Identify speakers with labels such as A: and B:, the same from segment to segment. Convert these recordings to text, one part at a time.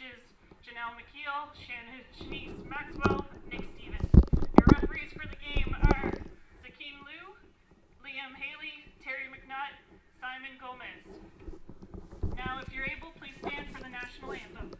A: coaches Janelle McKeel, Shanice Maxwell, Nick Stevens. Your referees for the game are Zakeen Liu, Liam Haley, Terry McNutt, Simon Gomez. Now, if you're able, please stand for the national anthem.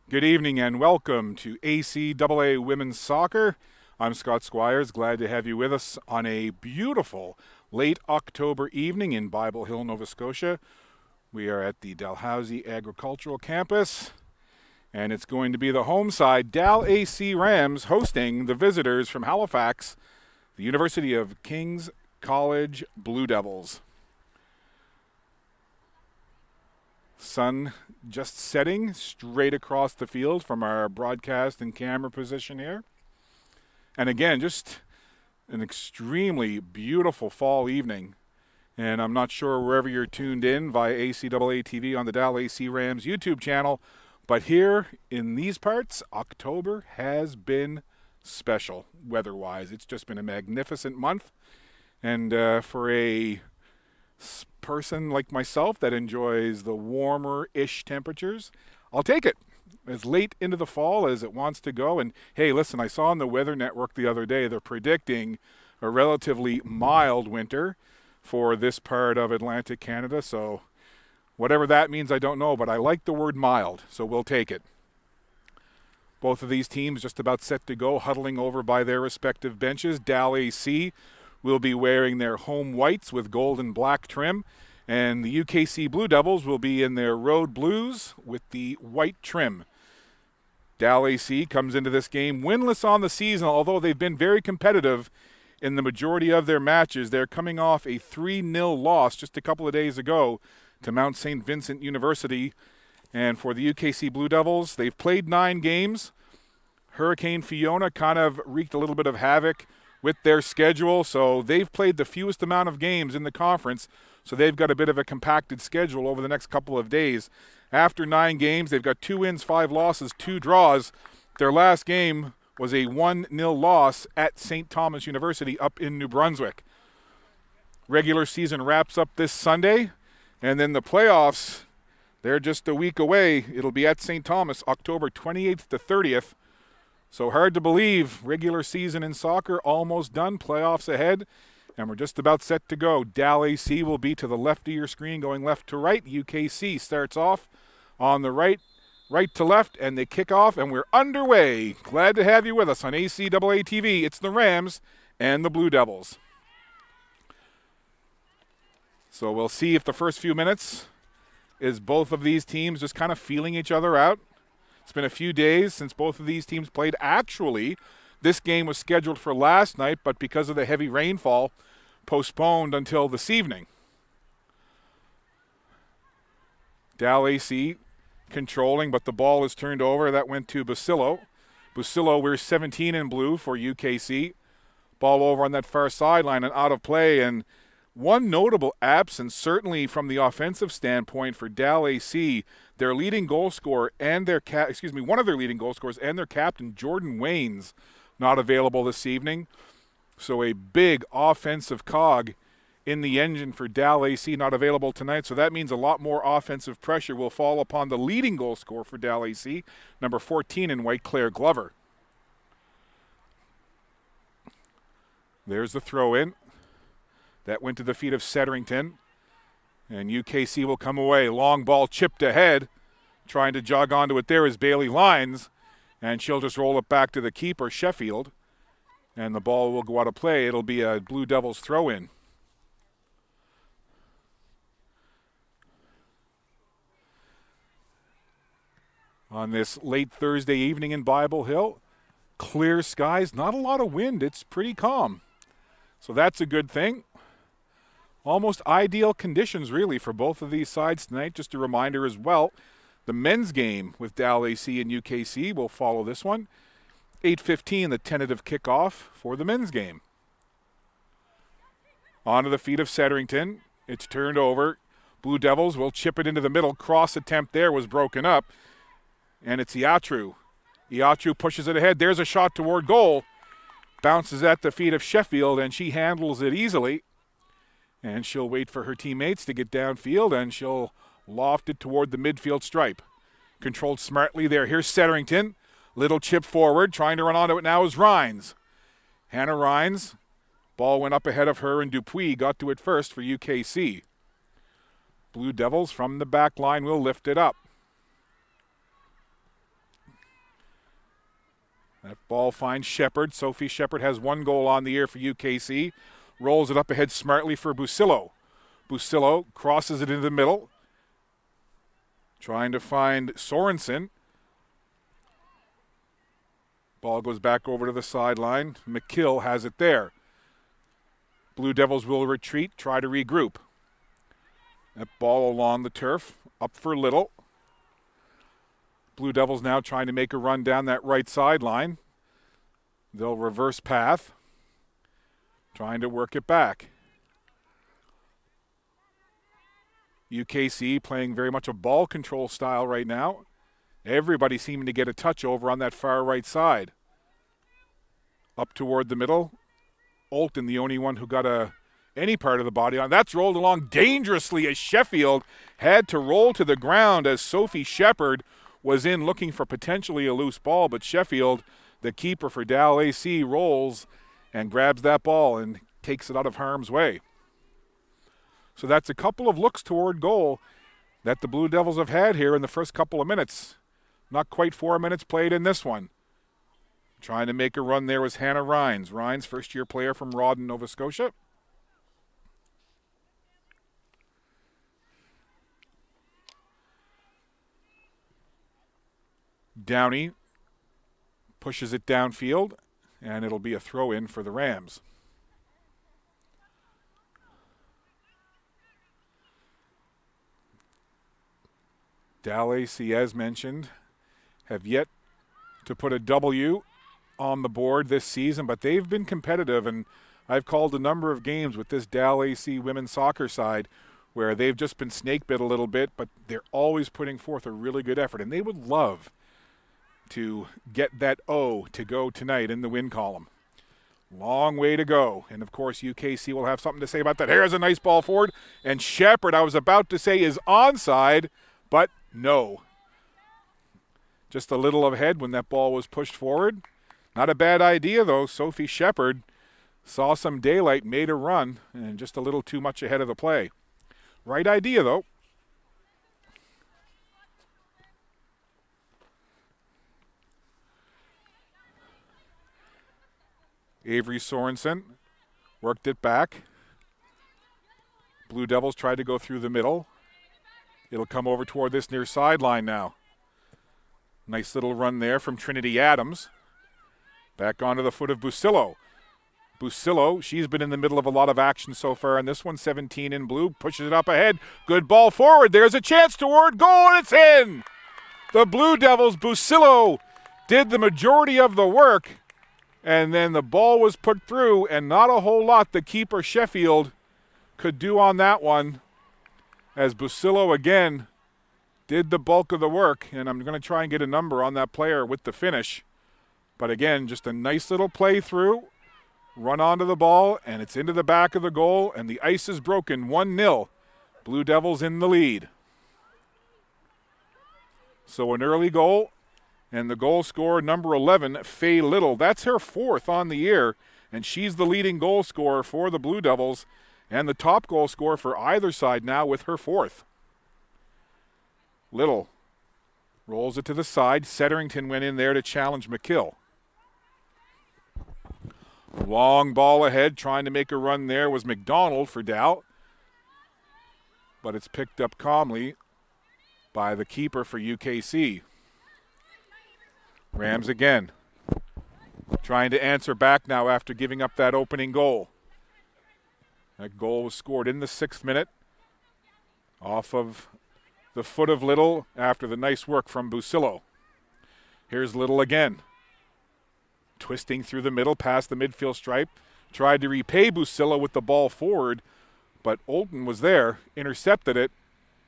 B: Good evening and welcome to ACAA Women's Soccer. I'm Scott Squires, glad to have you with us on a beautiful late October evening in Bible Hill, Nova Scotia. We are at the Dalhousie Agricultural Campus, and it's going to be the home side, Dal AC Rams, hosting the visitors from Halifax, the University of King's College Blue Devils. Sun just setting straight across the field from our broadcast and camera position here. And again, just an extremely beautiful fall evening. And I'm not sure wherever you're tuned in via ACAA TV on the Dal AC Rams YouTube channel, but here in these parts, October has been special weather-wise. It's just been a magnificent month. And for a person like myself that enjoys the warmer-ish temperatures, I'll take it as late into the fall as it wants to go. And hey, listen, I saw on the Weather Network the other day they're predicting a relatively mild winter for this part of Atlantic Canada. So whatever that means, I don't know, but I like the word mild, so we'll take it. Both of these teams just about set to go, huddling over by their respective benches. Dal AC will be wearing their home whites with gold and black trim, and the UKC Blue Devils will be in their road blues with the white trim. Dal AC comes into this game winless on the season, although they've been very competitive in the majority of their matches. They're coming off a 3-0 loss just a couple of days ago to Mount St. Vincent University. And for the UKC Blue Devils, they've played 9 games. Hurricane Fiona kind of wreaked a little bit of havoc with their schedule, so they've played the fewest amount of games in the conference, so they've got a bit of a compacted schedule over the next couple of days. After 9 games, they've got 2 wins, 5 losses, 2 draws. Their last game was a 1-0 loss at St. Thomas University up in New Brunswick. Regular season wraps up this Sunday, and then the playoffs, they're just a week away. It'll be at St. Thomas, October 28th to 30th. So hard to believe, regular season in soccer almost done, playoffs ahead, and we're just about set to go. Dal AC will be to the left of your screen, going left to right. UKC starts off on the right to left, and they kick off, and we're underway. Glad to have you with us on ACAA TV. It's the Rams and the Blue Devils. So we'll see if the first few minutes is both of these teams just kind of feeling each other out. It's been a few days since both of these teams played. Actually, this game was scheduled for last night, but because of the heavy rainfall, postponed until this evening. Dal AC controlling, but the ball is turned over. That went to Basillo. Basillo wears 17 in blue for UKC. Ball over on that far sideline and out of play, and One notable absence, certainly from the offensive standpoint for Dalhousie, their leading goal scorer and one of their leading goal scorers and their captain, Jordan Wayne's, not available this evening. So a big offensive cog in the engine for Dalhousie, not available tonight. So that means a lot more offensive pressure will fall upon the leading goal scorer for Dalhousie, number 14 in white, Claire Glover. There's the throw-in. That went to the feet of Setterington. And UKC will come away. Long ball chipped ahead. Trying to jog onto it there is Bailey Lyons. And she'll just roll it back to the keeper, Sheffield. And the ball will go out of play. It'll be a Blue Devils throw-in. On this late Thursday evening in Bible Hill, clear skies, not a lot of wind. It's pretty calm. So that's a good thing. Almost ideal conditions, really, for both of these sides tonight. Just a reminder as well, the men's game with Dalhousie and UKC will follow this one. 8:15, the tentative kickoff for the men's game. Onto the feet of Setterington. It's turned over. Blue Devils will chip it into the middle. Cross attempt there was broken up. And it's Iatru. Iatru pushes it ahead. There's a shot toward goal. Bounces at the feet of Sheffield, and she handles it easily. And she'll wait for her teammates to get downfield, and she'll loft it toward the midfield stripe. Controlled smartly there. Here's Setterington. Little chip forward. Trying to run onto it now is Rhines. Hannah Rhines. Ball went up ahead of her, and Dupuis got to it first for UKC. Blue Devils from the back line will lift it up. That ball finds Shepard. Sophie Shepard has one goal on the year for UKC. Rolls it up ahead smartly for Busillo. Busillo crosses it into the middle. Trying to find Sorensen. Ball goes back over to the sideline. McKill has it there. Blue Devils will retreat, try to regroup. That ball along the turf, up for Little. Blue Devils now trying to make a run down that right sideline. They'll reverse path. Trying to work it back. UKC playing very much a ball control style right now. Everybody seeming to get a touch over on that far right side. Up toward the middle. Olton, the only one who got any part of the body on. That's rolled along dangerously as Sheffield had to roll to the ground as Sophie Shepard was in looking for potentially a loose ball, but Sheffield, the keeper for Dalhousie, rolls and grabs that ball and takes it out of harm's way. So that's a couple of looks toward goal that the Blue Devils have had here in the first couple of minutes. Not quite 4 minutes played in this one. Trying to make a run there was Hannah Rhines. Rhines, first-year player from Rawdon, Nova Scotia. Downey pushes it downfield, and it'll be a throw-in for the Rams. Dalhousie, as mentioned, have yet to put a W on the board this season, but they've been competitive, and I've called a number of games with this Dalhousie women's soccer side where they've just been snake bit a little bit, but they're always putting forth a really good effort, and they would love to get that O to go tonight in the win column. Long way to go. And, of course, UKC will have something to say about that. Here's a nice ball forward. And Shepard, I was about to say, is onside, but no. Just a little ahead when that ball was pushed forward. Not a bad idea, though. Sophie Shepard saw some daylight, made a run, and just a little too much ahead of the play. Right idea, though. Avery Sorensen worked it back. Blue Devils tried to go through the middle. It'll come over toward this near sideline now. Nice little run there from Trinity Adams. Back onto the foot of Busillo. Busillo, she's been in the middle of a lot of action so far, and this one, 17 in blue, pushes it up ahead. Good ball forward. There's a chance toward goal, and it's in! The Blue Devils, Busillo, did the majority of the work. And then the ball was put through, and not a whole lot. The keeper, Sheffield, could do on that one, as Busillo again did the bulk of the work, and I'm going to try and get a number on that player with the finish. But again, just a nice little play through, run onto the ball, and it's into the back of the goal, and the ice is broken, 1-0. Blue Devils in the lead. So an early goal, and the goal scorer, number 11, Faye Little. That's her 4th on the year, and she's the leading goal scorer for the Blue Devils, and the top goal scorer for either side now with her 4th. Little rolls it to the side. Setterington went in there to challenge McKill. Long ball ahead, trying to make a run there was McDonald for Dow. But it's picked up calmly by the keeper for UKC. Rams again, trying to answer back now after giving up that opening goal. That goal was scored in the 6th minute off of the foot of Little after the nice work from Busillo. Here's Little again. Twisting through the middle past the midfield stripe. Tried to repay Busillo with the ball forward, but Olton was there, intercepted it,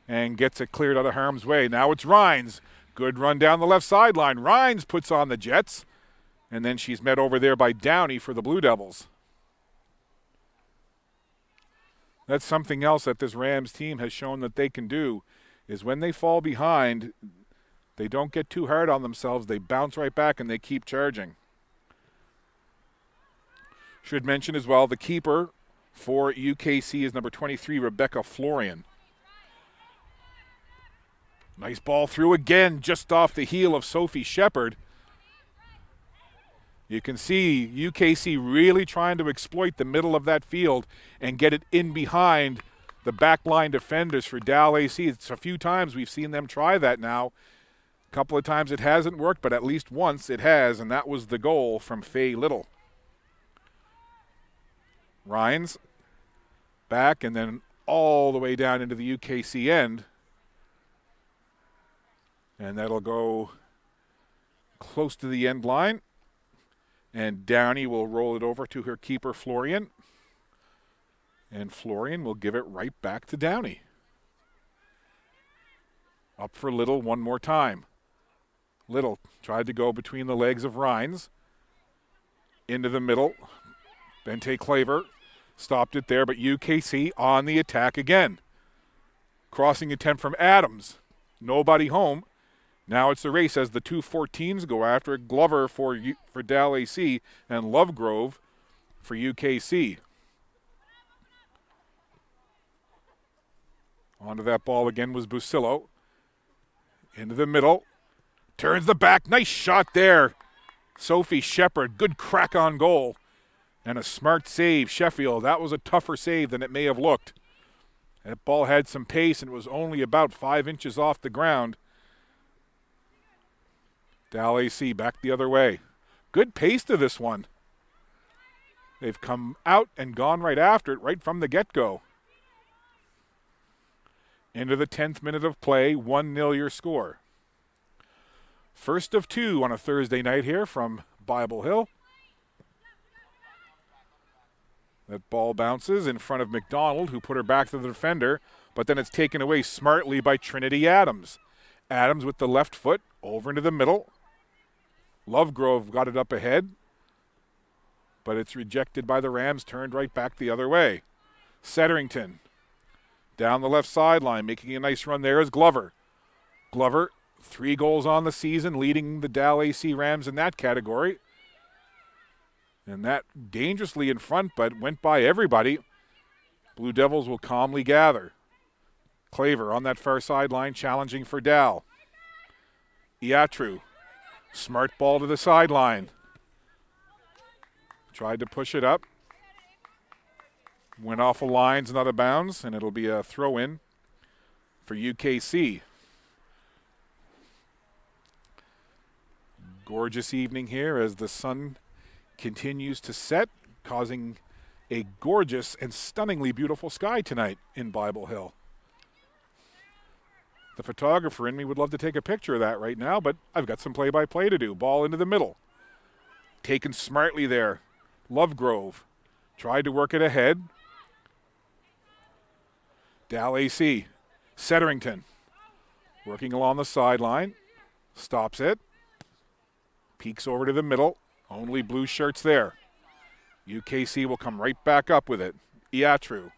B: and gets it cleared out of harm's way. Now it's Rhines. Good run down the left sideline. Rhines puts on the Jets, and then she's met over there by Downey for the Blue Devils. That's something else that this Rams team has shown that they can do, is when they fall behind, they don't get too hard on themselves. They bounce right back and they keep charging. Should mention as well, the keeper for UKC is number 23, Rebecca Florian. Nice ball through again, just off the heel of Sophie Shepard. You can see UKC really trying to exploit the middle of that field and get it in behind the backline defenders for Dalhousie. It's a few times we've seen them try that now. A couple of times it hasn't worked, but at least once it has, and that was the goal from Faye Little. Rhines back and then all the way down into the UKC end. And that'll go close to the end line. And Downey will roll it over to her keeper, Florian. And Florian will give it right back to Downey. Up for Little one more time. Little tried to go between the legs of Rhines. Into the middle. Bente Claver stopped it there, but UKC on the attack again. Crossing attempt from Adams. Nobody home. Now it's the race as the two 14s go after it. Glover for Dalhousie and Lovegrove for UKC. Onto that ball again was Busillo. Into the middle. Turns the back. Nice shot there. Sophie Shepard. Good crack on goal. And a smart save, Sheffield. That was a tougher save than it may have looked. That ball had some pace and it was only about 5 inches off the ground. Dalhousie back the other way. Good pace to this one. They've come out and gone right after it, right from the get-go. Into the 10th minute of play, 1-0 your score. First of 2 on a Thursday night here from Bible Hill. That ball bounces in front of McDonald, who put her back to the defender, but then it's taken away smartly by Trinity Adams. Adams with the left foot over into the middle. Lovegrove got it up ahead, but it's rejected by the Rams, turned right back the other way. Setterington down the left sideline, making a nice run there is Glover. Glover, 3 goals on the season, leading the Dalhousie Rams in that category. And that dangerously in front, but went by everybody. Blue Devils will calmly gather. Claver on that far sideline, challenging for Dal. Iatru, smart ball to the sideline. Tried to push it up. Went off the lines and out of bounds, and it'll be a throw-in for UKC. Gorgeous evening here as the sun continues to set, causing a gorgeous and stunningly beautiful sky tonight in Bible Hill. The photographer in me would love to take a picture of that right now, but I've got some play-by-play to do. Ball into the middle. Taken smartly there. Lovegrove tried to work it ahead. Dalhousie, Setterington, working along the sideline, stops it, peeks over to the middle, only blue shirts there. UKC will come right back up with it. Iatru.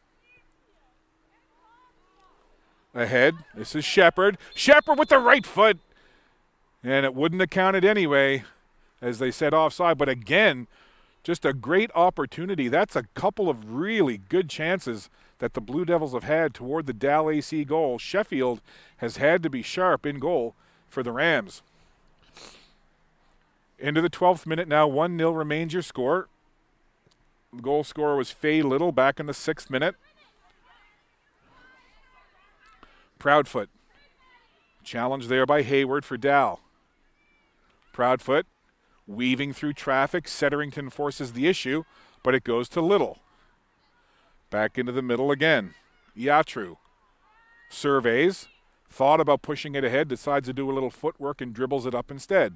B: Ahead, this is Shepard. Shepard with the right foot. And it wouldn't have counted anyway, as they said offside. But again, just a great opportunity. That's a couple of really good chances that the Blue Devils have had toward the Dalhousie goal. Sheffield has had to be sharp in goal for the Rams. Into the 12th minute now, 1-0 remains your score. The goal scorer was Faye Little back in the 6th minute. Proudfoot. Challenge there by Hayward for Dal. Proudfoot weaving through traffic. Setterington forces the issue, but it goes to Little. Back into the middle again. Iatru surveys. Thought about pushing it ahead. Decides to do a little footwork and dribbles it up instead.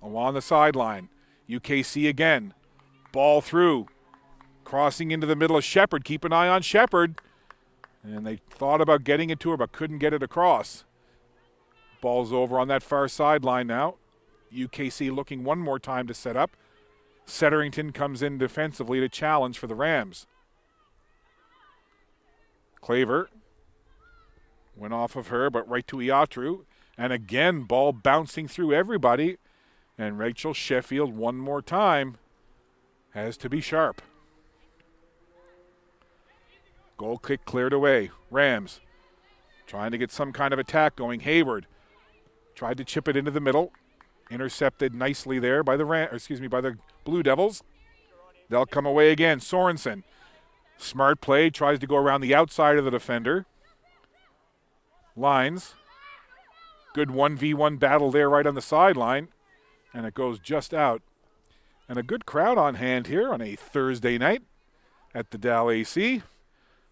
B: Along the sideline. UKC again. Ball through. Crossing into the middle of Shepard. Keep an eye on Shepard. And they thought about getting it to her, but couldn't get it across. Ball's over on that far sideline now. UKC looking one more time to set up. Setterington comes in defensively to challenge for the Rams. Claver went off of her, but right to Iatru. And again, ball bouncing through everybody. And Rachel Sheffield one more time has to be sharp. Goal kick cleared away. Rams trying to get some kind of attack going. Hayward tried to chip it into the middle. Intercepted nicely there by the Blue Devils. They'll come away again. Sorensen. Smart play. Tries to go around the outside of the defender. Lines. Good 1v1 battle there right on the sideline. And it goes just out. And a good crowd on hand here on a Thursday night at the Dalhousie.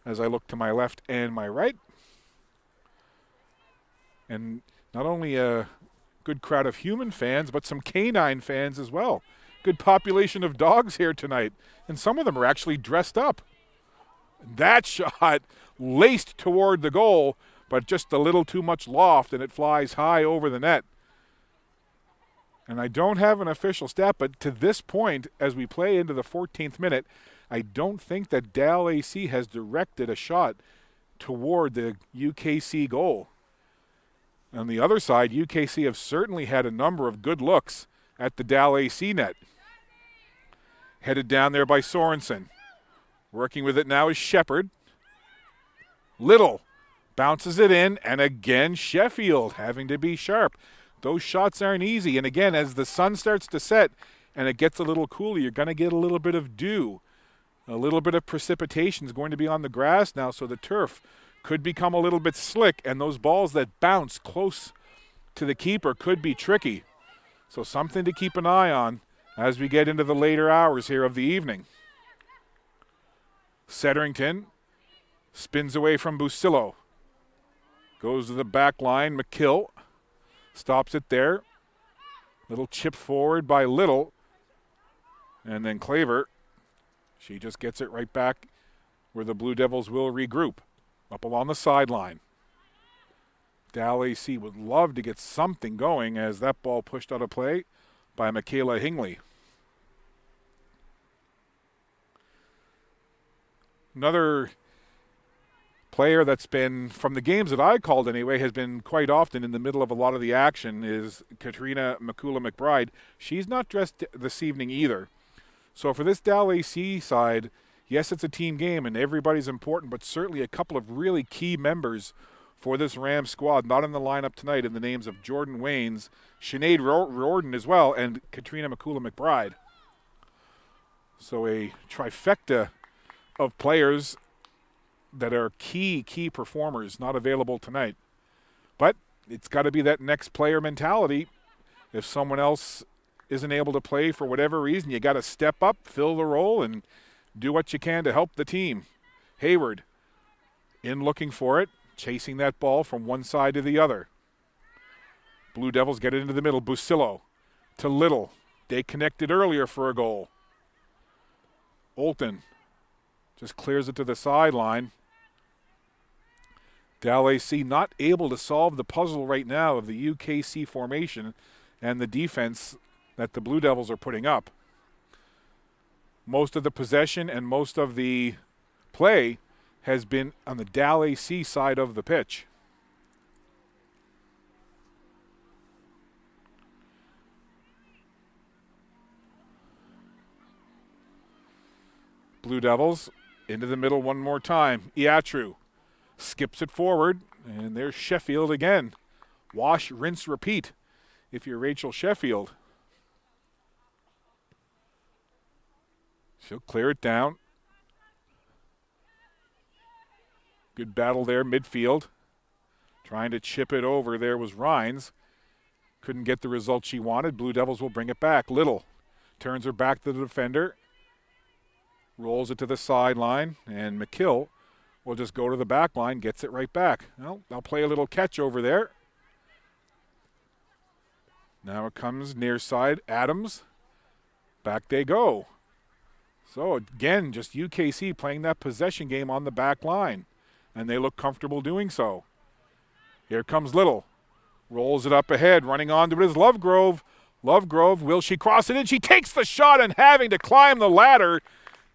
B: As I look to my left and my right. And not only a good crowd of human fans, but some canine fans as well. Good population of dogs here tonight. And some of them are actually dressed up. That shot laced toward the goal, but just a little too much loft, and it flies high over the net. And I don't have an official stat, but to this point, as we play into the 14th minute, I don't think that Dalhousie has directed a shot toward the UKC goal. On the other side, UKC have certainly had a number of good looks at the Dalhousie net. Headed down there by Sorensen. Working with it now is Shepard. Little bounces it in, and again Sheffield having to be sharp. Those shots aren't easy, and again, as the sun starts to set and it gets a little cooler, you're going to get a little bit of dew. A little bit of precipitation is going to be on the grass now, so the turf could become a little bit slick, and those balls that bounce close to the keeper could be tricky. So something to keep an eye on as we get into the later hours here of the evening. Setterington spins away from Busillo. Goes to the back line. McKill stops it there. Little chip forward by Little. And then Claver. She just gets it right back where the Blue Devils will regroup. Up along the sideline. Dalhousie would love to get something going as that ball pushed out of play by Michaela Hingley. Another player that's been, from the games that I called anyway, has been quite often in the middle of a lot of the action is Katrina McCullough-McBride. She's not dressed this evening either. So for this Dalhousie side, yes, it's a team game and everybody's important, but certainly a couple of really key members for this Rams squad, not in the lineup tonight, in the names of Jordan Waynes, Sinead Riordan as well, and Katrina McCullough-McBride. So a trifecta of players that are key performers not available tonight. But it's got to be that next player mentality. If someone else isn't able to play for whatever reason, you got to step up, fill the role, and do what you can to help the team. Hayward in looking for it, chasing that ball from one side to the other. Blue Devils get it into the middle. Busillo to Little. They connected earlier for a goal. Olton just clears it to the sideline. Dalhousie not able to solve the puzzle right now of the UKC formation and the defense that the Blue Devils are putting up. Most of the possession and most of the play has been on the Dalhousie side of the pitch. Blue Devils into the middle one more time. Iatru skips it forward, and there's Sheffield again. Wash, rinse, repeat if you're Rachel Sheffield. She'll clear it down. Good battle there, midfield. Trying to chip it over there was Rhines. Couldn't get the result she wanted. Blue Devils will bring it back. Little turns her back to the defender. Rolls it to the sideline, and McKill will just go to the back line, gets it right back. Well, they'll play a little catch over there. Now it comes near side, Adams. Back they go. So again, just UKC playing that possession game on the back line, and they look comfortable doing so. Here comes Little. Rolls it up ahead, running onto it is Lovegrove. Lovegrove, will she cross it in? She takes the shot, and having to climb the ladder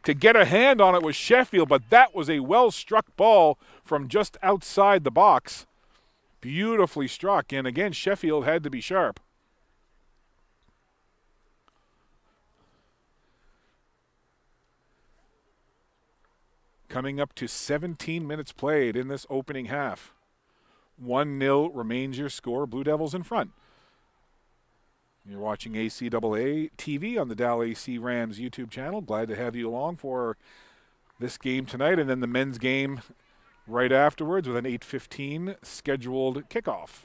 B: to get a hand on it was Sheffield, but that was a well-struck ball from just outside the box. Beautifully struck, and again, Sheffield had to be sharp. Coming up to 17 minutes played in this opening half. 1-0 remains your score. Blue Devils in front. You're watching ACAA TV on the Dalhousie Rams YouTube channel. Glad to have you along for this game tonight, and then the men's game right afterwards with an 8:15 scheduled kickoff.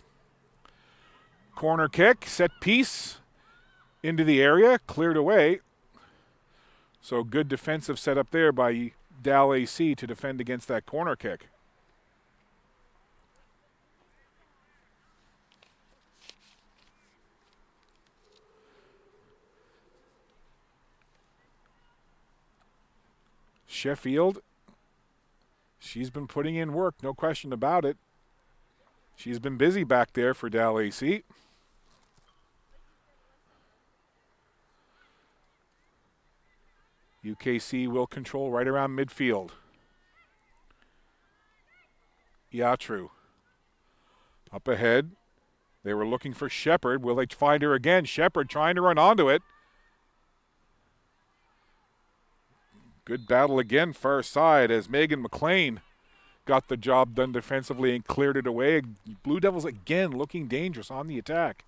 B: Corner kick, set piece into the area, cleared away. So good defensive setup there by Dalhousie to defend against that corner kick. Sheffield, she's been putting in work, no question about it. She's been busy back there for Dalhousie. UKC will control right around midfield. Iatru up ahead. They were looking for Shepard. Will they find her again? Shepard trying to run onto it. Good battle again, far side, as Megan McLean got the job done defensively and cleared it away. Blue Devils again looking dangerous on the attack.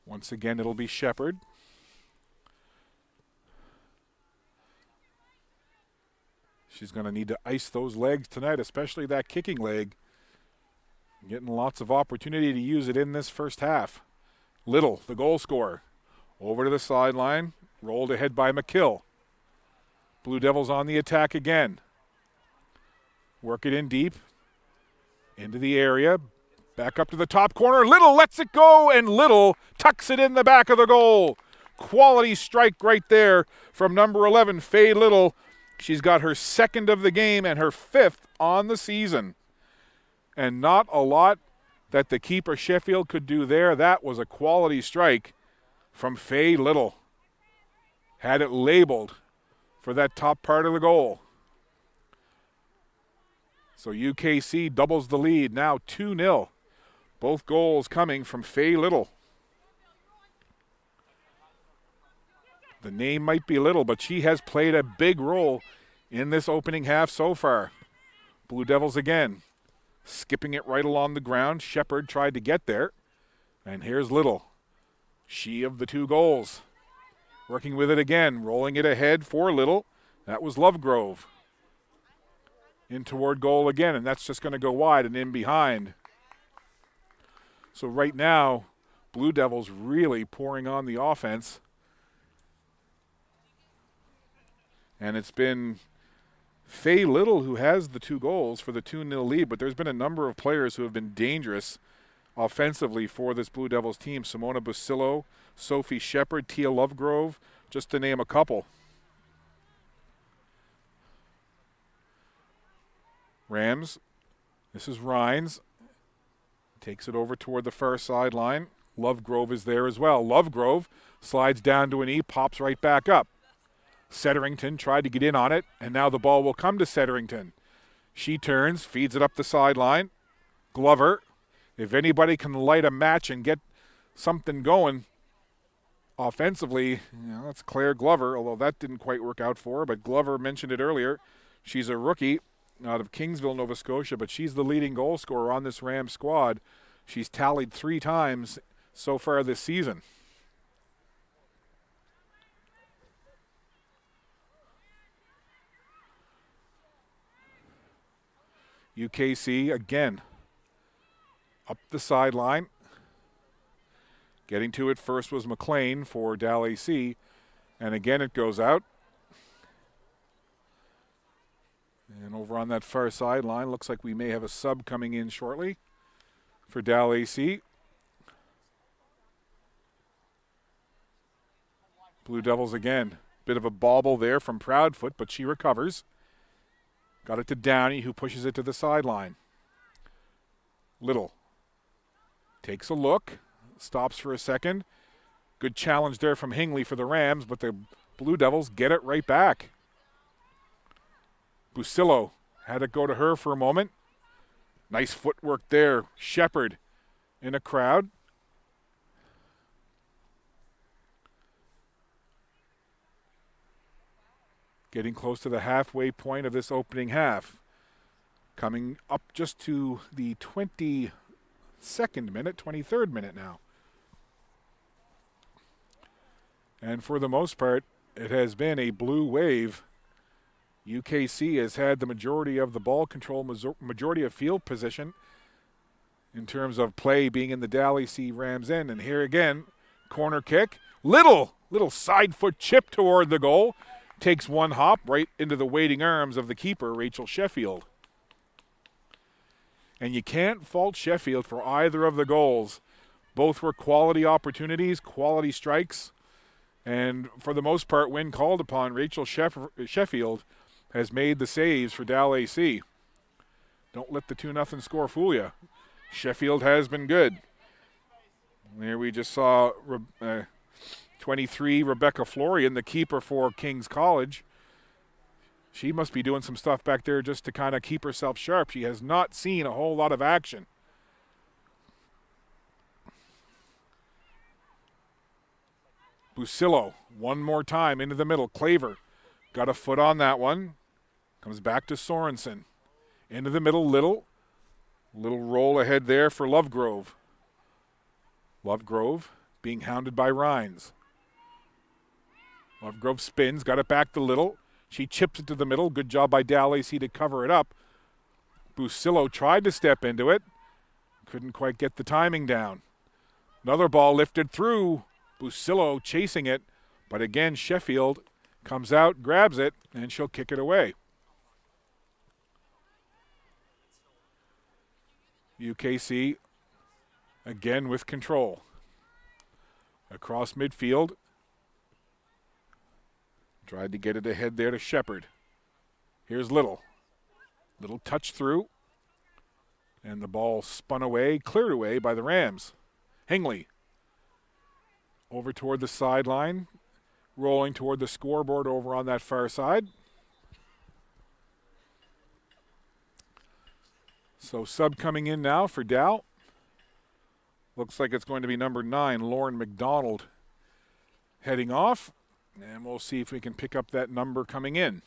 B: Once again, it'll be Shepard. She's going to need to ice those legs tonight, especially that kicking leg. Getting lots of opportunity to use it in this first half. Little, the goal scorer, over to the sideline, rolled ahead by McKill. Blue Devils on the attack again. Work it in deep, into the area, back up to the top corner. Little lets it go, and Little tucks it in the back of the goal. Quality strike right there from number 11, Faye Little. She's got her second of the game and her fifth on the season. And not a lot that the keeper Sheffield could do there. That was a quality strike from Faye Little. Had it labeled for that top part of the goal. So UKC doubles the lead, now 2-0. Both goals coming from Faye Little. The name might be Little, but she has played a big role in this opening half so far. Blue Devils again. Skipping it right along the ground. Shepard tried to get there. And here's Little. She of the two goals. Working with it again. Rolling it ahead for Little. That was Lovegrove. In toward goal again. And that's just going to go wide and in behind. So right now, Blue Devils really pouring on the offense. And it's been Faye Little who has the two goals for the 2-0 lead, but there's been a number of players who have been dangerous offensively for this Blue Devils team. Simona Busillo, Sophie Shepard, Tia Lovegrove, just to name a couple. Rams, this is Rhines. Takes it over toward the far sideline. Lovegrove is there as well. Lovegrove slides down to a knee, pops right back up. Setterington tried to get in on it, and now the ball will come to Setterington. She turns, feeds it up the sideline. Glover, if anybody can light a match and get something going offensively, that's Claire Glover, although that didn't quite work out for her. But Glover mentioned it earlier. She's a rookie out of Kingsville, Nova Scotia, but she's the leading goal scorer on this Rams squad. She's tallied 3 times so far this season. UKC again up the sideline. Getting to it first was McLean for Dalhousie, and again it goes out. And over on that far sideline, looks like we may have a sub coming in shortly for Dalhousie. Blue Devils again. Bit of a bobble there from Proudfoot, but she recovers. Got it to Downey, who pushes it to the sideline. Little takes a look, stops for a second. Good challenge there from Hingley for the Rams, but the Blue Devils get it right back. Busillo had it go to her for a moment. Nice footwork there. Shepard in a crowd. Getting close to the halfway point of this opening half. Coming up just to the 22nd minute, 23rd minute now. And for the most part, it has been a blue wave. UKC has had the majority of the ball control, majority of field position in terms of play being in the Dalhousie Rams end. And here again, corner kick. Little side foot chip toward the goal. Takes one hop right into the waiting arms of the keeper, Rachel Sheffield. And you can't fault Sheffield for either of the goals. Both were quality opportunities, quality strikes. And for the most part, when called upon, Rachel Sheffield has made the saves for Dalhousie. Don't let the 2-0 score fool you. Sheffield has been good. There we just saw 23, Rebecca Florian, the keeper for King's College. She must be doing some stuff back there just to kind of keep herself sharp. She has not seen a whole lot of action. Busillo, one more time into the middle. Claver got a foot on that one. Comes back to Sorensen. Into the middle, Little roll ahead there for Lovegrove. Lovegrove being hounded by Rhines. Lovegrove spins, got it back to Little. She chips it to the middle. Good job by Dalhousie to cover it up. Busillo tried to step into it. Couldn't quite get the timing down. Another ball lifted through. Busillo chasing it. But again, Sheffield comes out, grabs it, and she'll kick it away. UKC again with control. Across midfield. Tried to get it ahead there to Shepard. Here's Little. Little touch through. And the ball spun away, cleared away by the Rams. Hingley. Over toward the sideline. Rolling toward the scoreboard over on that far side. So sub coming in now for Dow. Looks like it's going to be number 9, Lauren McDonald, heading off. And we'll see if we can pick up that number coming in.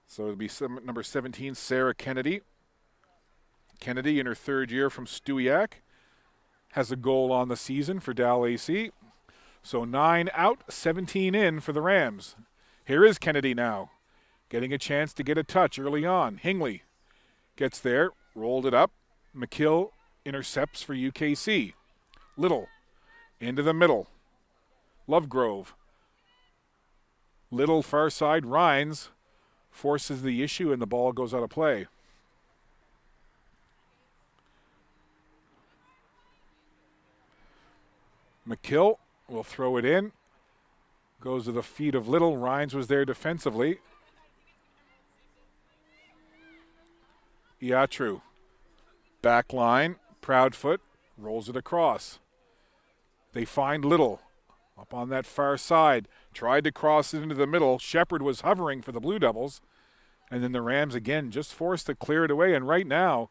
B: So it'll be number 17, Sarah Kennedy. Kennedy in her 3rd year from Stewiacke. Has a goal on the season for Dalhousie. So 9 out, 17 in for the Rams. Here is Kennedy now. Getting a chance to get a touch early on. Hingley gets there, rolled it up. McKill intercepts for UKC. Little into the middle. Lovegrove. Little far side. Rhines forces the issue and the ball goes out of play. McKill will throw it in. Goes to the feet of Little. Rhines was there defensively. Iatru. Back line. Proudfoot rolls it across. They find Little up on that far side. Tried to cross it into the middle. Shepherd was hovering for the Blue Devils. And then the Rams again just forced to clear it away. And right now,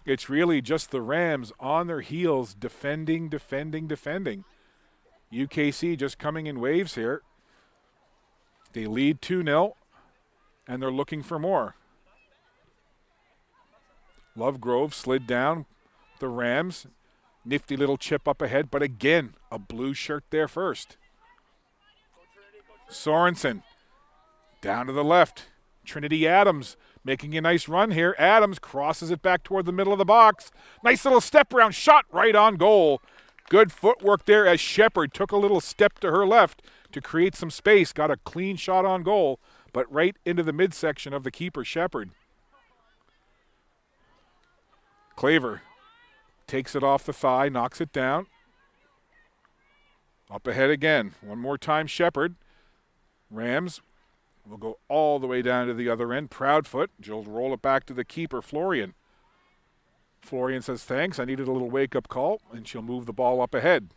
B: it's really just the Rams on their heels defending. UKC just coming in waves here. They lead 2-0, and they're looking for more. Lovegrove slid down the Rams. Nifty little chip up ahead, but again, a blue shirt there first. Sorensen down to the left. Trinity Adams making a nice run here. Adams crosses it back toward the middle of the box. Nice little step around shot right on goal. Good footwork there as Shepherd took a little step to her left to create some space. Got a clean shot on goal, but right into the midsection of the keeper, Shepherd. Claver takes it off the thigh, knocks it down. Up ahead again. One more time, Shepherd. Rams will go all the way down to the other end. Proudfoot. She'll roll it back to the keeper, Florian. Florian says, thanks, I needed a little wake-up call, and she'll move the ball up ahead.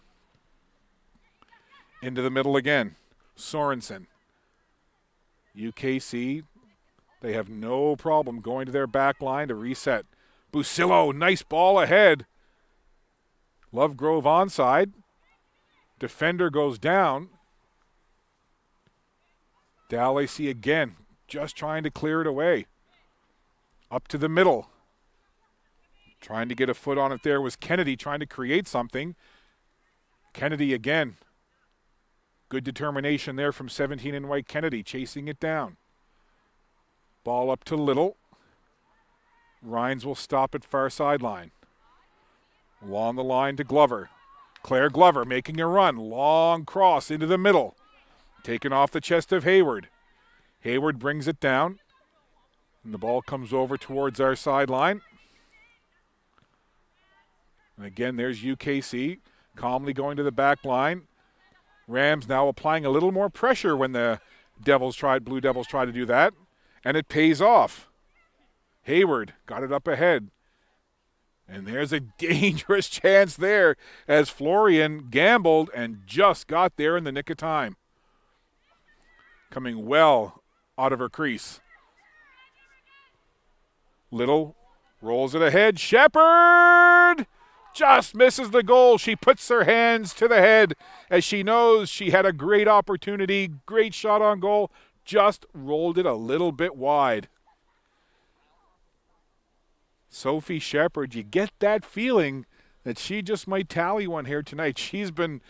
B: Into the middle again. Sorensen. UKC, they have no problem going to their back line to reset. Busillo, nice ball ahead. Lovegrove onside. Defender goes down. Dalhousie again, just trying to clear it away. Up to the middle. Trying to get a foot on it there was Kennedy trying to create something. Kennedy again. Good determination there from 17 in white Kennedy, chasing it down. Ball up to Little. Rhines will stop at far sideline. Along the line to Glover. Claire Glover making a run. Long cross into the middle. Taken off the chest of Hayward. Hayward brings it down. And the ball comes over towards our sideline. And again, there's UKC calmly going to the back line. Rams now applying a little more pressure when the Blue Devils try to do that. And it pays off. Hayward got it up ahead. And there's a dangerous chance there as Florian gambled and just got there in the nick of time. Coming well out of her crease. Little rolls it ahead. Shepherd just misses the goal. She puts her hands to the head as she knows she had a great opportunity. Great shot on goal. Just rolled it a little bit wide. Sophie Shepherd, you get that feeling that she just might tally one here tonight. She's been,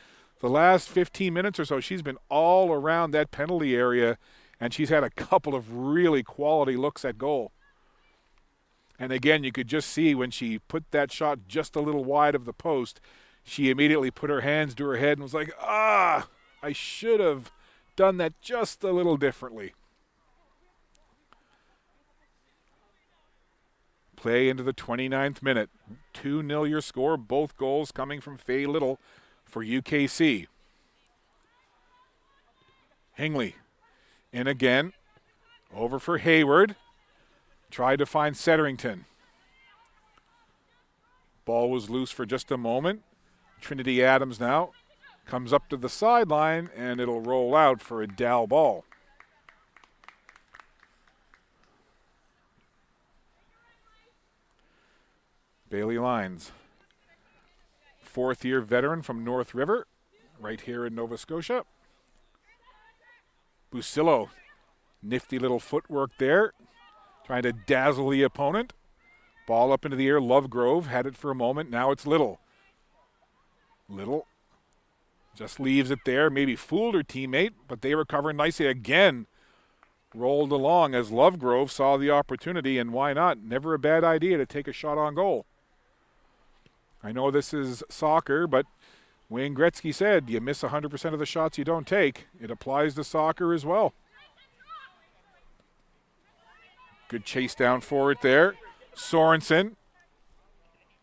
B: the last 15 minutes or so, she's been all around that penalty area, and she's had a couple of really quality looks at goal. And again, you could just see when she put that shot just a little wide of the post, she immediately put her hands to her head and was like, I should have done that just a little differently. Play into the 29th minute. 2-0 your score. Both goals coming from Faye Little for UKC. Hingley in again. Over for Hayward. Tried to find Setterington. Ball was loose for just a moment. Trinity Adams now comes up to the sideline, and it'll roll out for a Dow ball. Bailey Lines, fourth-year veteran from North River, right here in Nova Scotia. Busillo, nifty little footwork there, trying to dazzle the opponent. Ball up into the air. Lovegrove had it for a moment. Now it's Little. Little just leaves it there. Maybe fooled her teammate, but they recover nicely again. Rolled along as Lovegrove saw the opportunity, and why not? Never a bad idea to take a shot on goal. I know this is soccer, but Wayne Gretzky said you miss 100% of the shots you don't take. It applies to soccer as well. Good chase down for it there. Sorensen.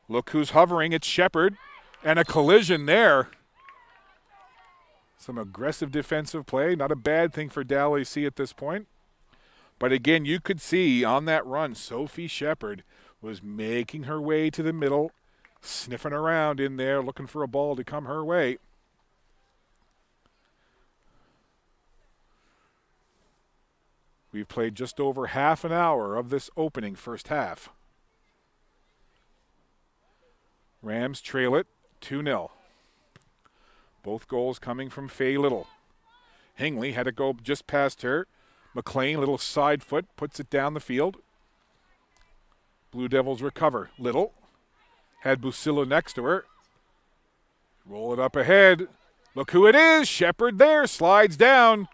B: Look who's hovering. It's Shepherd. And a collision there. Some aggressive defensive play. Not a bad thing for Dalhousie at this point. But again, you could see on that run, Sophie Shepherd was making her way to the middle, sniffing around in there, looking for a ball to come her way. We've played just over half an hour of this opening first half. Rams trail it 2-0. Both goals coming from Faye Little. Hingley had to go just past her. McLean, little side foot, puts it down the field. Blue Devils recover. Little had Busilla next to her. Roll it up ahead. Look who it is. Shepherd there, slides down.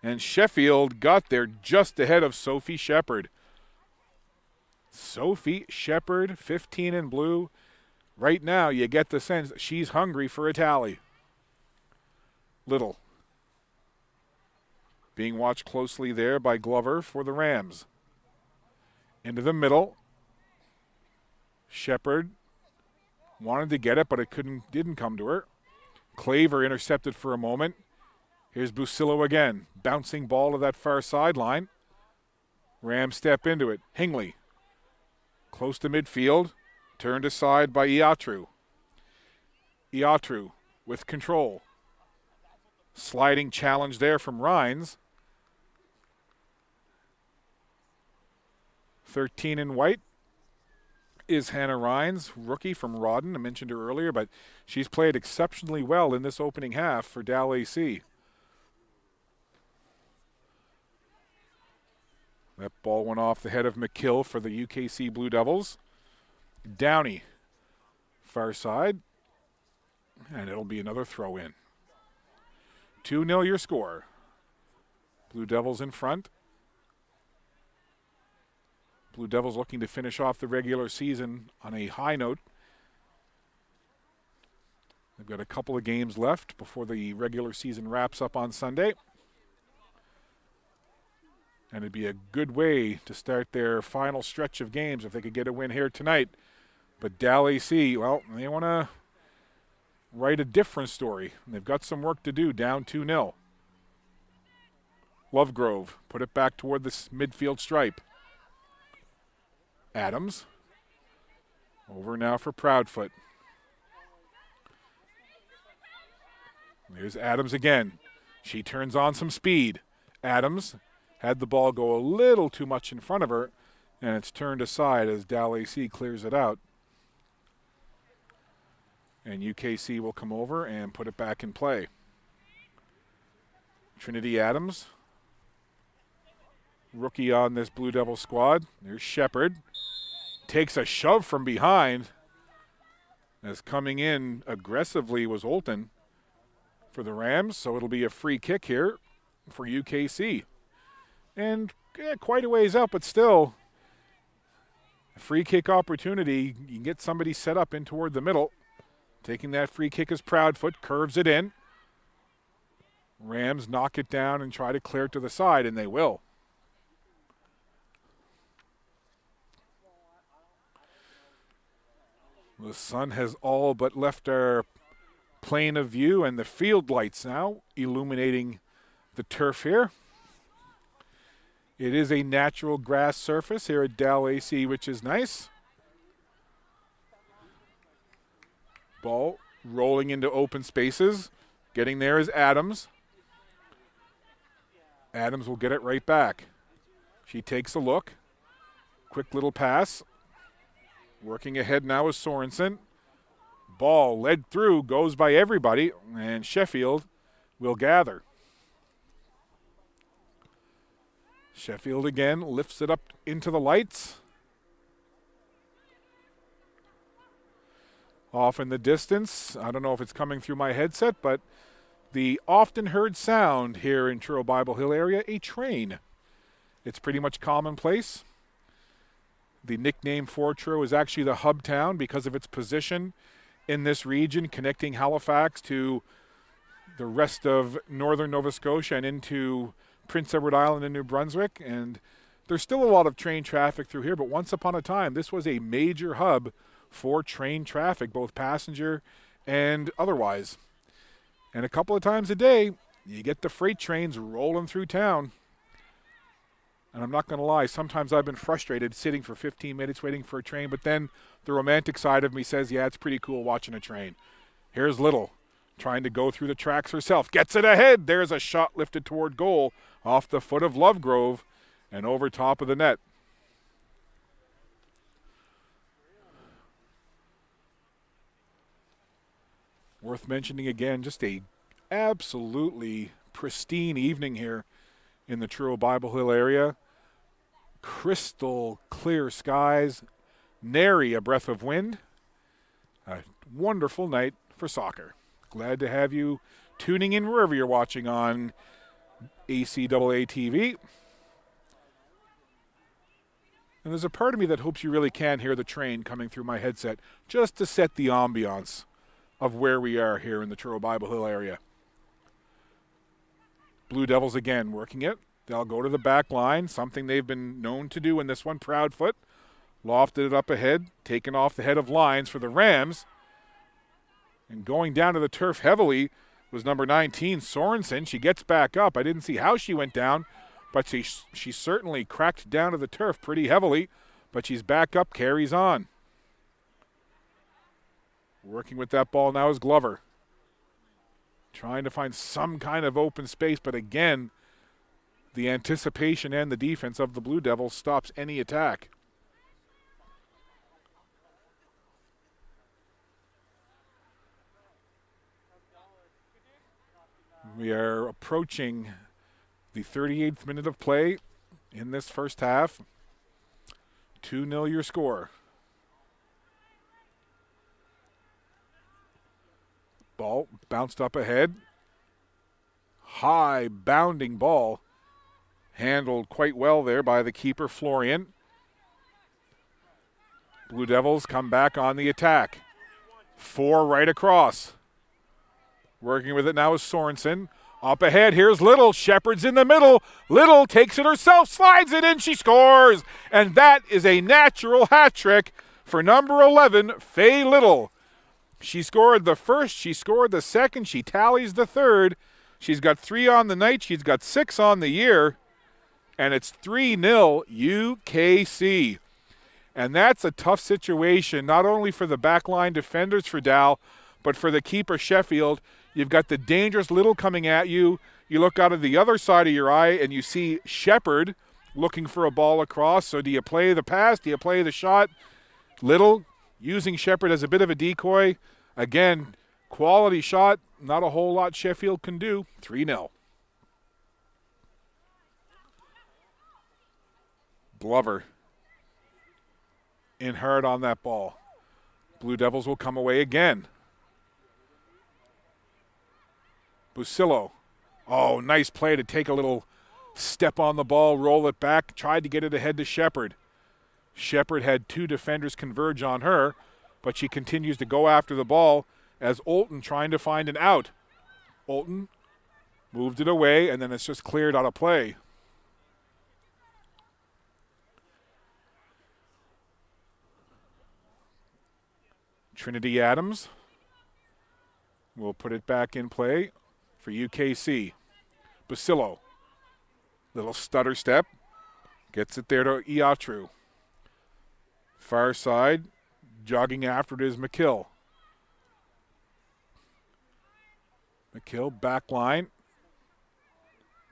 B: And Sheffield got there just ahead of Sophie Shepherd. Sophie Shepherd, 15 in blue. Right now, you get the sense that she's hungry for a tally. Little. Being watched closely there by Glover for the Rams. Into the middle. Shepherd wanted to get it, but it didn't come to her. Claver intercepted for a moment. Here's Busilo again. Bouncing ball to that far sideline. Rams step into it. Hingley. Close to midfield. Turned aside by Iatru. Iatru with control. Sliding challenge there from Rhines. 13 in white is Hannah Rhines, rookie from Rawdon. I mentioned her earlier, but she's played exceptionally well in this opening half for Dalhousie. That ball went off the head of McKill for the UKC Blue Devils. Downey, far side, and it'll be another throw in. 2-0 your score. Blue Devils in front. Blue Devils looking to finish off the regular season on a high note. They've got a couple of games left before the regular season wraps up on Sunday. And it'd be a good way to start their final stretch of games if they could get a win here tonight. But Dalhousie, well, they want to write a different story. They've got some work to do, down 2-0. Lovegrove put it back toward the midfield stripe. Adams. Over now for Proudfoot. There's Adams again. She turns on some speed. Adams had the ball go a little too much in front of her, and it's turned aside as Dalhousie clears it out. And UKC will come over and put it back in play. Trinity Adams, rookie on this Blue Devil squad. There's Shepherd. Takes a shove from behind. As coming in aggressively was Olton for the Rams, so it'll be a free kick here for UKC. And quite a ways up, but still a free kick opportunity. You can get somebody set up in toward the middle. Taking that free kick is Proudfoot, curves it in. Rams knock it down and try to clear it to the side, and they will. The sun has all but left our plane of view, and the field lights now illuminating the turf here. It is a natural grass surface here at Dalhousie, which is nice. Ball rolling into open spaces. Getting there is Adams. Adams will get it right back. She takes a look. Quick little pass. Working ahead now is Sorensen. Ball led through, goes by everybody, and Sheffield will gather. Sheffield again lifts it up into the lights. Off in the distance, I don't know if it's coming through my headset, but the often heard sound here in Truro Bible Hill area, a train. It's pretty much commonplace. The nickname for Truro is actually the hub town because of its position in this region, connecting Halifax to the rest of northern Nova Scotia and into Prince Edward Island and New Brunswick. And there's still a lot of train traffic through here, but once upon a time, this was a major hub for train traffic, both passenger and otherwise. And a couple of times a day, you get the freight trains rolling through town. And I'm not going to lie, sometimes I've been frustrated sitting for 15 minutes waiting for a train, but then the romantic side of me says, yeah, it's pretty cool watching a train. Here's Little trying to go through the tracks herself. Gets it ahead. There's a shot lifted toward goal off the foot of Lovegrove and over top of the net. Worth mentioning again, just a absolutely pristine evening here in the Truro Bible Hill area. Crystal clear skies, nary a breath of wind. A wonderful night for soccer. Glad to have you tuning in wherever you're watching on ACAA TV. And there's a part of me that hopes you really can hear the train coming through my headset just to set the ambiance of where we are here in the Truro Bible Hill area. Blue Devils again working it. They'll go to the back line, something they've been known to do in this one. Proudfoot lofted it up ahead, taken off the head of lines for the Rams. And going down to the turf heavily was number 19, Sorensen. She gets back up. I didn't see how she went down, but she certainly cracked down to the turf pretty heavily. But she's back up, carries on. Working with that ball now is Glover. Trying to find some kind of open space, but again, the anticipation and the defense of the Blue Devils stops any attack. We are approaching the 38th minute of play in this first half. 2-0 your score. Ball bounced up ahead. High bounding ball. Handled quite well there by the keeper, Florian. Blue Devils come back on the attack. 4 right across. Working with it now is Sorensen. Up ahead, here's Little. Shepard's in the middle. Little takes it herself, slides it in, she scores. And that is a natural hat trick for number 11, Faye Little. She scored the first, she scored the second, she tallies the third. She's got 3 on the night, she's got 6 on the year. And it's 3-0 UKC. And that's a tough situation, not only for the backline defenders for Dal, but for the keeper, Sheffield. You've got the dangerous Little coming at you. You look out of the other side of your eye and you see Shepard looking for a ball across. So do you play the pass? Do you play the shot? Little using Shepard as a bit of a decoy. Again, quality shot. Not a whole lot Sheffield can do. 3-0. Glover in hard on that ball. Blue Devils will come away again. Busillo. Oh, nice play to take a little step on the ball, roll it back, tried to get it ahead to Shepard. Shepard had 2 defenders converge on her, but she continues to go after the ball as Olton trying to find an out. Olton moved it away, and then it's just cleared out of play. Trinity Adams will put it back in play for UKC. Busillo, little stutter step, gets it there to Iatru. Far side, jogging after it is McKill. McKill back line.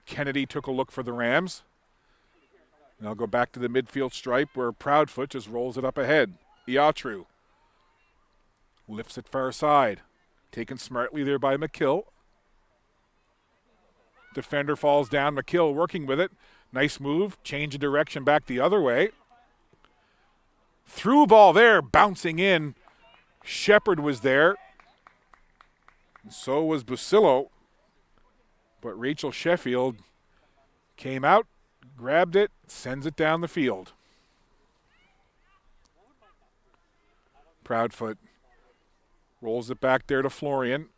B: Kennedy took a look for the Rams. And I'll go back to the midfield stripe where Proudfoot just rolls it up ahead. Iatru lifts it far side. Taken smartly there by McKill. Defender falls down. McKill working with it. Nice move. Change of direction back the other way. Through ball there. Bouncing in. Shepard was there. And so was Busillo. But Rachel Sheffield came out, grabbed it, sends it down the field. Proudfoot rolls it back there to Florian.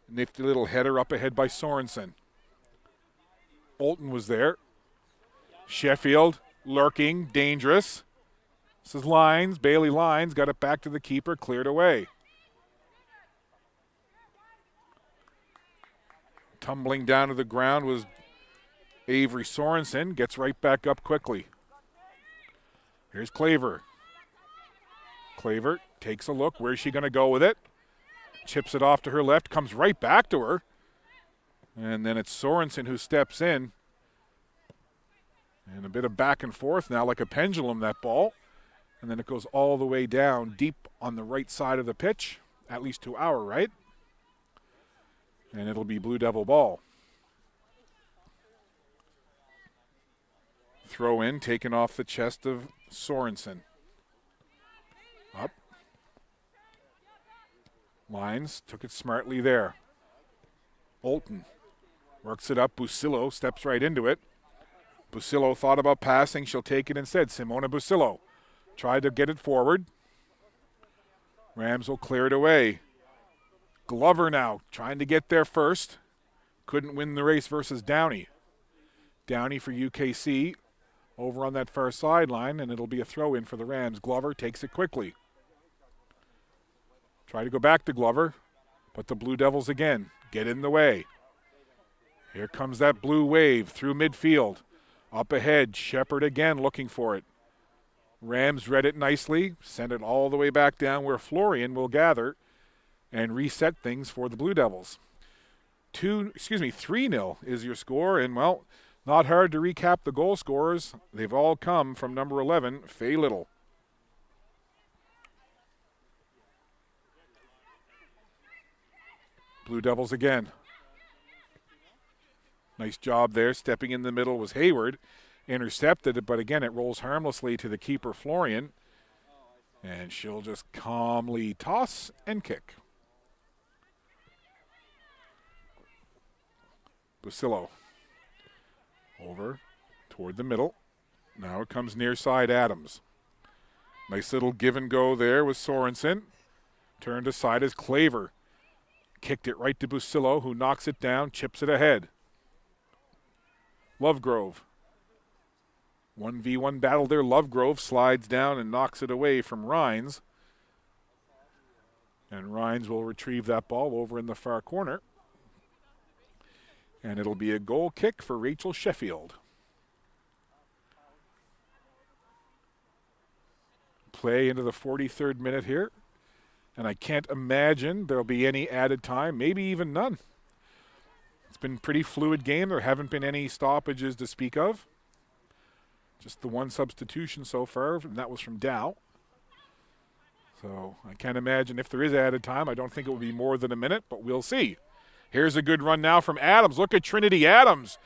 B: Nifty little header up ahead by Sorensen. Olton was there. Sheffield lurking, dangerous. This is Lyons, Bailey Lyons, got it back to the keeper, cleared away. Tumbling down to the ground was Avery Sorensen. Gets right back up quickly. Here's Claver. Claver takes a look. Where's she going to go with it? Chips it off to her left. Comes right back to her. And then it's Sorensen who steps in. And a bit of back and forth now, like a pendulum, that ball. And then it goes all the way down deep on the right side of the pitch, at least to our right. And it'll be Blue Devil ball. Throw in, taken off the chest of Sorensen. Up. Lines, took it smartly there. Olton works it up. Busillo steps right into it. Busillo thought about passing. She'll take it instead. Simona Busillo tried to get it forward. Rams will clear it away. Glover now trying to get there first. Couldn't win the race versus Downey. Downey for UKC over on that far sideline, and it'll be a throw-in for the Rams. Glover takes it quickly. Try to go back to Glover, but the Blue Devils again get in the way. Here comes that blue wave through midfield. Up ahead, Shepard again looking for it. Rams read it nicely, sent it all the way back down where Florian will gather and reset things for the Blue Devils. 3-0 is your score, and well, not hard to recap the goal scorers. They've all come from number 11, Faye Little. Blue Devils again. Nice job there. Stepping in the middle was Hayward. Intercepted it, but again, it rolls harmlessly to the keeper, Florian. And she'll just calmly toss and kick. Busillo. Over toward the middle. Now it comes near side Adams. Nice little give and go there with Sorensen. Turned aside as Claver. Kicked it right to Busillo, who knocks it down, chips it ahead. Lovegrove. 1v1 battle there. Lovegrove slides down and knocks it away from Rhines. And Rhines will retrieve that ball over in the far corner. And it'll be a goal kick for Rachel Sheffield. Play into the 43rd minute here. And I can't imagine there'll be any added time, maybe even none. It's been a pretty fluid game. There haven't been any stoppages to speak of. Just the one substitution so far, and that was from Dow. So I can't imagine if there is added time. I don't think it will be more than a minute, but we'll see. Here's a good run now from Adams. Look at Trinity Adams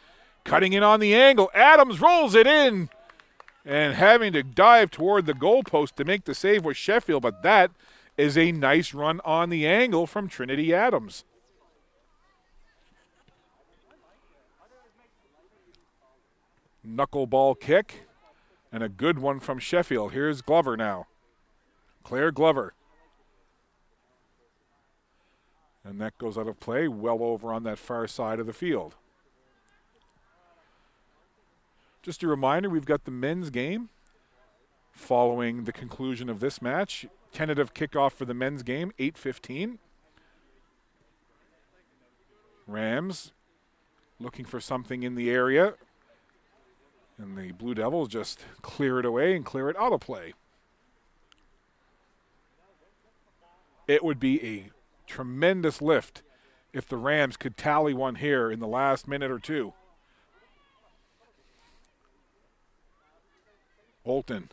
B: cutting in on the angle. Adams rolls it in and having to dive toward the goalpost to make the save with Sheffield, but that is a nice run on the angle from Trinity Adams. Knuckleball kick and a good one from Sheffield. Here's Glover now. Claire Glover. And that goes out of play well over on that far side of the field. Just a reminder, we've got the men's game following the conclusion of this match. Tentative kickoff for the men's game, 8:15. Rams looking for something in the area. And the Blue Devils just clear it away and clear it out of play. It would be a tremendous lift if the Rams could tally one here in the last minute or two. Bolton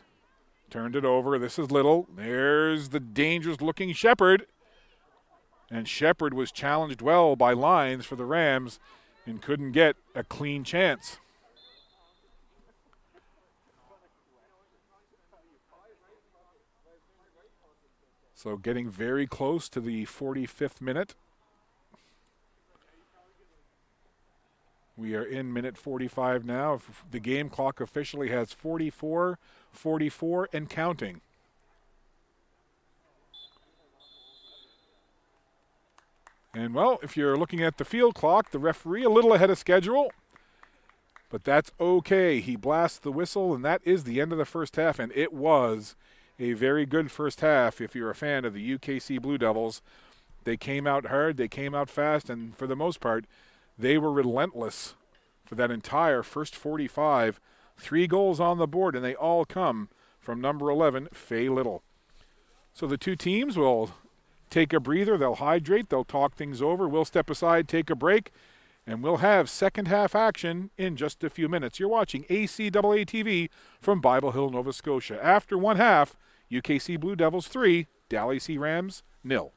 B: turned it over. This is Little. There's the dangerous-looking Shepard. And Shepard was challenged well by Lines for the Rams and couldn't get a clean chance. So getting very close to the 45th minute. We are in minute 45 now. The game clock officially has 44 and counting. And well, if you're looking at the field clock, the referee a little ahead of schedule, but that's okay. He blasts the whistle, and that is the end of the first half, and it was a very good first half if you're a fan of the UKC Blue Devils. They came out hard, they came out fast, and for the most part, They were relentless for that entire first 45. 3 goals on the board, and they all come from number 11, Faye Little. So the two teams will take a breather. They'll hydrate. They'll talk things over. We'll step aside, take a break, and we'll have second half action in just a few minutes. You're watching ACAA TV from Bible Hill, Nova Scotia. After one half, UKC Blue Devils 3, Dalhousie Rams 0.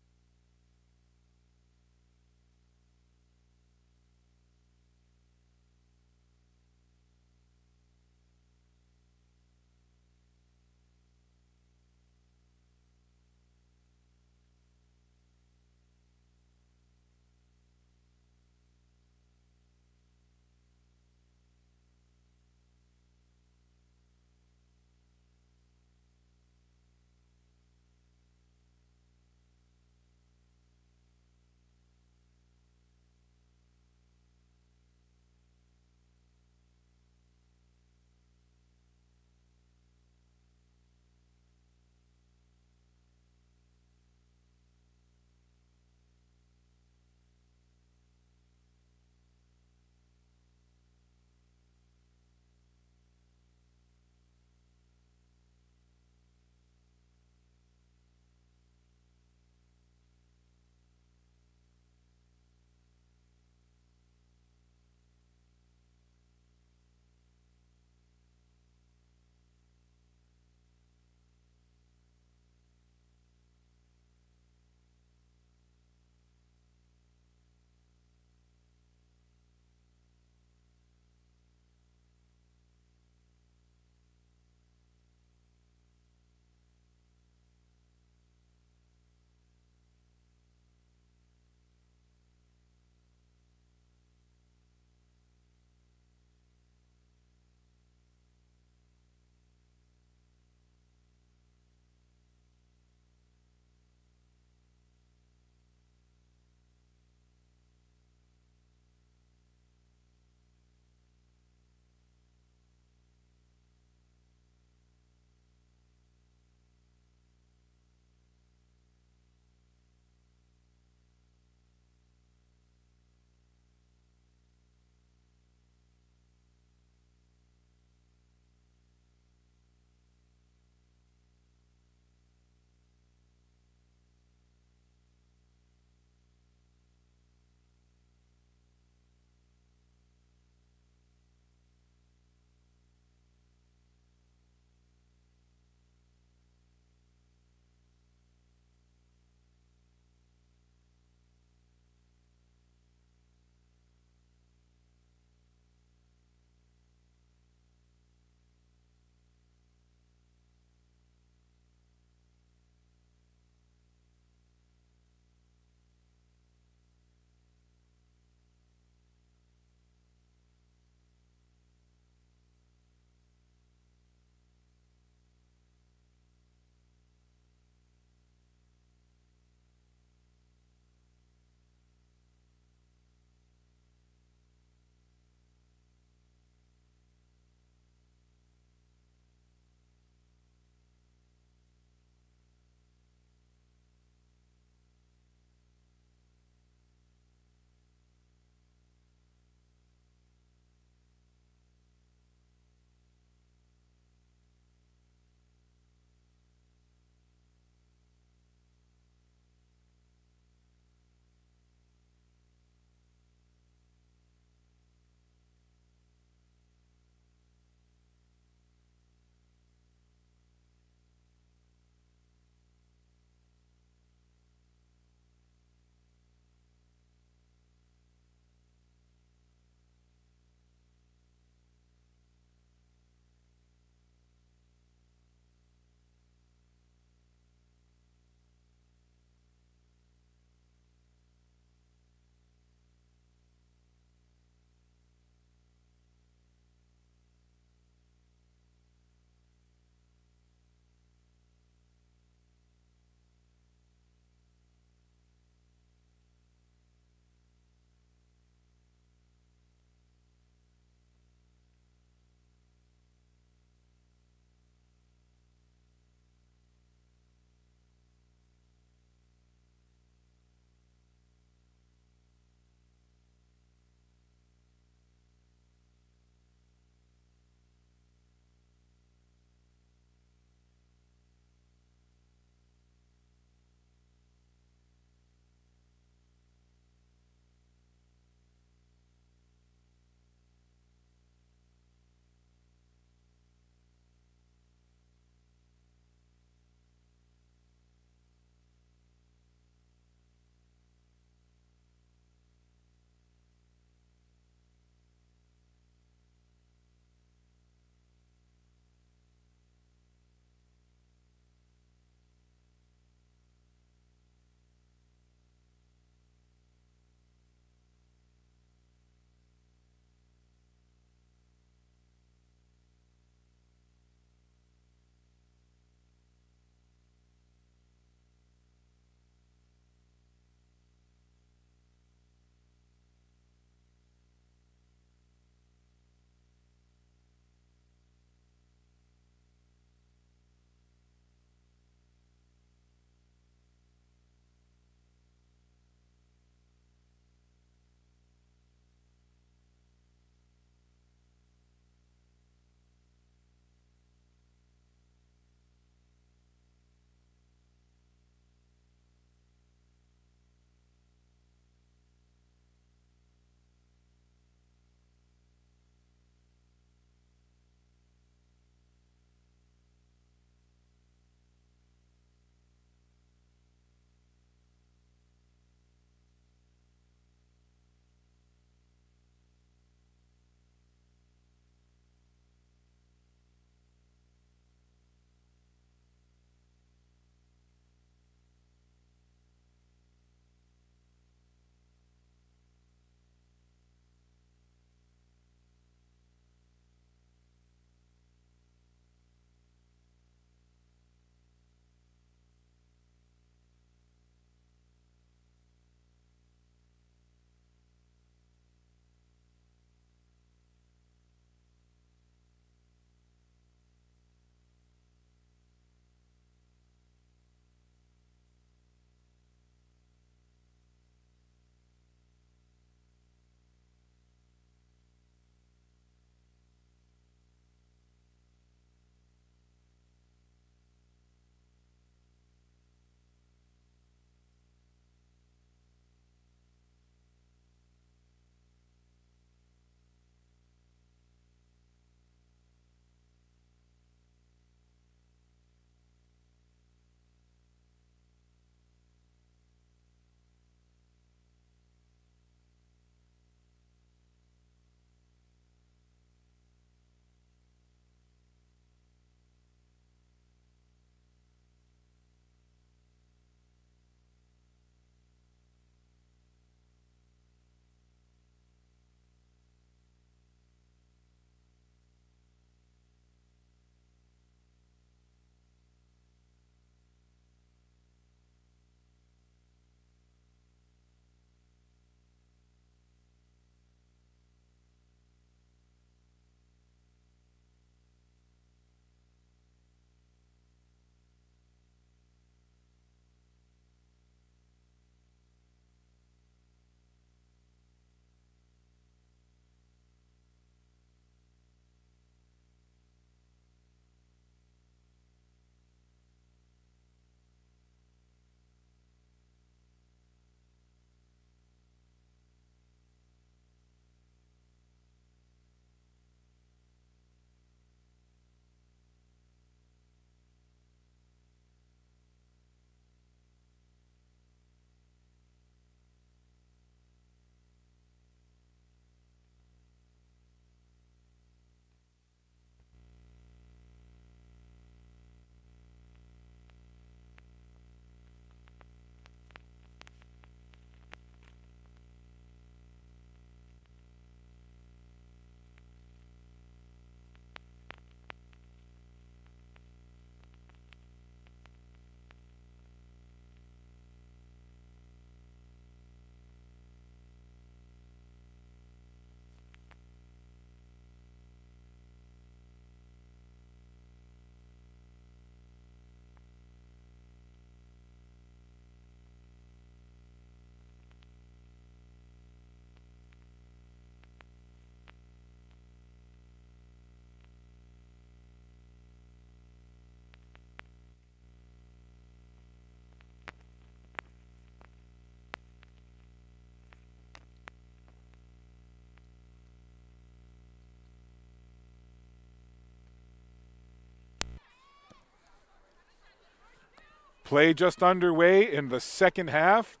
B: Play just underway in the second half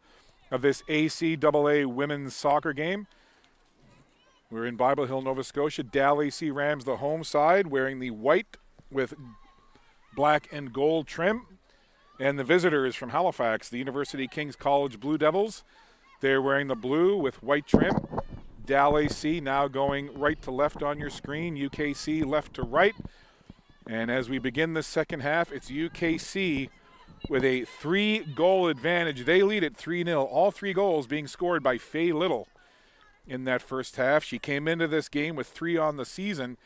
B: of this ACAA women's soccer game. We're in Bible Hill, Nova Scotia. Dalhousie Rams, the home side, wearing the white with black and gold trim. And the visitors from Halifax, the University King's College Blue Devils. They're wearing the blue with white trim. Dalhousie now going right to left on your screen. UKC left to right. And as we begin the second half, it's UKC with a 3-goal advantage. They lead at 3-0. All 3 goals being scored by Faye Little in that first half. She came into this game with 3 on the season.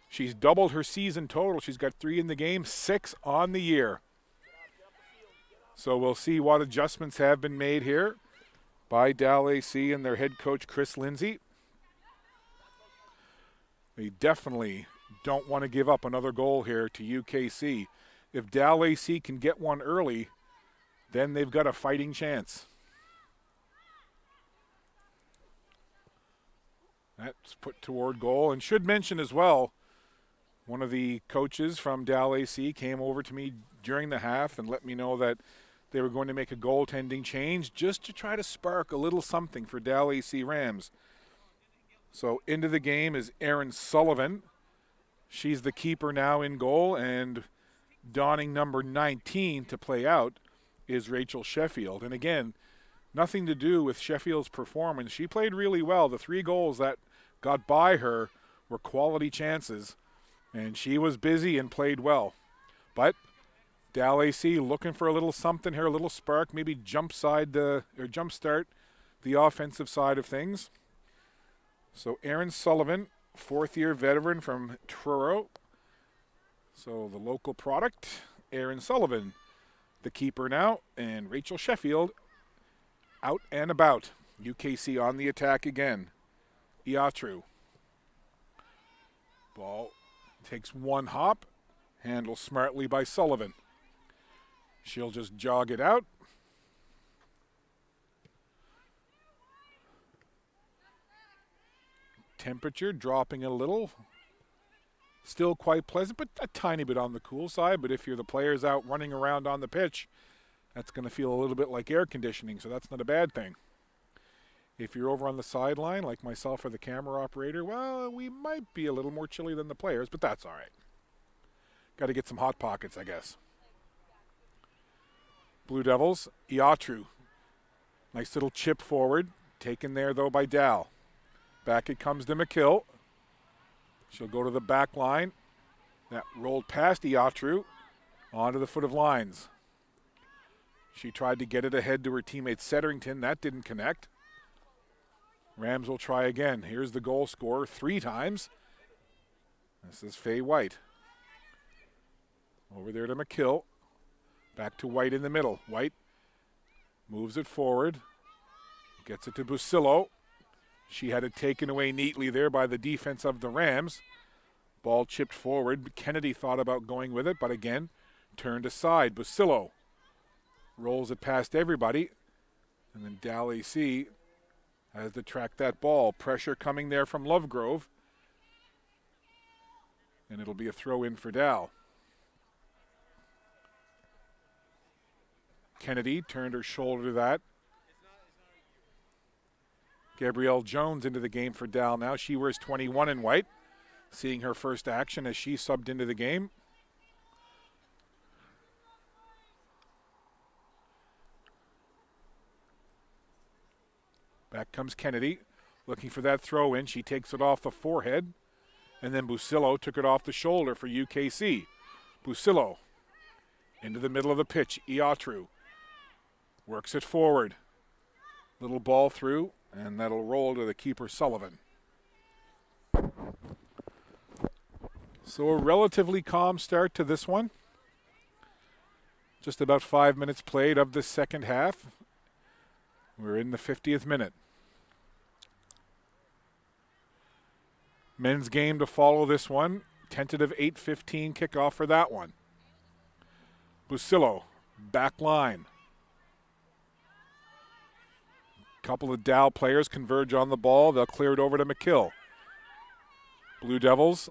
B: She's doubled her season total. She's got 3 in the game, 6 on the year. So we'll see what adjustments have been made here by Dalhousie and their head coach, Chris Lindsay. They definitely don't want to give up another goal here to UKC. If Dalhousie can get one early, then they've got a fighting chance. That's put toward goal. And should mention as well, one of the coaches from Dalhousie came over to me during the half and let me know that they were going to make a goaltending change just to try to spark a little something for Dalhousie Rams. So into the game is Erin Sullivan. She's the keeper now in goal, and donning number 19 to play out is Rachel Sheffield. And again, nothing to do with Sheffield's performance. She played really well. The 3 goals that got by her were quality chances, and she was busy and played well. But Dalhousie looking for a little something here, a little spark, maybe jumpstart the offensive side of things. So Erin Sullivan, 4th-year veteran from Truro. So the local product, Erin Sullivan, the keeper now, and Rachel Sheffield out and about. UKC on the attack again. Iatru. Ball takes one hop, handled smartly by Sullivan. She'll just jog it out. Temperature dropping a little. Still quite pleasant, but a tiny bit on the cool side. But if you're the players out running around on the pitch, that's going to feel a little bit like air conditioning, so that's not a bad thing. If you're over on the sideline, like myself or the camera operator, well, we might be a little more chilly than the players, but that's all right. Got to get some hot pockets, I guess. Blue Devils, Iatru. Nice little chip forward. Taken there, though, by Dal. Back it comes to McKill. She'll go to the back line. That rolled past Iatru onto the foot of lines. She tried to get it ahead to her teammate Setterington. That didn't connect. Rams will try again. Here's the goal scorer 3 times. This is Faye White. Over there to McKill. Back to White in the middle. White moves it forward. Gets it to Busillo. She had it taken away neatly there by the defense of the Rams. Ball chipped forward. Kennedy thought about going with it, but again, turned aside. Busillo rolls it past everybody. And then Dalhousie has to track that ball. Pressure coming there from Lovegrove. And it'll be a throw in for Dal. Kennedy turned her shoulder to that. Gabrielle Jones into the game for Dal now. She wears 21 in white. Seeing her first action as she subbed into the game. Back comes Kennedy, looking for that throw in. She takes it off the forehead. And then Busillo took it off the shoulder for UKC. Busillo into the middle of the pitch. Iatru works it forward. Little ball through, and that'll roll to the keeper, Sullivan. So a relatively calm start to this one. Just about 5 minutes played of the second half. We're in the 50th minute. Men's game to follow this one. Tentative 8:15 kickoff for that one. Busillo, back line. Couple of Dow players converge on the ball. They'll clear it over to McKill. Blue Devils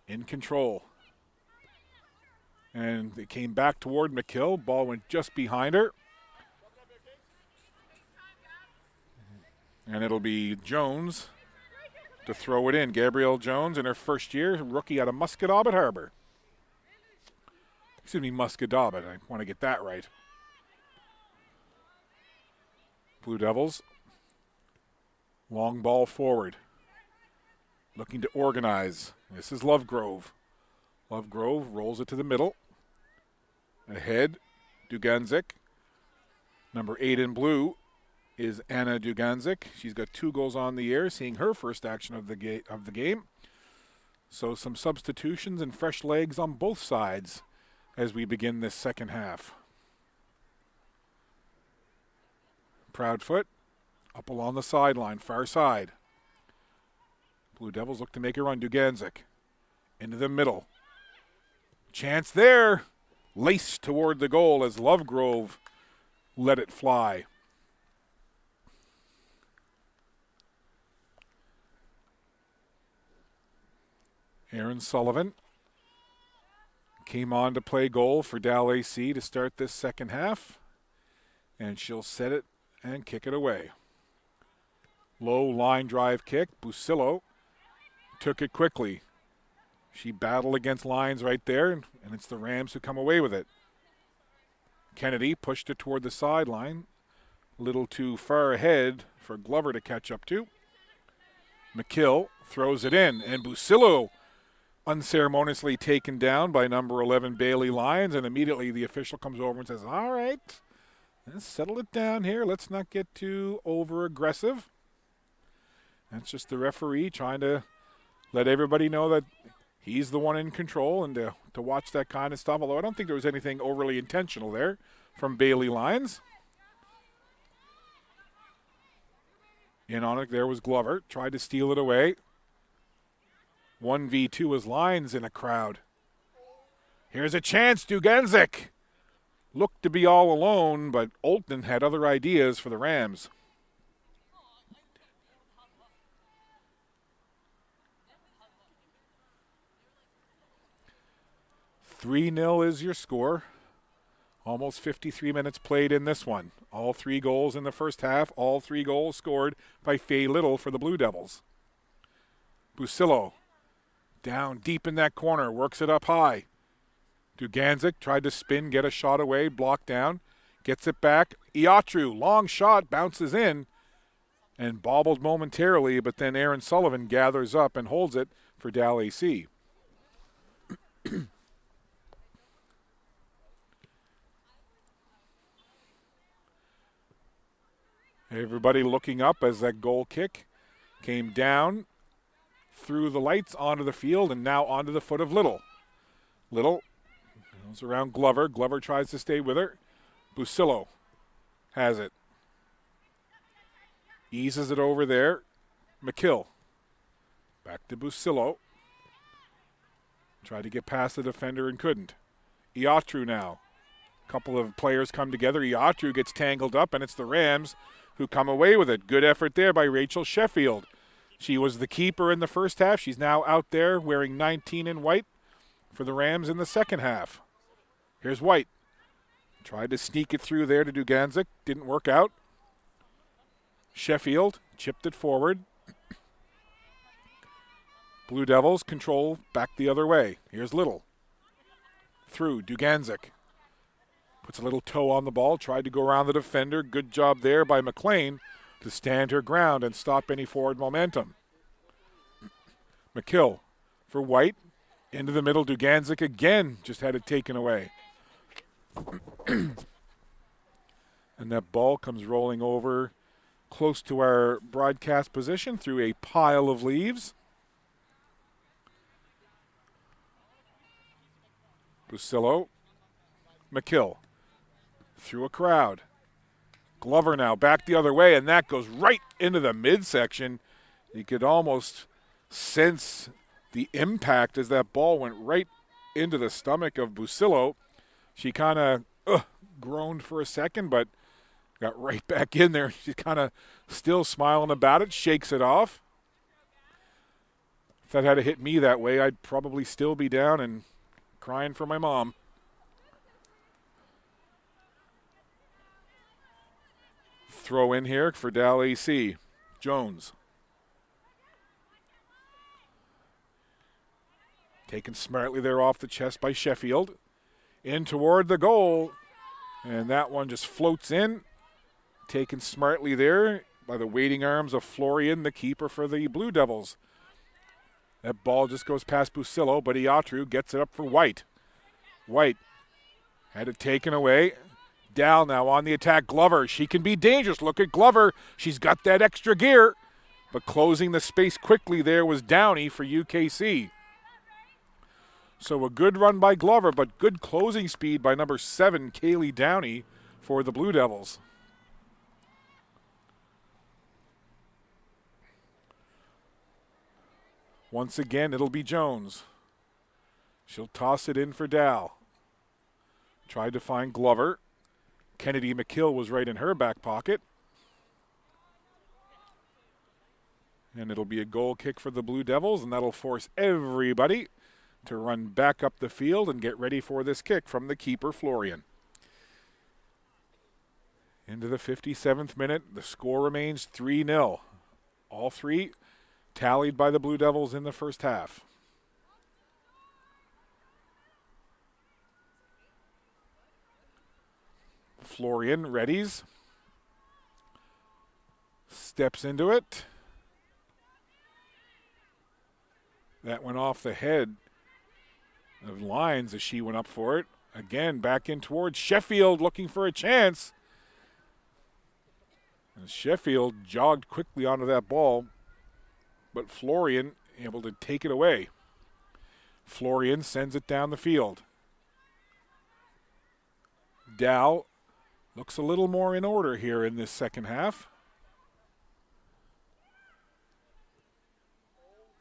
B: in control. And it came back toward McKill. Ball went just behind her. And it'll be Jones to throw it in. Gabrielle Jones in her first year, rookie out of Musquodoboit Harbor. Excuse me, Musquodoboit. I want to get that right. Blue Devils. Long ball forward. Looking to organize. This is Lovegrove. Lovegrove rolls it to the middle. Ahead, Duganzik. Number 8 in blue is Anna Duganzik. She's got 2 goals on the year, seeing her first action of the game. So some substitutions and fresh legs on both sides as we begin this second half. Proudfoot up along the sideline, far side. Blue Devils look to make a run. Duganzik into the middle. Chance there. Laced toward the goal as Lovegrove let it fly. Erin Sullivan came on to play goal for Dalhousie to start this second half. And she'll set it and kick it away. Low line drive kick. Busillo took it quickly. She battled against lines right there, and it's the Rams who come away with it. Kennedy pushed it toward the sideline. A little too far ahead for Glover to catch up to. McKill throws it in, and Busillo unceremoniously taken down by number 11 Bailey Lyons, and immediately the official comes over and says, all right, let's settle it down here. Let's not get too over-aggressive. That's just the referee trying to let everybody know that he's the one in control and to watch that kind of stuff, although I don't think there was anything overly intentional there from Bailey Lyons. In on it, there was Glover. Tried to steal it away. 1v2 was Lyons in a crowd. Here's a chance, Duganzik. Looked to be all alone, but Olton had other ideas for the Rams. "3-0 is your score. Almost 53 minutes played in this one. All 3 goals in the first half. All 3 goals scored by Faye Little for the Blue Devils. Busillo down deep in that corner. Works it up high. Duganzik tried to spin, get a shot away, blocked down. Gets it back. Iatru, long shot, bounces in and bobbled momentarily, but then Erin Sullivan gathers up and holds it for Dalhousie. Everybody looking up as that goal kick came down through the lights onto the field and now onto the foot of Little. Little goes around Glover. Glover tries to stay with her. Busillo has it. Eases it over there. McKill. Back to Busillo. Tried to get past the defender and couldn't. Iatru now. A couple of players come together. Iatru gets tangled up, and it's the Rams who come away with it. Good effort there by Rachel Sheffield. She was the keeper in the first half. She's now out there wearing 19 in white for the Rams in the second half. Here's White. Tried to sneak it through there to Duganzik. Didn't work out. Sheffield chipped it forward. Blue Devils control back the other way. Here's Little. Through Duganzik. Puts a little toe on the ball. Tried to go around the defender. Good job there by McLean to stand her ground and stop any forward momentum. McKill for White. Into the middle. Duganzik again just had it taken away. And that ball comes rolling over close to our broadcast position through a pile of leaves. Busillo. McKill. Through a crowd. Glover now back the other way, and that goes right into the midsection. You could almost sense the impact as that ball went right into the stomach of Busillo. She kind of groaned for a second, but got right back in there. She's kind of still smiling about it, shakes it off. If that had hit me that way, I'd probably still be down and crying for my mom. throw in here for Dalhousie. Jones. Taken smartly there off the chest by Sheffield. In toward the goal. And that one just floats in. Taken smartly there by the waiting arms of Florian, the keeper for the Blue Devils. That ball just goes past Busillo, but Iatru gets it up for White. White had it taken away. Dal now on the attack. Glover, she can be dangerous. Look at Glover. She's got that extra gear. But closing the space quickly there was Downey for UKC. So a good run by Glover, but good closing speed by number 7, Kaylee Downey, for the Blue Devils. Once again, it'll be Jones. She'll toss it in for Dal. Tried to find Glover. Kennedy McKill was right in her back pocket. And it'll be a goal kick for the Blue Devils, and that'll force everybody to run back up the field and get ready for this kick from the keeper, Florian. Into the 57th minute, the score remains 3-0. All three tallied by the Blue Devils in the first half. Florian readies. Steps into it. That went off the head of Lines as she went up for it. Again, back in towards Sheffield, looking for a chance. And Sheffield jogged quickly onto that ball, but Florian able to take it away. Florian sends it down the field. Dow looks a little more in order here in this second half.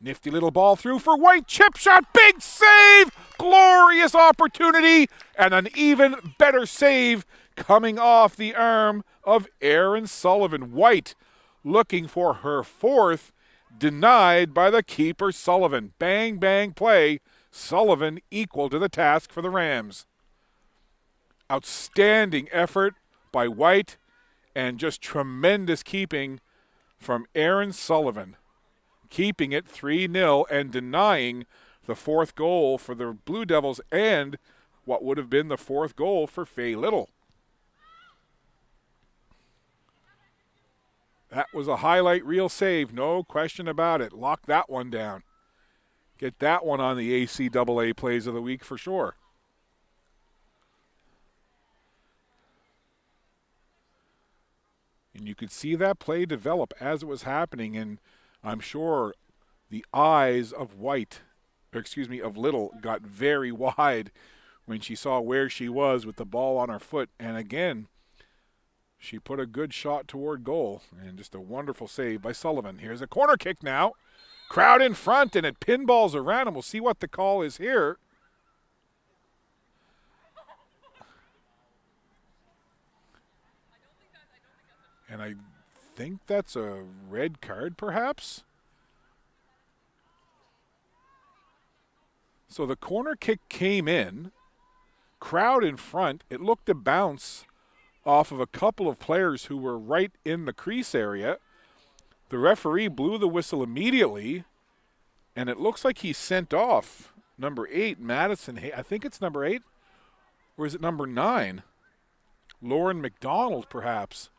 B: Nifty little ball through for White. Chip shot. Big save. Glorious opportunity. And an even better save coming off the arm of Erin Sullivan. White looking for her fourth. Denied by the keeper, Sullivan. Bang, bang play. Sullivan equal to the task for the Rams. Outstanding effort by White and just tremendous keeping from Erin Sullivan. Keeping it 3-0 and denying the fourth goal for the Blue Devils and what would have been the fourth goal for Faye Little. That was a highlight reel save, no question about it. Lock that one down. Get that one on the ACAA Plays of the Week for sure. And you could see that play develop as it was happening, and I'm sure the eyes of Little got very wide when she saw where she was with the ball on her foot. And again, she put a good shot toward goal, and just a wonderful save by Sullivan. Here's a corner kick now. Crowd in front, and it pinballs around, and we'll see what the call is here. And I think that's a red card, perhaps. So the corner kick came in. Crowd in front. It looked to bounce off of a couple of players who were right in the crease area. The referee blew the whistle immediately, and it looks like he sent off number 8, Madison. I think it's number 8, or is it number 9? Lauren McDonald, perhaps.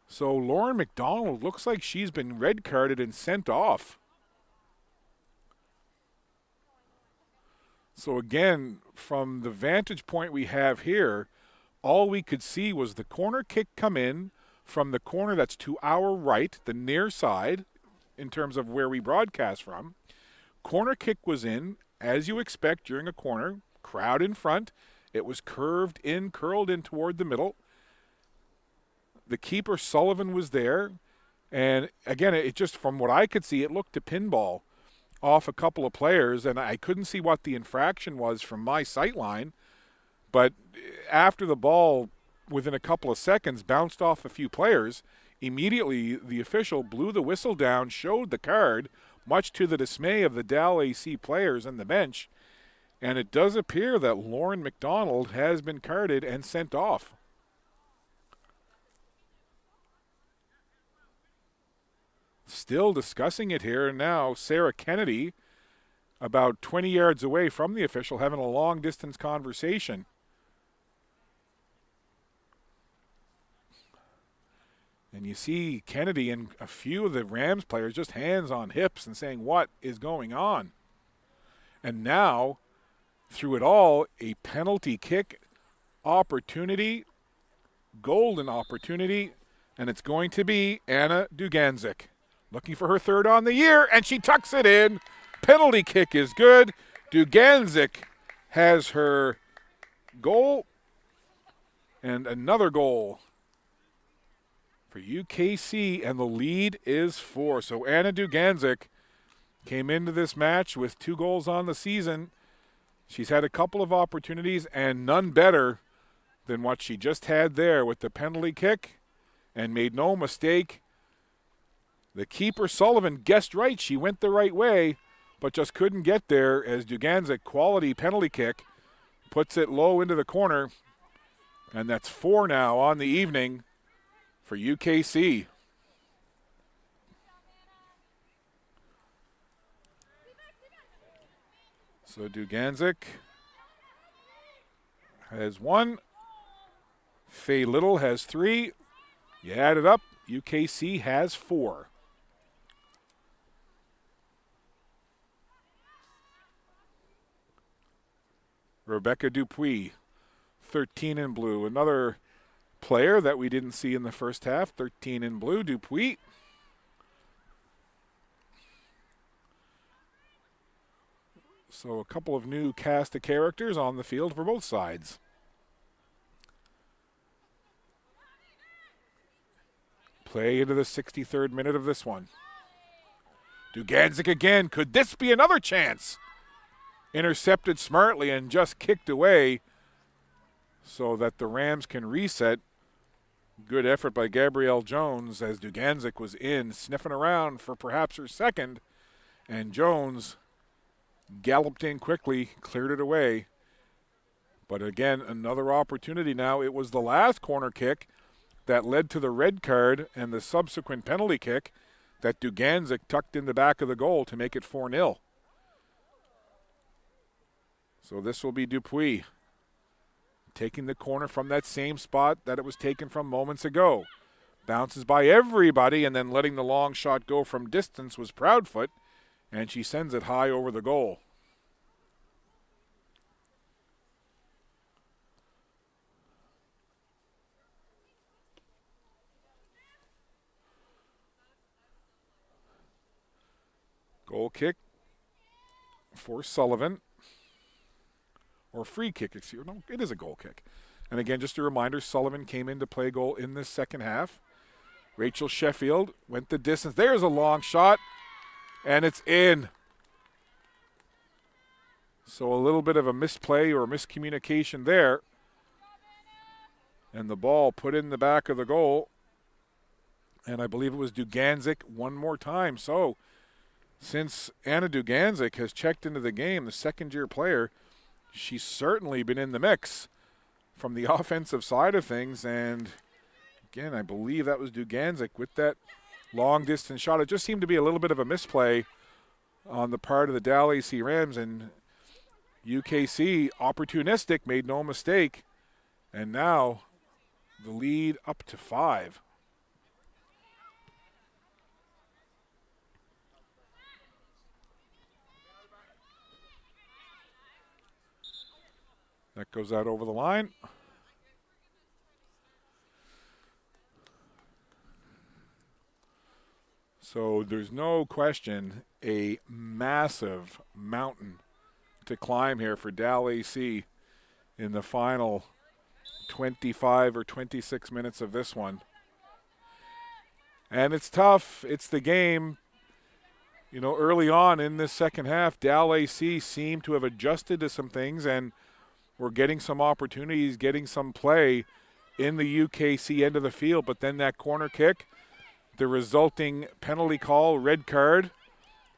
B: So Lauren McDonald looks like she's been red carded and sent off. So again, from the vantage point we have here, all we could see was the corner kick come in from the corner that's to our right, the near side, in terms of where we broadcast from. Corner kick was in, as you expect during a corner, crowd in front. It was curled in toward the middle. The keeper, Sullivan, was there. And again, it just, from what I could see, it looked to pinball off a couple of players, and I couldn't see what the infraction was from my sight line. But after the ball, within a couple of seconds, bounced off a few players, immediately the official blew the whistle down, showed the card, much to the dismay of the Dalhousie players and the bench. And it does appear that Lauren McDonald has been carded and sent off. still discussing it here. And now Sarah Kennedy, about 20 yards away from the official, having a long-distance conversation. And you see Kennedy and a few of the Rams players just hands on hips and saying, what is going on? And now, through it all, a penalty kick opportunity, golden opportunity, and it's going to be Anna Duganzik looking for her third on the year, and she tucks it in. Penalty kick is good. Duganzik has her goal, and another goal for UKC, and the lead is 4. So Anna Duganzik came into this match with 2 goals on the season. She's had a couple of opportunities, and none better than what she just had there with the penalty kick, and made no mistake. The keeper, Sullivan, guessed right. She went the right way, but just couldn't get there as Duganzik, quality penalty kick, puts it low into the corner, and that's 4 now on the evening for UKC. So Duganzik has 1. Faye Little has 3. You add it up, UKC has 4. Rebecca Dupuis, 13 in blue. Another player that we didn't see in the first half, 13 in blue, Dupuis. So a couple of new cast of characters on the field for both sides. Play into the 63rd minute of this one. Duganzik again. Could this be another chance? Intercepted smartly and just kicked away so that the Rams can reset. Good effort by Gabrielle Jones as Duganzik was in, sniffing around for perhaps her second. And Jones galloped in quickly, cleared it away. But again, another opportunity now. It was the last corner kick that led to the red card and the subsequent penalty kick that Duganzik tucked in the back of the goal to make it 4-0. So this will be Dupuis taking the corner from that same spot that it was taken from moments ago. Bounces by everybody, and then letting the long shot go from distance was Proudfoot, and she sends it high over the goal. Goal kick for Sullivan. Or free kick, excuse me. No, it is a goal kick. And again, just a reminder, Sullivan came in to play goal in this second half. Rachel Sheffield went the distance. There's a long shot, and it's in. So a little bit of a misplay or miscommunication there. And the ball put in the back of the goal. And I believe it was Duganzik one more time. So since Anna Duganzik has checked into the game, the second-year player, she's certainly been in the mix from the offensive side of things. And again, I believe that was Duganzik with that long-distance shot. It just seemed to be a little bit of a misplay on the part of the Dalhousie Rams. And UKC, opportunistic, made no mistake. And now the lead up to 5. That goes out over the line. So there's no question a massive mountain to climb here for Dalhousie in the final 25 or 26 minutes of this one. And it's tough. It's the game. You know, early on in this second half, Dalhousie seemed to have adjusted to some things, and we're getting some opportunities, getting some play in the UKC end of the field. But then that corner kick, the resulting penalty call, red card,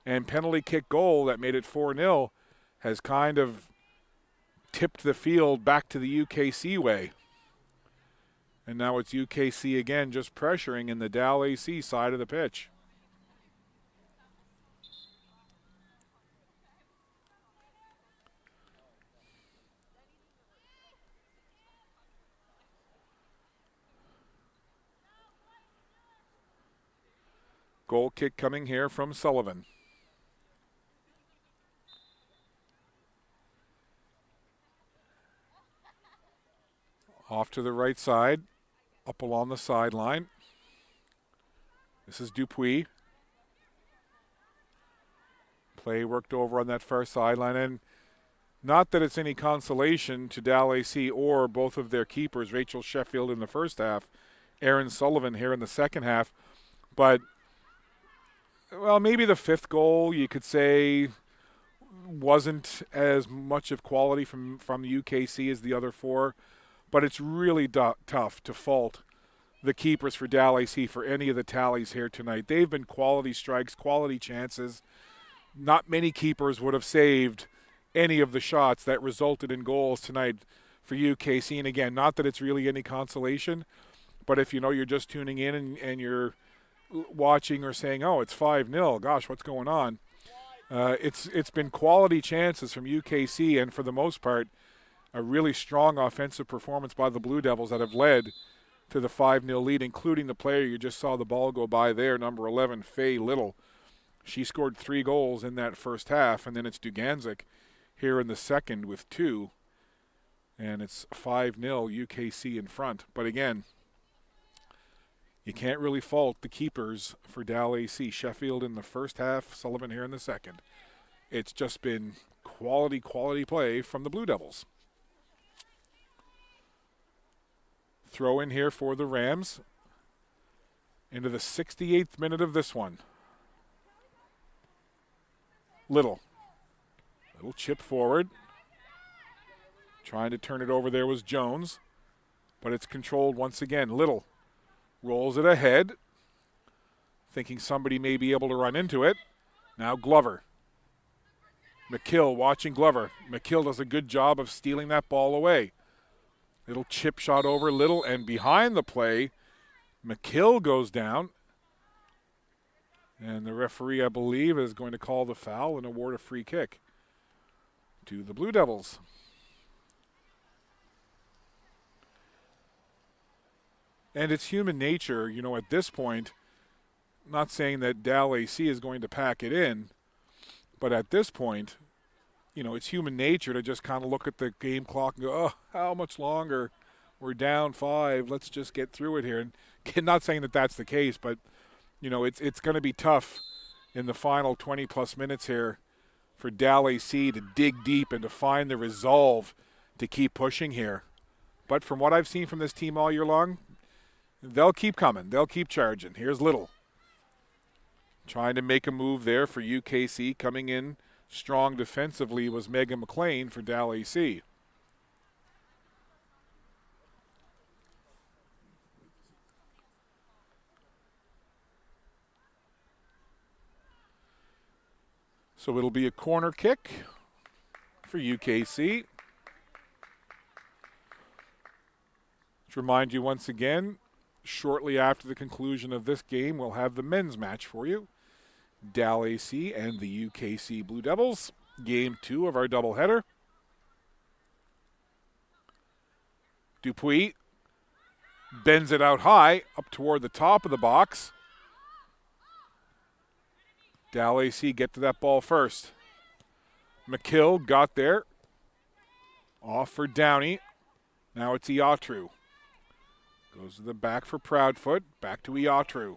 B: and penalty kick goal that made it 4-0 has kind of tipped the field back to the UKC way. And now it's UKC again just pressuring in the Dalhousie side of the pitch. Goal kick coming here from Sullivan. Off to the right side, up along the sideline. This is Dupuis. Play worked over on that far sideline, and not that it's any consolation to Dalhousie or both of their keepers, Rachel Sheffield in the first half, Aaron Sullivan here in the second half, but, well, maybe the fifth goal, you could say, wasn't as much of quality from the UKC as the other four, but it's really tough to fault the keepers for Dalhousie for any of the tallies here tonight. They've been quality strikes, quality chances. Not many keepers would have saved any of the shots that resulted in goals tonight for UKC. And again, not that it's really any consolation, but if you're just tuning in and you're watching or saying, oh, it's 5-0, gosh, what's going on? It's been quality chances from UKC, and for the most part, a really strong offensive performance by the Blue Devils that have led to the 5-0 lead, including the player you just saw the ball go by there, number 11, Faye Little. She scored 3 goals in that first half, and then it's Duganzik here in the second with 2. And it's 5-0 UKC in front. But again, you can't really fault the keepers for Dalhousie. Sheffield in the first half, Sullivan here in the second. It's just been quality play from the Blue Devils. Throw in here for the Rams into the 68th minute of this one. Little chip forward. Trying to turn it over there was Jones, but it's controlled once again. Little rolls it ahead, thinking somebody may be able to run into it. Now Glover. McKill watching Glover. McKill does a good job of stealing that ball away. Little chip shot over Little, and behind the play, McKill goes down. And the referee, I believe, is going to call the foul and award a free kick to the Blue Devils. And it's human nature, at this point, not saying that Dalhousie is going to pack it in, but at this point, it's human nature to just kind of look at the game clock and go, oh, how much longer? We're down 5. Let's just get through it here. And not saying that that's the case, but it's going to be tough in the final 20-plus minutes here for Dalhousie to dig deep and to find the resolve to keep pushing here. But from what I've seen from this team all year long, they'll keep coming. They'll keep charging. Here's Little. Trying to make a move there for UKC. Coming in strong defensively was Megan McLean for Dalhousie. So it'll be a corner kick for UKC. To remind you once again, shortly after the conclusion of this game, we'll have the men's match for you. Dalhousie and the UKC Blue Devils. Game 2 of our doubleheader. Dupuis bends it out high, up toward the top of the box. Dalhousie get to that ball first. McKill got there. Off for Downey. Now it's Iatru. Goes to the back for Proudfoot. Back to Iatru.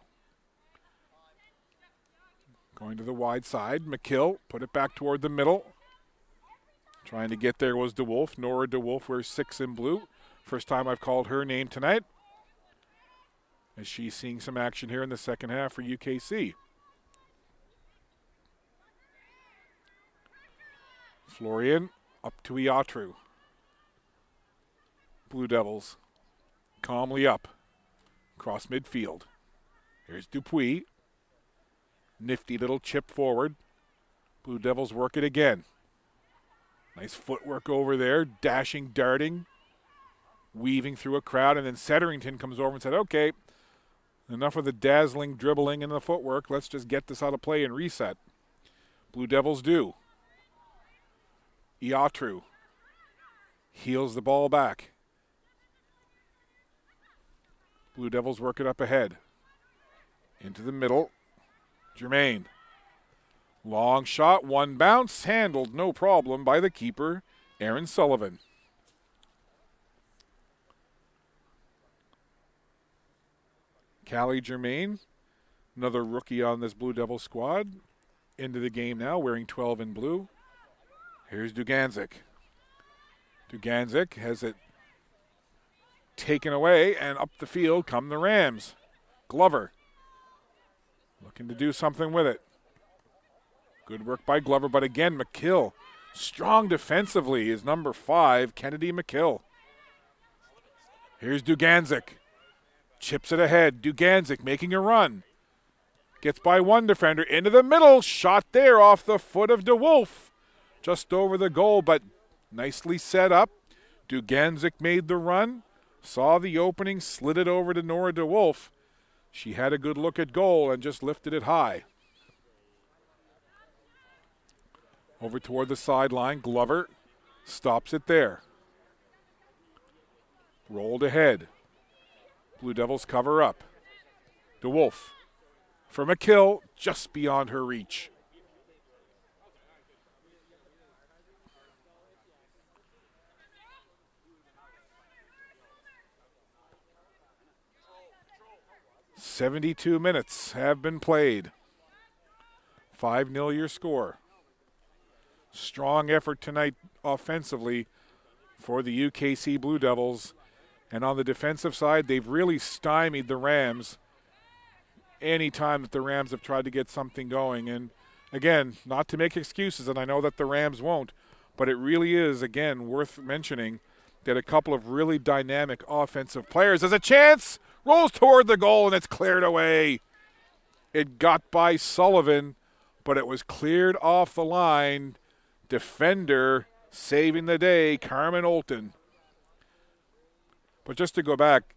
B: Going to the wide side. McKill put it back toward the middle. Trying to get there was DeWolf. Nora DeWolf wears 6 in blue. First time I've called her name tonight. As she's seeing some action here in the second half for UKC. Florian up to Iatru. Blue Devils calmly up. Across midfield. Here's Dupuis. Nifty little chip forward. Blue Devils work it again. Nice footwork over there. Dashing, darting. Weaving through a crowd. And then Setterington comes over and said, okay, enough of the dazzling dribbling and the footwork. Let's just get this out of play and reset. Blue Devils do. Iatru heels the ball back. Blue Devils work it up ahead. Into the middle. Germain. Long shot, one bounce, handled no problem by the keeper, Aaron Sullivan. Callie Germain, another rookie on this Blue Devil squad, into the game now, wearing 12 in blue. Here's Duganzik. Duganzik has it taken away, and up the field come the Rams. Glover looking to do something with it. Good work by Glover, but again, McKill, strong defensively, is number 5, Kennedy McKill. Here's Duganzik. Chips it ahead. Duganzik making a run. Gets by one defender into the middle. Shot there off the foot of DeWolf. Just over the goal, but nicely set up. Duganzik made the run. Saw the opening, slid it over to Nora DeWolf. She had a good look at goal and just lifted it high. Over toward the sideline. Glover stops it there. Rolled ahead. Blue Devils cover up. DeWolf for McKill, just beyond her reach. "72 minutes have been played. 5-0 your score. Strong effort tonight offensively for the UKC Blue Devils. And on the defensive side, they've really stymied the Rams any time that the Rams have tried to get something going. And again, not to make excuses, and I know that the Rams won't, but it really is, again, worth mentioning that a couple of really dynamic offensive players. There's a chance, rolls toward the goal, and it's cleared away. It got by Sullivan, but it was cleared off the line. Defender saving the day, Carmen Olton. But just to go back,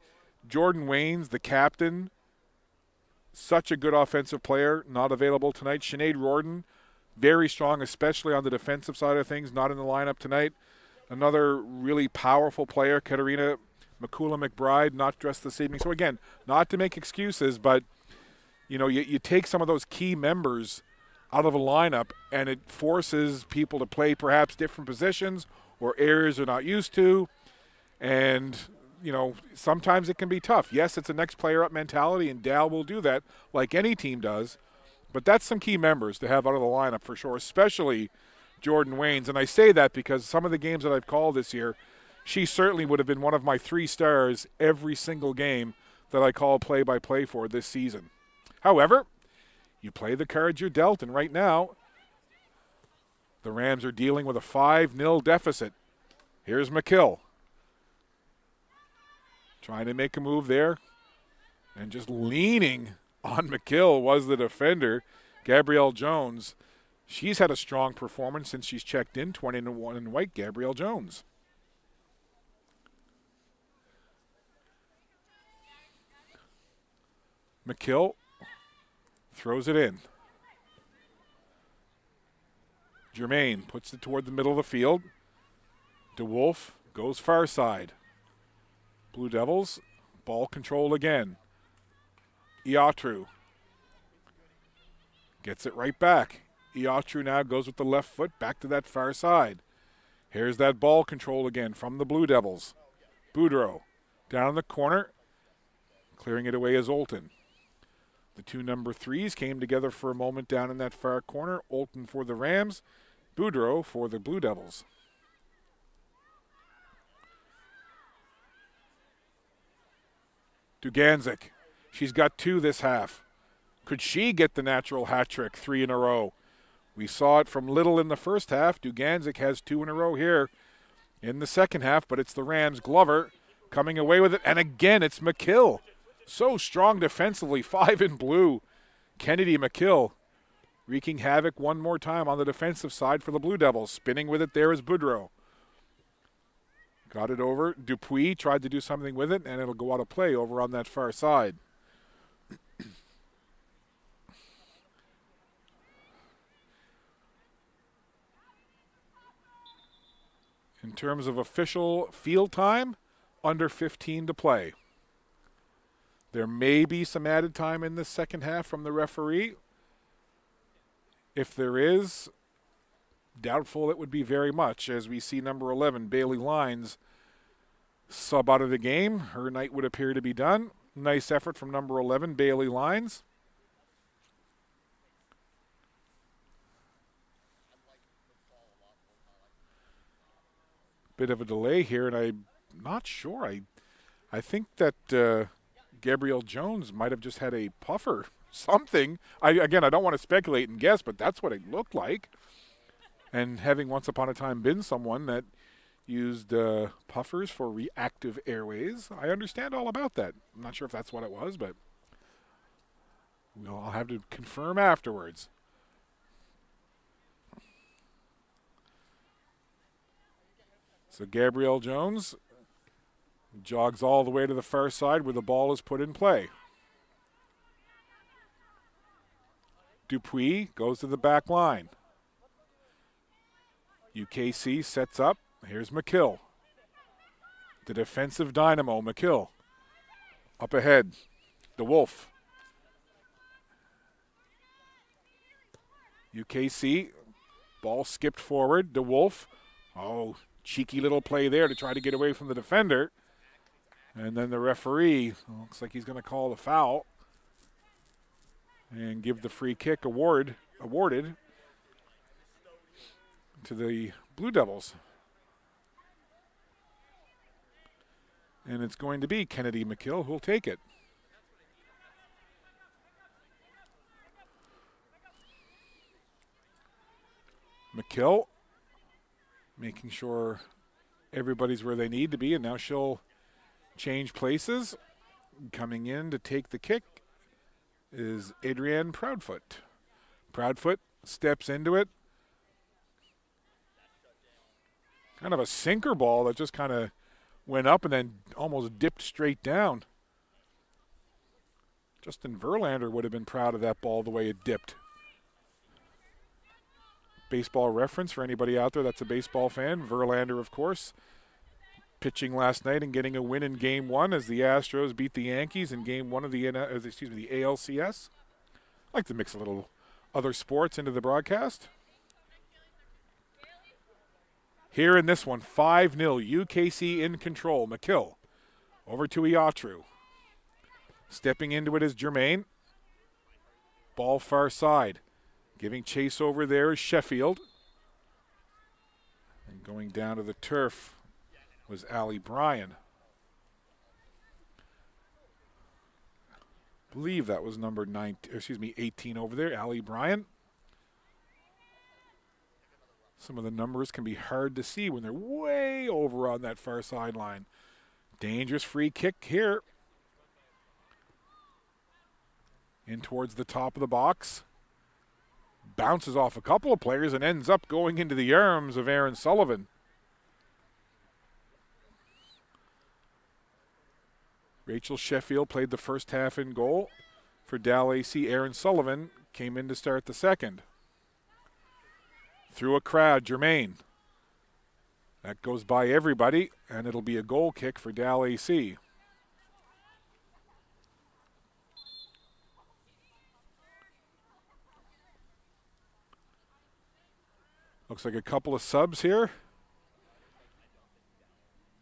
B: Jordan Waynes, the captain, such a good offensive player, not available tonight. Sinead Rorden, very strong, especially on the defensive side of things, not in the lineup tonight. Another really powerful player, Katerina McCula McBride, not dressed this evening. So again, not to make excuses, but you take some of those key members out of a lineup and it forces people to play perhaps different positions or areas they're not used to. And sometimes it can be tough. Yes, it's a next player up mentality, and Dal will do that like any team does. But that's some key members to have out of the lineup for sure, especially Jordan Waynes. And I say that because some of the games that I've called this year, she certainly would have been one of my 3 stars every single game that I call play-by-play for this season. However, you play the cards you're dealt, and right now the Rams are dealing with a 5-0 deficit. Here's McKill. Trying to make a move there. And just leaning on McKill was the defender, Gabrielle Jones. She's had a strong performance since she's checked in, 20-1 in white, Gabrielle Jones. McKill throws it in. Germain puts it toward the middle of the field. DeWolf goes far side. Blue Devils, ball control again. Iatru gets it right back. Iatru now goes with the left foot back to that far side. Here's that ball control again from the Blue Devils. Boudreau down in the corner. Clearing it away is Olton. The 2 number 3s came together for a moment down in that far corner. Olton for the Rams. Boudreau for the Blue Devils. Duganzik. She's got 2 this half. Could she get the natural hat trick 3 in a row? We saw it from Little in the first half. Duganzik has 2 in a row here in the second half, but it's the Rams. Glover coming away with it, and again it's McKill. So strong defensively, 5 in blue. Kennedy McKill wreaking havoc one more time on the defensive side for the Blue Devils. Spinning with it there is Boudreau. Got it over. Dupuis tried to do something with it, and it'll go out of play over on that far side. In terms of official field time, under 15 to play. There may be some added time in the second half from the referee. If there is, doubtful it would be very much, as we see number 11, Bailey Lines, sub out of the game. Her night would appear to be done. Nice effort from number 11, Bailey Lines. Bit of a delay here, and I'm not sure. I think that Gabrielle Jones might have just had a puffer, something. I don't want to speculate and guess, but that's what it looked like. And having once upon a time been someone that used puffers for reactive airways, I understand all about that. I'm not sure if that's what it was, but I'll have to confirm afterwards. So Gabrielle Jones jogs all the way to the far side where the ball is put in play. Dupuis goes to the back line. UKC sets up. Here's McKill. The defensive dynamo, McKill. Up ahead, the Wolf. UKC, ball skipped forward. The Wolf. Oh, cheeky little play there to try to get away from the defender. And then the referee, looks like he's going to call the foul and give the free kick awarded to the Blue Devils. And it's going to be Kennedy McKill who'll take it. McKill making sure everybody's where they need to be, and now she'll change places. Coming in to take the kick is Adrienne Proudfoot. Proudfoot steps into it. Kind of a sinker ball that just kind of went up and then almost dipped straight down. Justin Verlander would have been proud of that ball the way it dipped. Baseball reference for anybody out there that's a baseball fan. Verlander, of course, pitching last night and getting a win in Game 1 as the Astros beat the Yankees in Game 1 of the ALCS. I like to mix a little other sports into the broadcast. Here in this one, 5-0, UKC in control. McKill over to Iatru. Stepping into it is Germain. Ball far side. Giving chase over there is Sheffield. And going down to the turf was Allie Bryan. I believe that was number 18 over there, Allie Bryan. Some of the numbers can be hard to see when they're way over on that far sideline. Dangerous free kick here. In towards the top of the box. Bounces off a couple of players and ends up going into the arms of Aaron Sullivan. Rachel Sheffield played the first half in goal for Dalhousie. Aaron Sullivan came in to start the second. Through a crowd, Germain. That goes by everybody, and it'll be a goal kick for Dalhousie. Looks like a couple of subs here.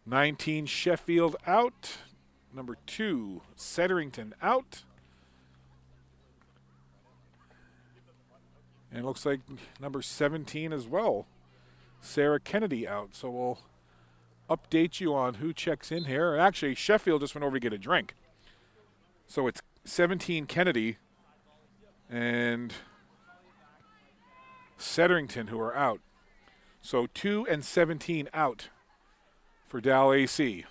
B: 19, Sheffield out. Number 2, Setterington out. And it looks like number 17 as well, Sarah Kennedy out. So we'll update you on who checks in here. Actually, Sheffield just went over to get a drink. So it's 17 Kennedy and Setterington who are out. So 2 and 17 out for Dalhousie.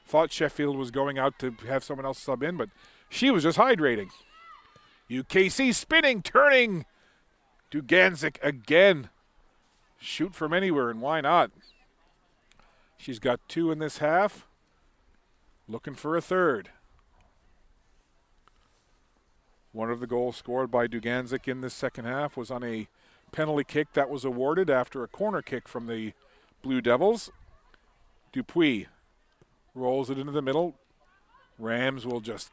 B: Thought Sheffield was going out to have someone else sub in, but she was just hydrating. UKC spinning, turning. Duganzik again. Shoot from anywhere, and why not? She's got 2 in this half. Looking for a third. One of the goals scored by Duganzik in this second half was on a penalty kick that was awarded after a corner kick from the Blue Devils. Dupuis rolls it into the middle. Rams will just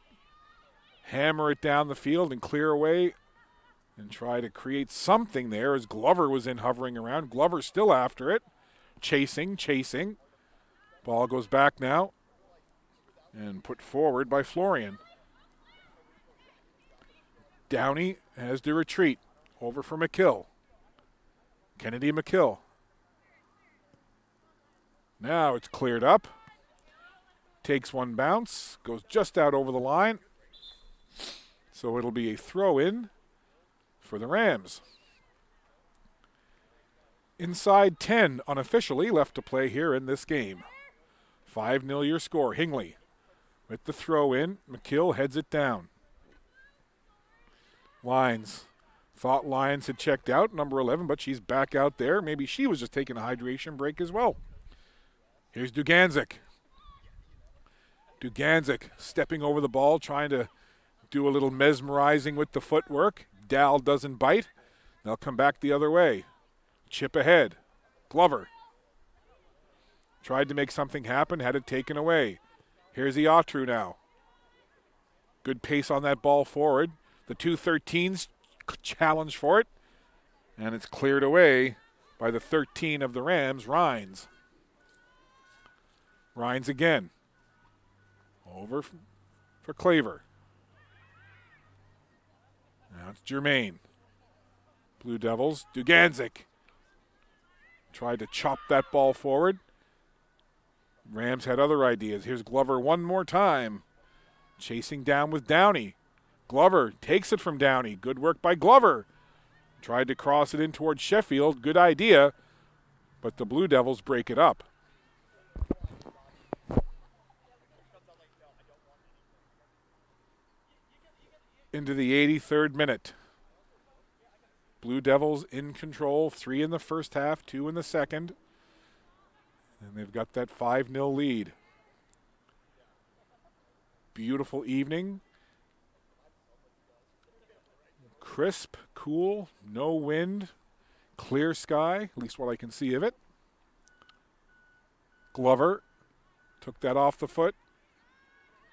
B: hammer it down the field and clear away and try to create something there as Glover was in hovering around. Glover still after it. Chasing. Ball goes back now and put forward by Florian. Downey has to retreat. Over for McKill. Kennedy McKill. Now it's cleared up. Takes one bounce. Goes just out over the line. So it'll be a throw-in for the Rams. Inside 10 unofficially left to play here in this game. 5-0 your score. Hingley with the throw-in. McKill heads it down. Lyons. Thought Lyons had checked out, number 11, but she's back out there. Maybe she was just taking a hydration break as well. Here's Duganzik. Duganzik stepping over the ball, trying to do a little mesmerizing with the footwork. Dal doesn't bite. They'll come back the other way. Chip ahead. Glover. Tried to make something happen, had it taken away. Here's Iatru now. Good pace on that ball forward. The 2-13s challenge for it. And it's cleared away by the 13 of the Rams, Rhines. Rhines again. Over for Claver. Now it's Germain. Blue Devils, Duganzik. Tried to chop that ball forward. Rams had other ideas. Here's Glover one more time. Chasing down with Downey. Glover takes it from Downey. Good work by Glover. Tried to cross it in towards Sheffield. Good idea. But the Blue Devils break it up. Into the 83rd minute. Blue Devils in control. 3 in the first half, 2 in the second. And they've got that 5-0 lead. Beautiful evening. Crisp, cool, no wind, clear sky, at least what I can see of it. Glover took that off the foot.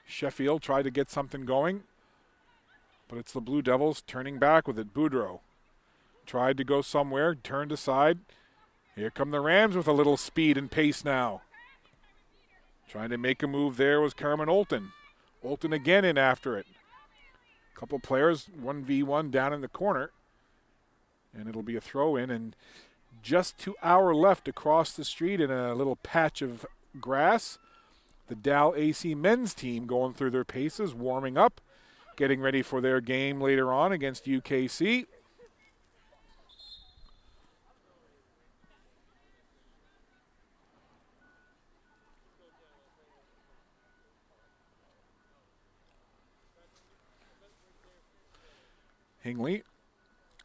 B: Sheffield tried to get something going, but it's the Blue Devils turning back with it. Boudreau tried to go somewhere, turned aside. Here come the Rams with a little speed and pace now. Trying to make a move there was Carmen Olton. Olton again in after it. Couple players, 1v1 down in the corner. And it'll be a throw-in. And just 2 hours left across the street in a little patch of grass. The Dal AC men's team going through their paces, warming up, getting ready for their game later on against UKC. Hingley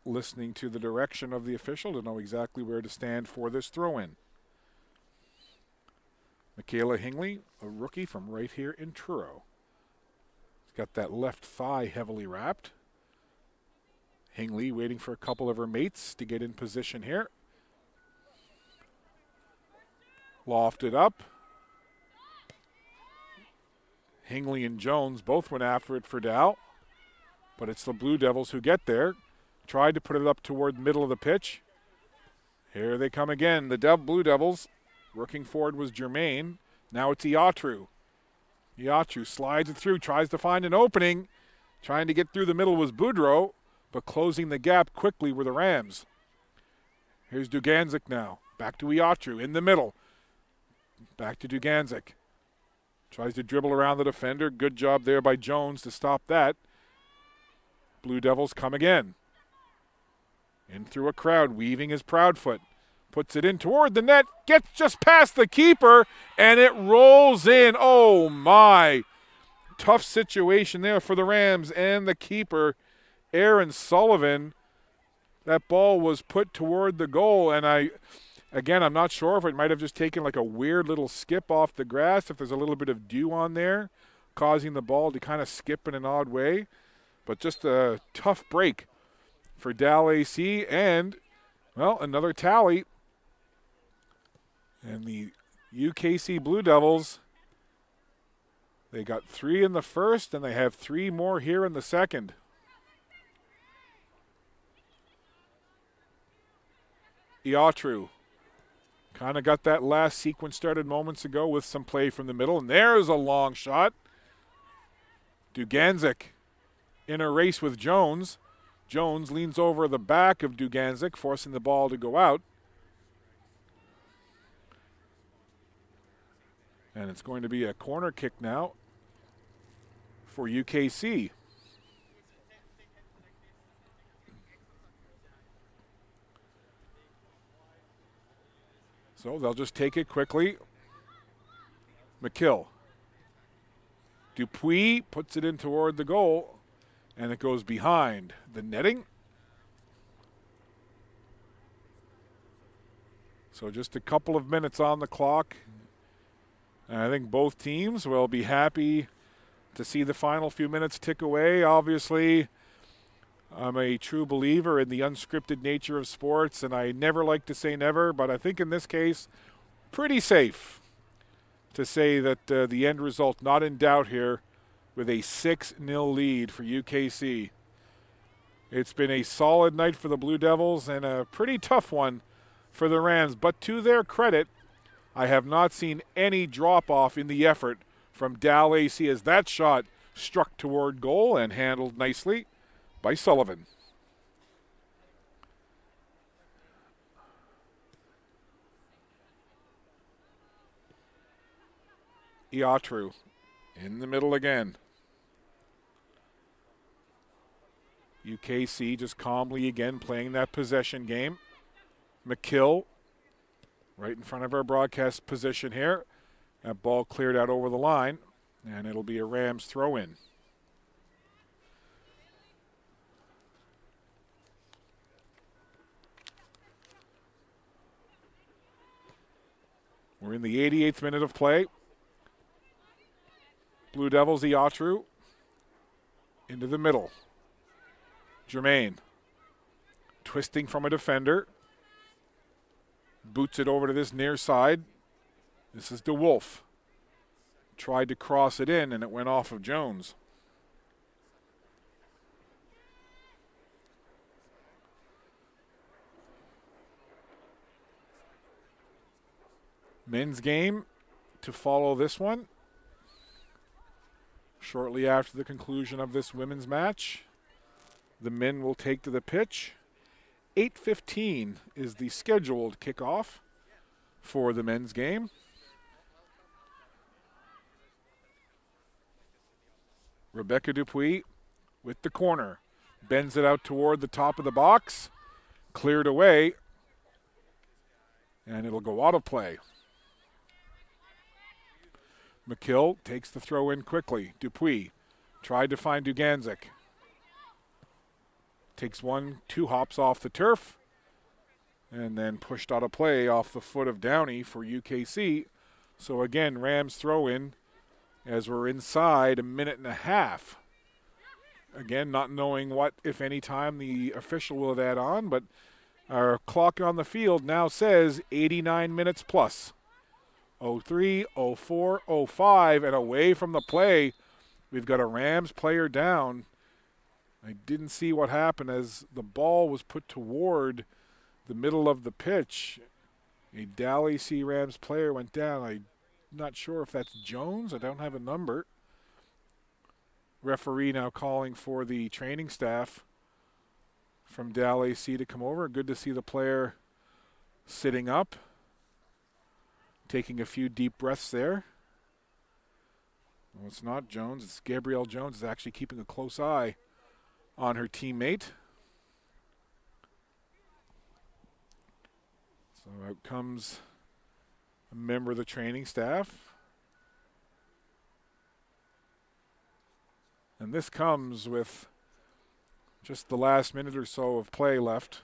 B: listening to the direction of the official to know exactly where to stand for this throw-in. Michaela Hingley, a rookie from right here in Truro. She's got that left thigh heavily wrapped. Hingley waiting for a couple of her mates to get in position here. Lofted up. Hingley and Jones both went after it for Dow. But it's the Blue Devils who get there. Tried to put it up toward the middle of the pitch. Here they come again. The Blue Devils. Working forward was Germain. Now it's Iatru. Iatru slides it through, tries to find an opening. Trying to get through the middle was Boudreau, but closing the gap quickly were the Rams. Here's Duganzik now. Back to Iatru in the middle. Back to Duganzik. Tries to dribble around the defender. Good job there by Jones to stop that. Blue Devils come again. In through a crowd, weaving his Proudfoot. Puts it in toward the net, gets just past the keeper, and it rolls in. Oh, my. Tough situation there for the Rams and the keeper, Aaron Sullivan. That ball was put toward the goal, and I'm not sure if it might have just taken like a weird little skip off the grass, if there's a little bit of dew on there, causing the ball to kind of skip in an odd way. But just a tough break for Dal AC and, well, another tally. And the UKC Blue Devils, they got 3 in the first, and they have 3 more here in the second. Iatru kind of got that last sequence started moments ago with some play from the middle, and there's a long shot. Duganzik in a race with Jones. Jones leans over the back of Duganzik, forcing the ball to go out. And it's going to be a corner kick now for UKC. So they'll just take it quickly. McKill. Dupuis puts it in toward the goal, and it goes behind the netting. So just a couple of minutes on the clock. And I think both teams will be happy to see the final few minutes tick away. Obviously, I'm a true believer in the unscripted nature of sports, and I never like to say never, but I think in this case, pretty safe to say that the end result not in doubt here with a 6-0 lead for UKC. It's been a solid night for the Blue Devils and a pretty tough one for the Rams, but to their credit, I have not seen any drop-off in the effort from Dalhousie as that shot struck toward goal and handled nicely by Sullivan. Iatru in the middle again. UKC just calmly again playing that possession game. McKill right in front of our broadcast position here. That ball cleared out over the line, and it'll be a Rams throw-in. We're in the 88th minute of play. Blue Devils, Iatru into the middle. Germain twisting from a defender. Boots it over to this near side. This is DeWolf. Tried to cross it in, and it went off of Jones. Men's game to follow this one. Shortly after the conclusion of this women's match, the men will take to the pitch. 8:15 is the scheduled kickoff for the men's game. Rebecca Dupuis with the corner. Bends it out toward the top of the box. Cleared away. And it'll go out of play. McKill takes the throw in quickly. Dupuis tried to find Duganzik. Takes 1-2 hops off the turf. And then pushed out of play off the foot of Downey for UKC. So again, Rams throw in as we're inside a minute and a half. Again, not knowing what, if any, time the official will add on, but our clock on the field now says 89 minutes plus. 03, 04, 05, and away from the play, we've got a Rams player down. I didn't see what happened as the ball was put toward the middle of the pitch. A Dalhousie Rams player went down. I'm not sure if that's Jones. I don't have a number. Referee now calling for the training staff from Dalhousie to come over. Good to see the player sitting up, taking a few deep breaths there. Well, it's not Jones. It's Gabrielle Jones is actually keeping a close eye on her teammate. So out comes a member of the training staff. And this comes with just the last minute or so of play left.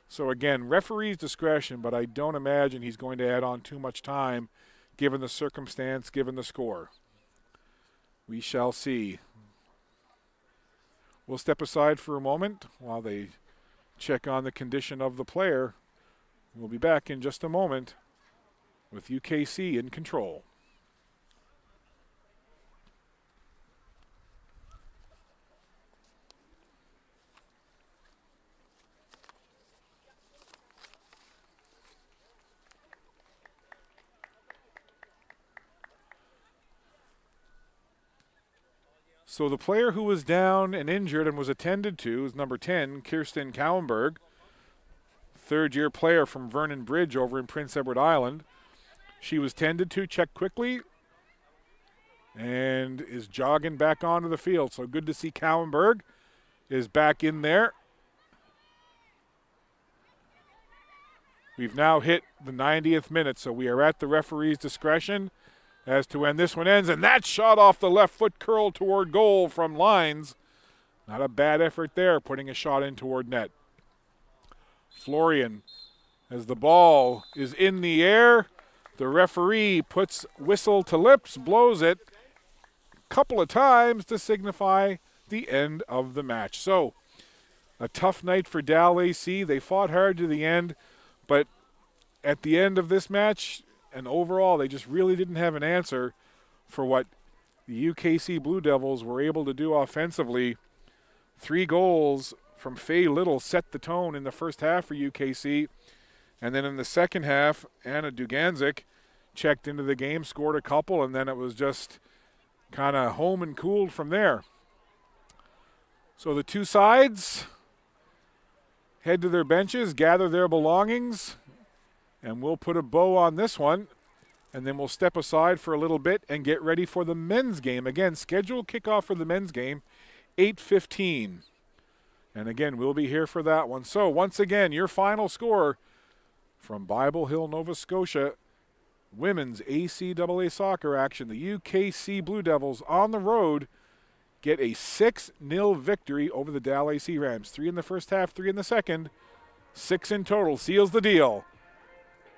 B: So again, referee's discretion, but I don't imagine he's going to add on too much time given the circumstance, given the score. We shall see. We'll step aside for a moment while they check on the condition of the player. We'll be back in just a moment with UKC in control. So the player who was down and injured and was attended to is number 10, Kirsten Cowenberg, third-year player from Vernon Bridge over in Prince Edward Island. She was tended to, checked quickly, and is jogging back onto the field. So good to see Cowenberg is back in there. We've now hit the 90th minute, so we are at the referee's discretion as to when this one ends. And that shot off the left foot curled toward goal from Lines. Not a bad effort there, putting a shot in toward net. Florian, as the ball is in the air, the referee puts whistle to lips, blows it a couple of times to signify the end of the match. So, a tough night for Dalhousie. They fought hard to the end, but at the end of this match and overall, they just really didn't have an answer for what the UKC Blue Devils were able to do offensively. 3 goals from Faye Little set the tone in the first half for UKC. And then in the second half, Anna Duganzik checked into the game, scored a couple, and then it was just kind of home and cooled from there. So the two sides head to their benches, gather their belongings, and we'll put a bow on this one. And then we'll step aside for a little bit and get ready for the men's game. Again, scheduled kickoff for the men's game, 8:15. And again, we'll be here for that one. So once again, your final score from Bible Hill, Nova Scotia, women's ACAA soccer action. The UKC Blue Devils on the road get a 6-0 victory over the Dalhousie Rams. 3 in the first half, 3 in the second. 6 in total seals the deal.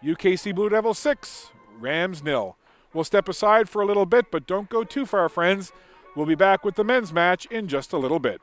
B: UKC Blue Devils 6, Rams 0. We'll step aside for a little bit, but don't go too far, friends. We'll be back with the men's match in just a little bit.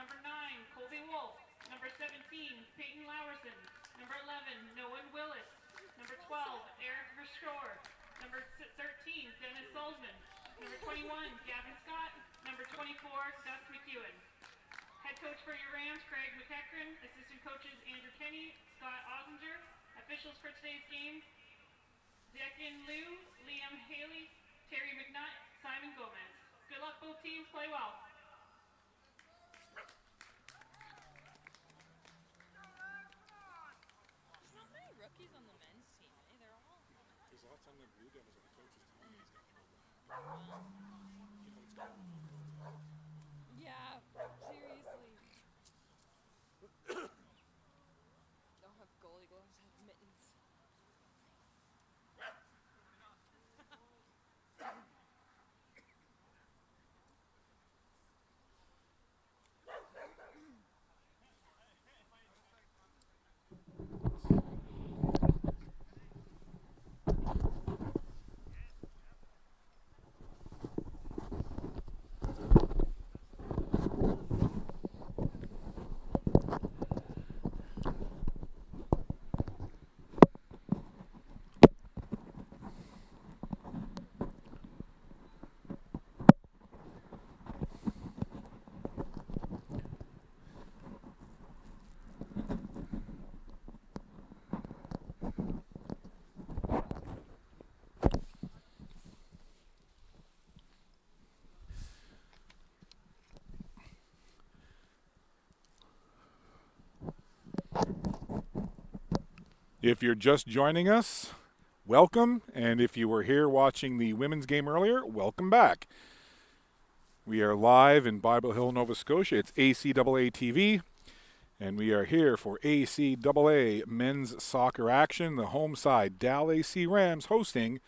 A: Number 9, Colby Wolf. Number 17, Peyton Lowerson. Number 11, Noah Willis. Number 12, Eric Verschoor. Number 13, Dennis Salzman. Number 21, Gavin Scott. Number 24, Gus McEwen. Head coach for your Rams, Craig McEachran. Assistant coaches, Andrew Kenny, Scott Ossinger. Officials for today's game, Declan Liu, Liam Haley, Terry McNutt, Simon Gomez. Good luck, both teams. Play well.
C: There's not many rookies on the men's team, eh? They're all...
B: There's lots on the Blue Devils and the coaches.
C: Yeah, seriously. Don't have goalie gloves, have mittens.
B: If you're just joining us, welcome. And if you were here watching the women's game earlier, welcome back. We are live in Bible Hill, Nova Scotia. It's ACAA TV. And we are here for ACAA men's soccer action. The home side, Dalhousie Rams, hosting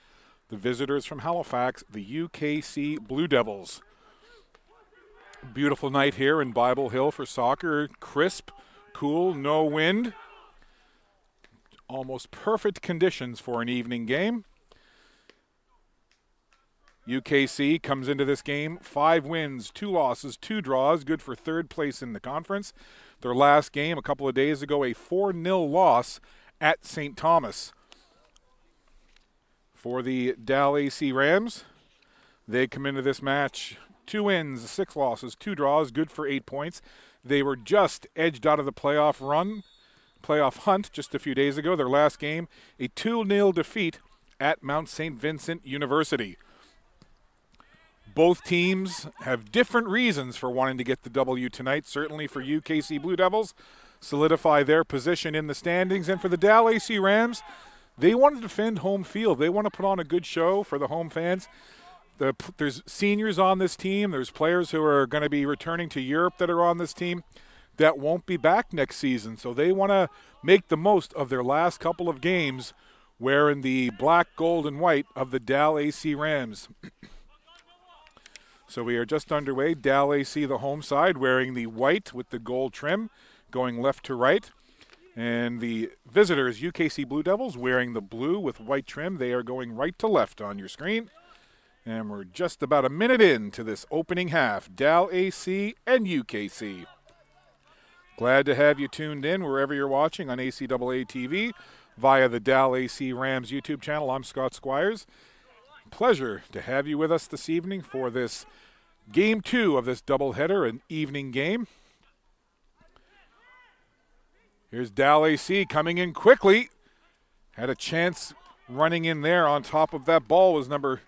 B: the visitors from Halifax, the UKC Blue Devils. Beautiful night here in Bible Hill for soccer. Crisp, cool, no wind. Almost perfect conditions for an evening game. UKC comes into this game 5 wins, 2 losses, 2 draws, good for 3rd place in the conference. Their last game a couple of days ago, a 4-0 loss at St. Thomas. For the Dalhousie Rams, they come into this match 2 wins, 6 losses, 2 draws, good for 8 points. They were just edged out of the playoff hunt just a few days ago. Their last game, a 2-0 defeat at Mount St. Vincent University. Both teams have different reasons for wanting to get the W tonight. Certainly for UKC Blue Devils, solidify their position in the standings. And for the Dalhousie Rams, they want to defend home field. They want to put on a good show for the home fans. There's seniors on this team. There's players who are going to be returning to Europe that are on this team that won't be back next season. So they want to make the most of their last couple of games wearing the black, gold, and white of the Dalhousie Rams. So we are just underway. Dalhousie, the home side, wearing the white with the gold trim, going left to right. And the visitors, UKC Blue Devils, wearing the blue with white trim. They are going right to left on your screen. And we're just about a minute into this opening half. Dalhousie and UKC. Glad to have you tuned in wherever you're watching on ACAA TV via the Dalhousie Rams YouTube channel. I'm Scott Squires. Pleasure to have you with us this evening for this Game 2 of this doubleheader, an evening game. Here's Dalhousie coming in quickly. Had a chance running in there. On top of that ball was number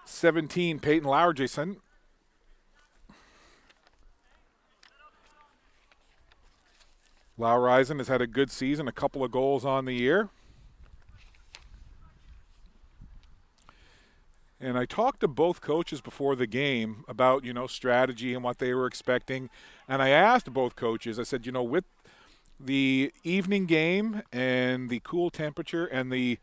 B: 17, Peyton Lowerson. Lowerson has had a good season, a couple of goals on the year. And I talked to both coaches before the game about, strategy and what they were expecting. And I asked both coaches, I said, with the evening game and the cool temperature and the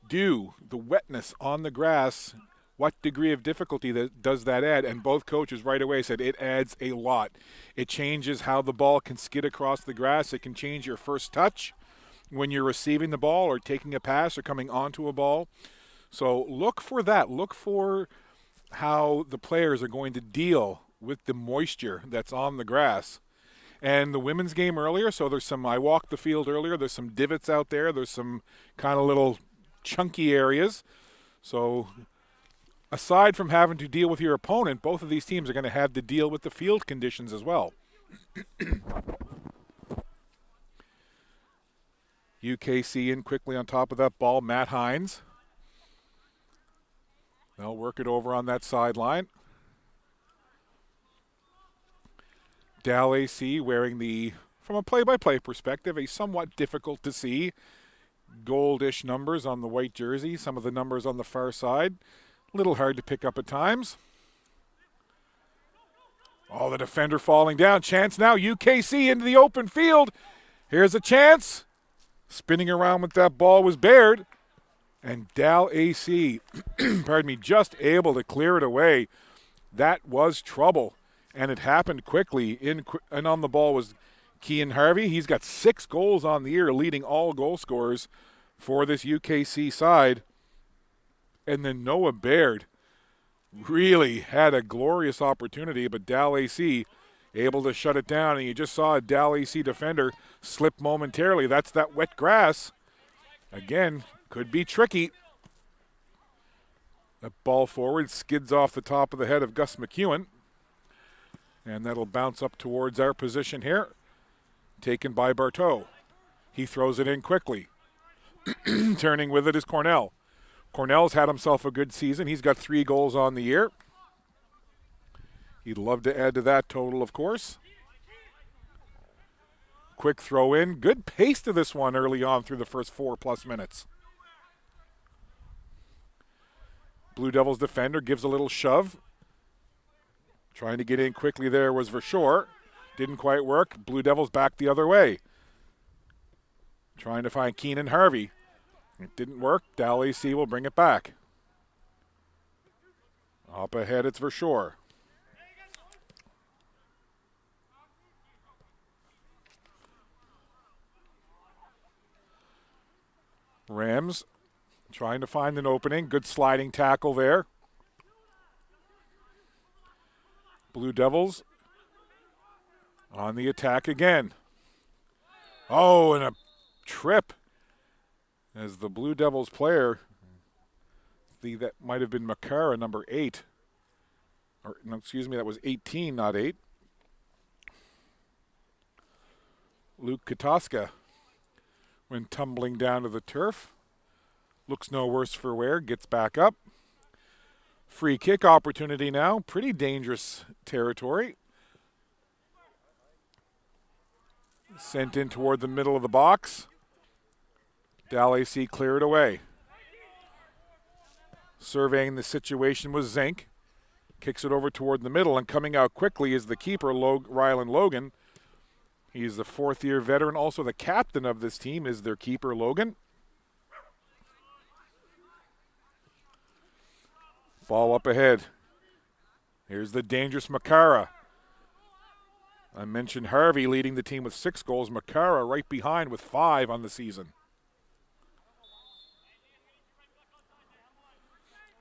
B: dew, the wetness on the grass, what degree of difficulty does that add? And both coaches right away said it adds a lot. It changes how the ball can skid across the grass. It can change your first touch when you're receiving the ball or taking a pass or coming onto a ball. So look for that. Look for how the players are going to deal with the moisture that's on the grass. And the women's game earlier, so there's some, I walked the field earlier, there's some divots out there, there's some kind of little chunky areas. So aside from having to deal with your opponent, both of these teams are going to have to deal with the field conditions as well. UKC in quickly on top of that ball, Matt Hines. They'll work it over on that sideline. Dalhousie wearing the, from a play-by-play perspective, a somewhat difficult to see goldish numbers on the white jersey. Some of the numbers on the far side, a little hard to pick up at times. Oh, the defender falling down. Chance now, UKC into the open field. Here's a chance. Spinning around with that ball was Baird. And Dalhousie, pardon me, just able to clear it away. That was trouble. And it happened quickly. And on the ball was Kean Harvey. He's got 6 goals on the year, leading all goal scorers for this UKC side. And then Noah Baird really had a glorious opportunity, but Dalhousie able to shut it down. And you just saw a Dalhousie defender slip momentarily. That's that wet grass. Again, could be tricky. The ball forward skids off the top of the head of Gus McEwen. And that'll bounce up towards our position here. Taken by Barteau. He throws it in quickly. Turning with it is Cornell. Cornell's had himself a good season. He's got 3 goals on the year. He'd love to add to that total, of course. Quick throw in. Good pace to this one early on through the first 4+ minutes. Blue Devils defender gives a little shove. Trying to get in quickly there was Verschoor. Didn't quite work. Blue Devils back the other way. Trying to find Keenan Harvey. It didn't work. Dalhousie will bring it back. Up ahead, it's Verschoor. Rams trying to find an opening. Good sliding tackle there. Blue Devils on the attack again. Oh, and a trip as the Blue Devils player, that might have been Makara, number 8. Or, no, excuse me, that was 18, not 8. Luke Katoska went tumbling down to the turf. Looks no worse for wear, gets back up. Free kick opportunity now. Pretty dangerous territory. Sent in toward the middle of the box. Dalhousie cleared away. Surveying the situation was Zink. Kicks it over toward the middle, and coming out quickly is the keeper, Rylan Logan. He's the 4th-year veteran. Also the captain of this team is their keeper, Logan. Ball up ahead. Here's the dangerous Makara. I mentioned Harvey leading the team with 6 goals. Makara right behind with 5 on the season.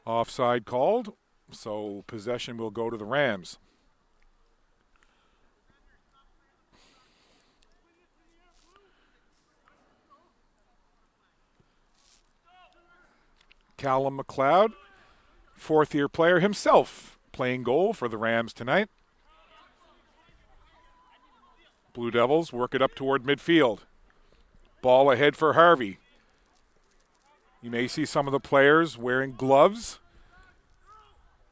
B: Offside called, so possession will go to the Rams. Callum McLeod, 4th-year player himself, playing goal for the Rams tonight. Blue Devils work it up toward midfield. Ball ahead for Harvey. You may see some of the players wearing gloves.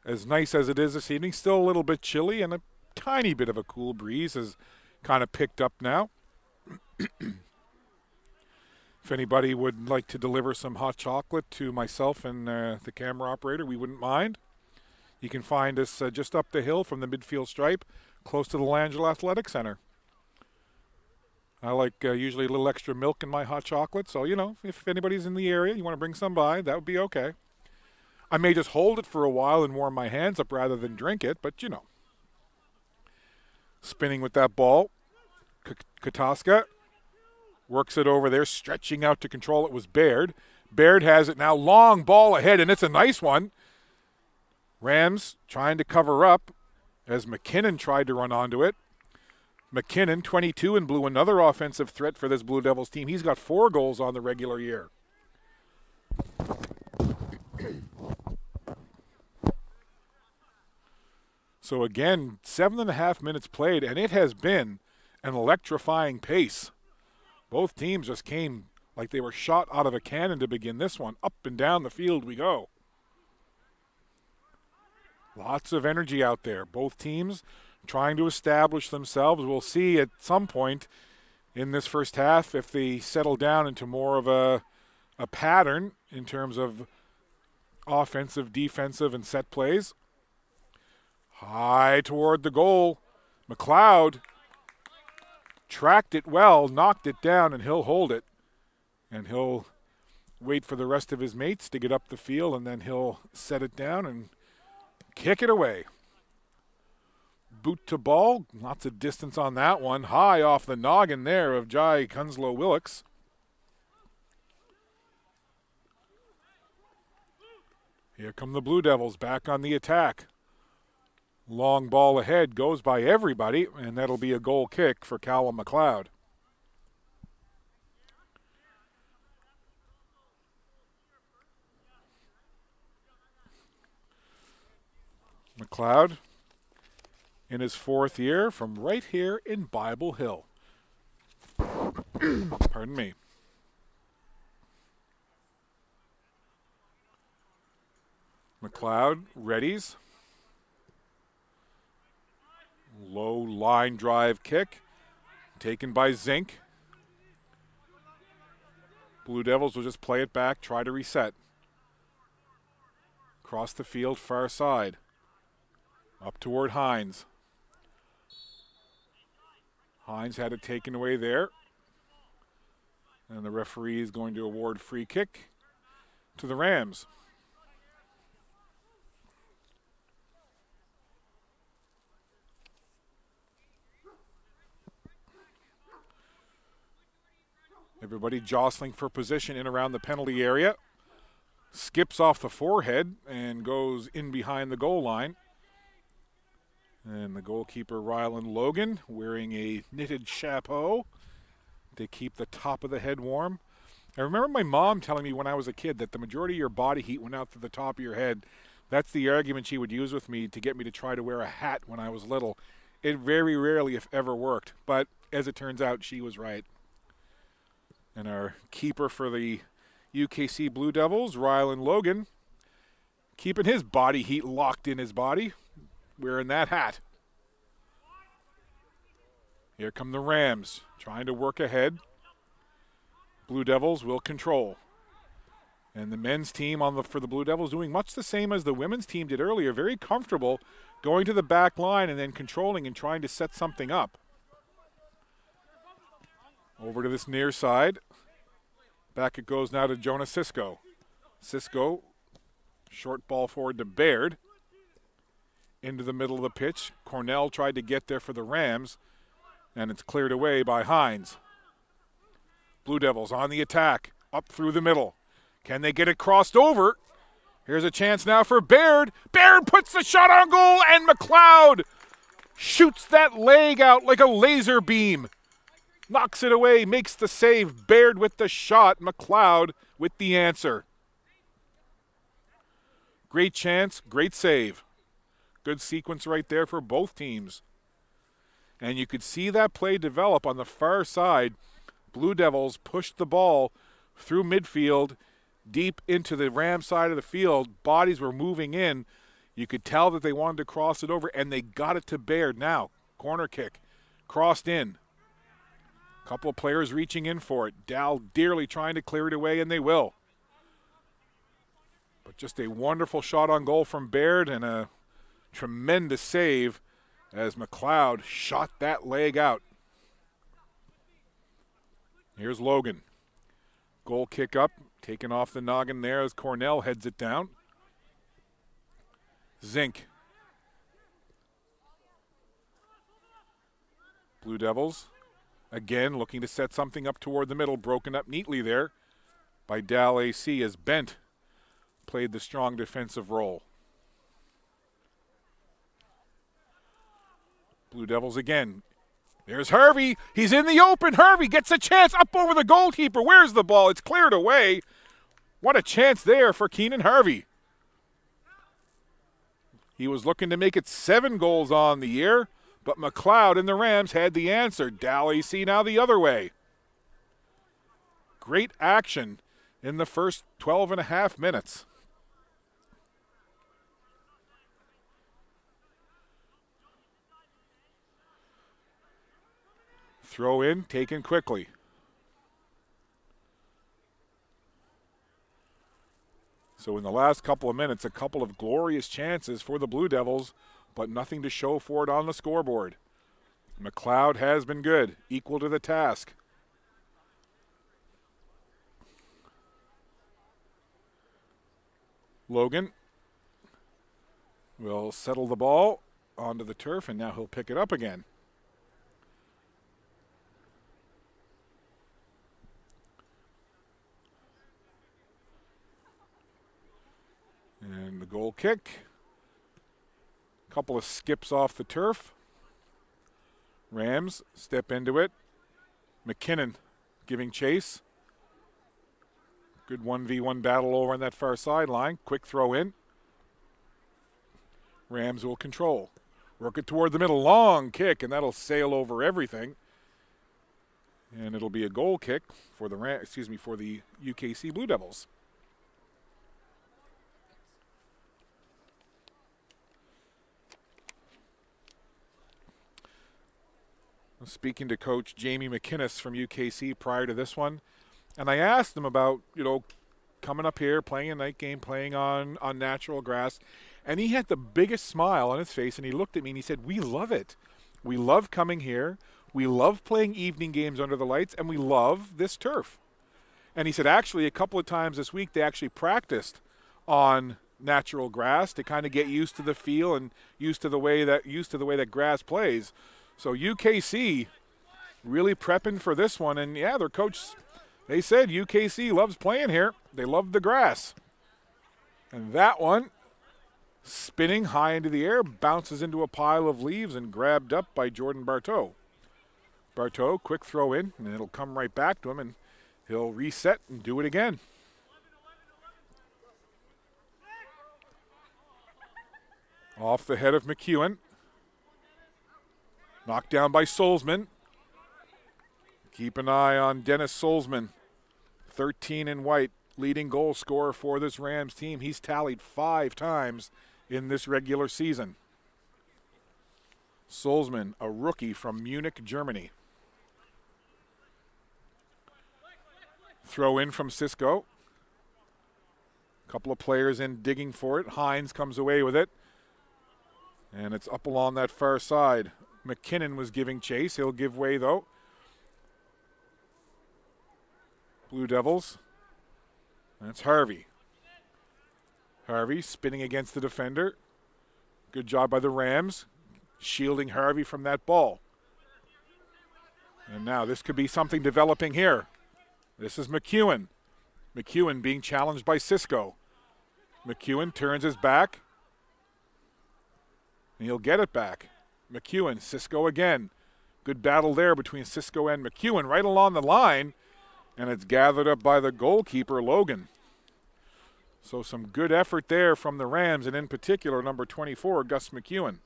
B: As nice as it is this evening, still a little bit chilly, and a tiny bit of a cool breeze has kind of picked up now. If anybody would like to deliver some hot chocolate to myself and the camera operator, we wouldn't mind. You can find us just up the hill from the midfield stripe, close to the Langell Athletic Center. I like usually a little extra milk in my hot chocolate, so, you know, if anybody's in the area, you want to bring some by, that would be okay. I may just hold it for a while and warm my hands up rather than drink it, but, you know. Spinning with that ball. Katoska works it over there, stretching out to control it was Baird. Baird has it now, long ball ahead, and it's a nice one. Rams trying to cover up. as McKinnon tried to run onto it. McKinnon, 22 in blue, another offensive threat for this Blue Devils team. He's got 4 goals on the regular year. So again, 7.5 minutes played, and it has been an electrifying pace. Both teams just came like they were shot out of a cannon to begin this one. Up and down the field we go. Lots of energy out there. Both teams trying to establish themselves. We'll see at some point in this first half if they settle down into more of a pattern in terms of offensive, defensive, and set plays. High toward the goal. McLeod tracked it well, knocked it down, and he'll hold it. And he'll wait for the rest of his mates to get up the field, and then he'll set it down and kick it away. Boot to ball. Lots of distance on that one. High off the noggin there of Jai Kunslow-Willix. Here come the Blue Devils back on the attack. Long ball ahead, goes by everybody, and that'll be a goal kick for Callum McLeod. McLeod in his 4th year from right here in Bible Hill. Pardon me. McLeod readies. Low line drive kick taken by Zink. Blue Devils will just play it back, try to reset. Across the field, far side. Up toward Hines. Hines had it taken away there. And the referee is going to award free kick to the Rams. Everybody jostling for position in around the penalty area. Skips off the forehead and goes in behind the goal line. And the goalkeeper, Rylan Logan, wearing a knitted chapeau to keep the top of the head warm. I remember my mom telling me when I was a kid that the majority of your body heat went out to the top of your head. That's the argument she would use with me to get me to try to wear a hat when I was little. It very rarely, if ever, worked. But as it turns out, she was right. And our keeper for the UKC Blue Devils, Rylan Logan, keeping his body heat locked in his body, wearing that hat. Here come the Rams, trying to work ahead. Blue Devils will control. And the men's team for the Blue Devils doing much the same as the women's team did earlier, very comfortable going to the back line and then controlling and trying to set something up. Over to this near side. Back it goes now to Jonah Sisko. Sisko, short ball forward to Baird. Into the middle of the pitch. Cornell tried to get there for the Rams, and it's cleared away by Hines. Blue Devils on the attack, up through the middle. Can they get it crossed over? Here's a chance now for Baird. Baird puts the shot on goal, and McLeod shoots that leg out like a laser beam. Knocks it away, makes the save. Baird with the shot. McLeod with the answer. Great chance, great save. Good sequence right there for both teams. And you could see that play develop on the far side. Blue Devils pushed the ball through midfield, deep into the Ram side of the field. Bodies were moving in. You could tell that they wanted to cross it over, and they got it to Baird. Now, corner kick, crossed in. Couple of players reaching in for it. Dal dearly trying to clear it away, and they will. But just a wonderful shot on goal from Baird and a tremendous save as McLeod shot that leg out. Here's Logan. Goal kick up, taken off the noggin there as Cornell heads it down. Zink. Blue Devils, again looking to set something up toward the middle, broken up neatly there by Dalhousie as Bent played the strong defensive role. Blue Devils again. There's Harvey. He's in the open. Harvey gets a chance up over the goalkeeper. Where's the ball? It's cleared away. What a chance there for Keenan Harvey. He was looking to make it 7 goals on the year, but McLeod and the Rams had the answer. Dalhousie now the other way. Great action in the first 12 and a half minutes. Throw in, taken quickly. So in the last couple of minutes, a couple of glorious chances for the Blue Devils, but nothing to show for it on the scoreboard. McLeod has been good, equal to the task. Logan will settle the ball onto the turf, and now he'll pick it up again. And the goal kick. Couple of skips off the turf. Rams step into it. McKinnon giving chase. Good 1v1 battle over on that far sideline. Quick throw in. Rams will control. Work it toward the middle. Long kick, and that'll sail over everything. And it'll be a goal kick for the for the UKC Blue Devils. Speaking to Coach Jamie McInnes from UKC prior to this one, and I asked him about, coming up here, playing a night game, playing on natural grass, and he had the biggest smile on his face, and he looked at me and he said, "We love it. We love coming here. We love playing evening games under the lights, and we love this turf." And he said, actually, a couple of times this week they actually practiced on natural grass to kind of get used to the feel and used to the way that grass plays. So UKC really prepping for this one. And, yeah, their coach, they said UKC loves playing here. They love the grass. And that one, spinning high into the air, bounces into a pile of leaves and grabbed up by Jordan Barteau. Barteau, quick throw in, and it'll come right back to him, and he'll reset and do it again. Off the head of McEwen. Knocked down by Solzman. Keep an eye on Dennis Solzman. 13 in white, leading goal scorer for this Rams team. He's tallied 5 times in this regular season. Solzman, a rookie from Munich, Germany. Throw in from Cisco. Couple of players in digging for it. Hines comes away with it. And it's up along that far side. McKinnon was giving chase. He'll give way, though. Blue Devils. That's Harvey. Harvey spinning against the defender. Good job by the Rams, shielding Harvey from that ball. And now this could be something developing here. This is McEwen. McEwen being challenged by Cisco. McEwen turns his back. And he'll get it back. McEwen, Cisco again. Good battle there between Cisco and McEwen right along the line. And it's gathered up by the goalkeeper, Logan. So some good effort there from the Rams, and in particular, number 24, Gus McEwen.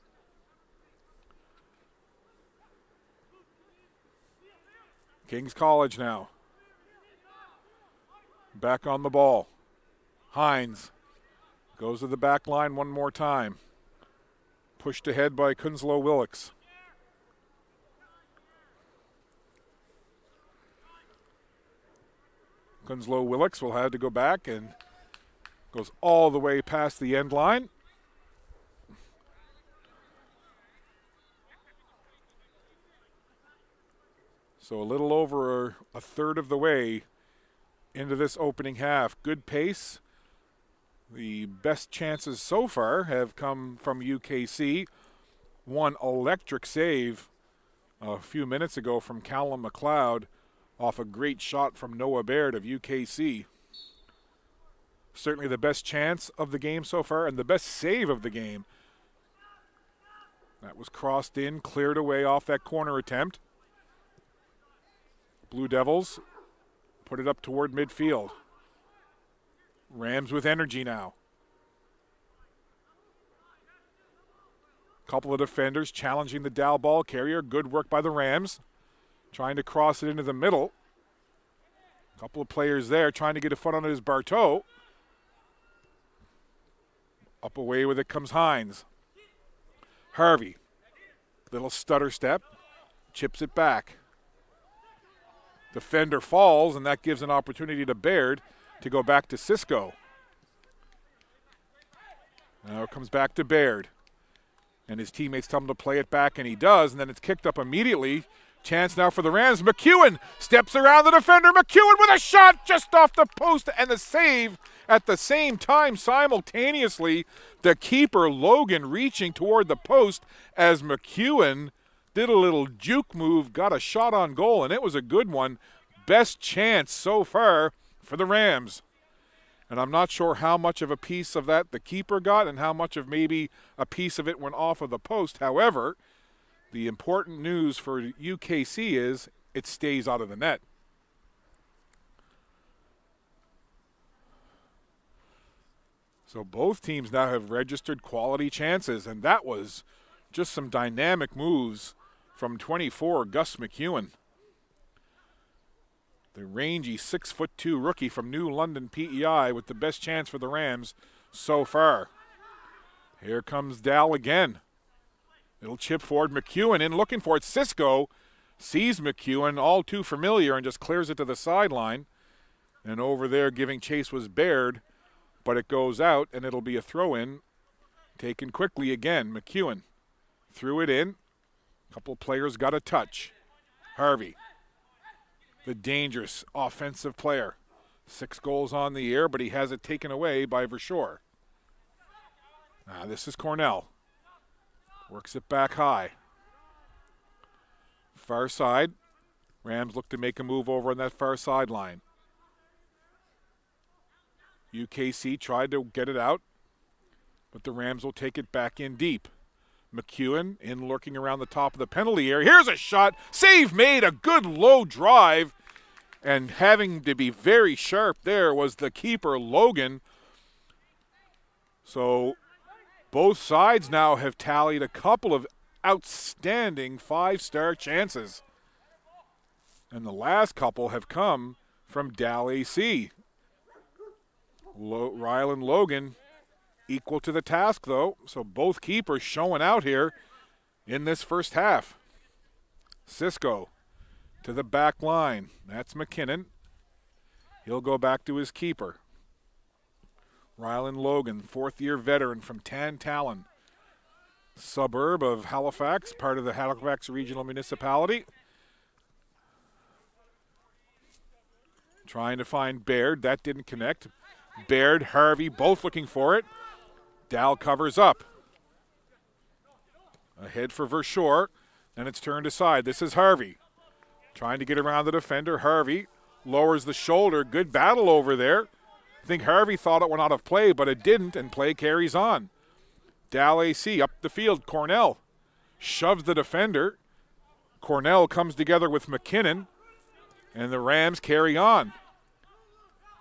B: King's College now. Back on the ball. Hines goes to the back line one more time. Pushed ahead by Kunslow Willix. Kunslow Willix will have to go back and goes all the way past the end line. So a little over a third of the way into this opening half. Good pace. The best chances so far have come from UKC. One electric save a few minutes ago from Callum McLeod off a great shot from Noah Baird of UKC. Certainly the best chance of the game so far and the best save of the game. That was crossed in, cleared away off that corner attempt. Blue Devils put it up toward midfield. Rams with energy now. Couple of defenders challenging the Dow ball carrier. Good work by the Rams. Trying to cross it into the middle. Couple of players there trying to get a foot on his Barteau. Up away with it comes Hines. Harvey. Little stutter step. Chips it back. Defender falls, and that gives an opportunity to Baird to go back to Cisco. Now it comes back to Baird. And his teammates tell him to play it back, and he does, and then it's kicked up immediately. Chance now for the Rams. McEwen steps around the defender. McEwen with a shot just off the post, and the save at the same time simultaneously. The keeper, Logan, reaching toward the post as McEwen did a little juke move, got a shot on goal, and it was a good one. Best chance so far for the Rams. And I'm not sure how much of a piece of that the keeper got and how much of maybe a piece of it went off of the post. However, the important news for UKC is it stays out of the net. So both teams now have registered quality chances, and that was just some dynamic moves from 24, Gus McEwen. The rangy 6'2" rookie from New London PEI with the best chance for the Rams so far. Here comes Dal again. Little chip forward. McEwen in looking for it. Cisco sees McEwen, all too familiar, and just clears it to the sideline. And over there giving chase was Baird, but it goes out, and it'll be a throw-in. Taken quickly again. McEwen threw it in. A couple players got a touch. Harvey, the dangerous offensive player. 6 goals on the year, but he has it taken away by Verschoor. Now this is Cornell. Works it back high. Far side. Rams look to make a move over on that far sideline. UKC tried to get it out, but the Rams will take it back in deep. McEwen in lurking around the top of the penalty area. Here's a shot. Save made. A good low drive. And having to be very sharp there was the keeper, Logan. So both sides now have tallied a couple of outstanding 5-star chances. And the last couple have come from Dalhousie. Rylan Logan equal to the task, though. So both keepers showing out here in this first half. Cisco to the back line. That's McKinnon. He'll go back to his keeper. Rylan Logan, 4th-year veteran from Tantallon, suburb of Halifax, part of the Halifax Regional Municipality. Trying to find Baird. That didn't connect. Baird, Harvey, both looking for it. Dal covers up. Ahead for Verschoor. Then it's turned aside. This is Harvey. Trying to get around the defender. Harvey lowers the shoulder. Good battle over there. I think Harvey thought it went out of play, but it didn't, and play carries on. Dalhousie up the field. Cornell shoves the defender. Cornell comes together with McKinnon, and the Rams carry on.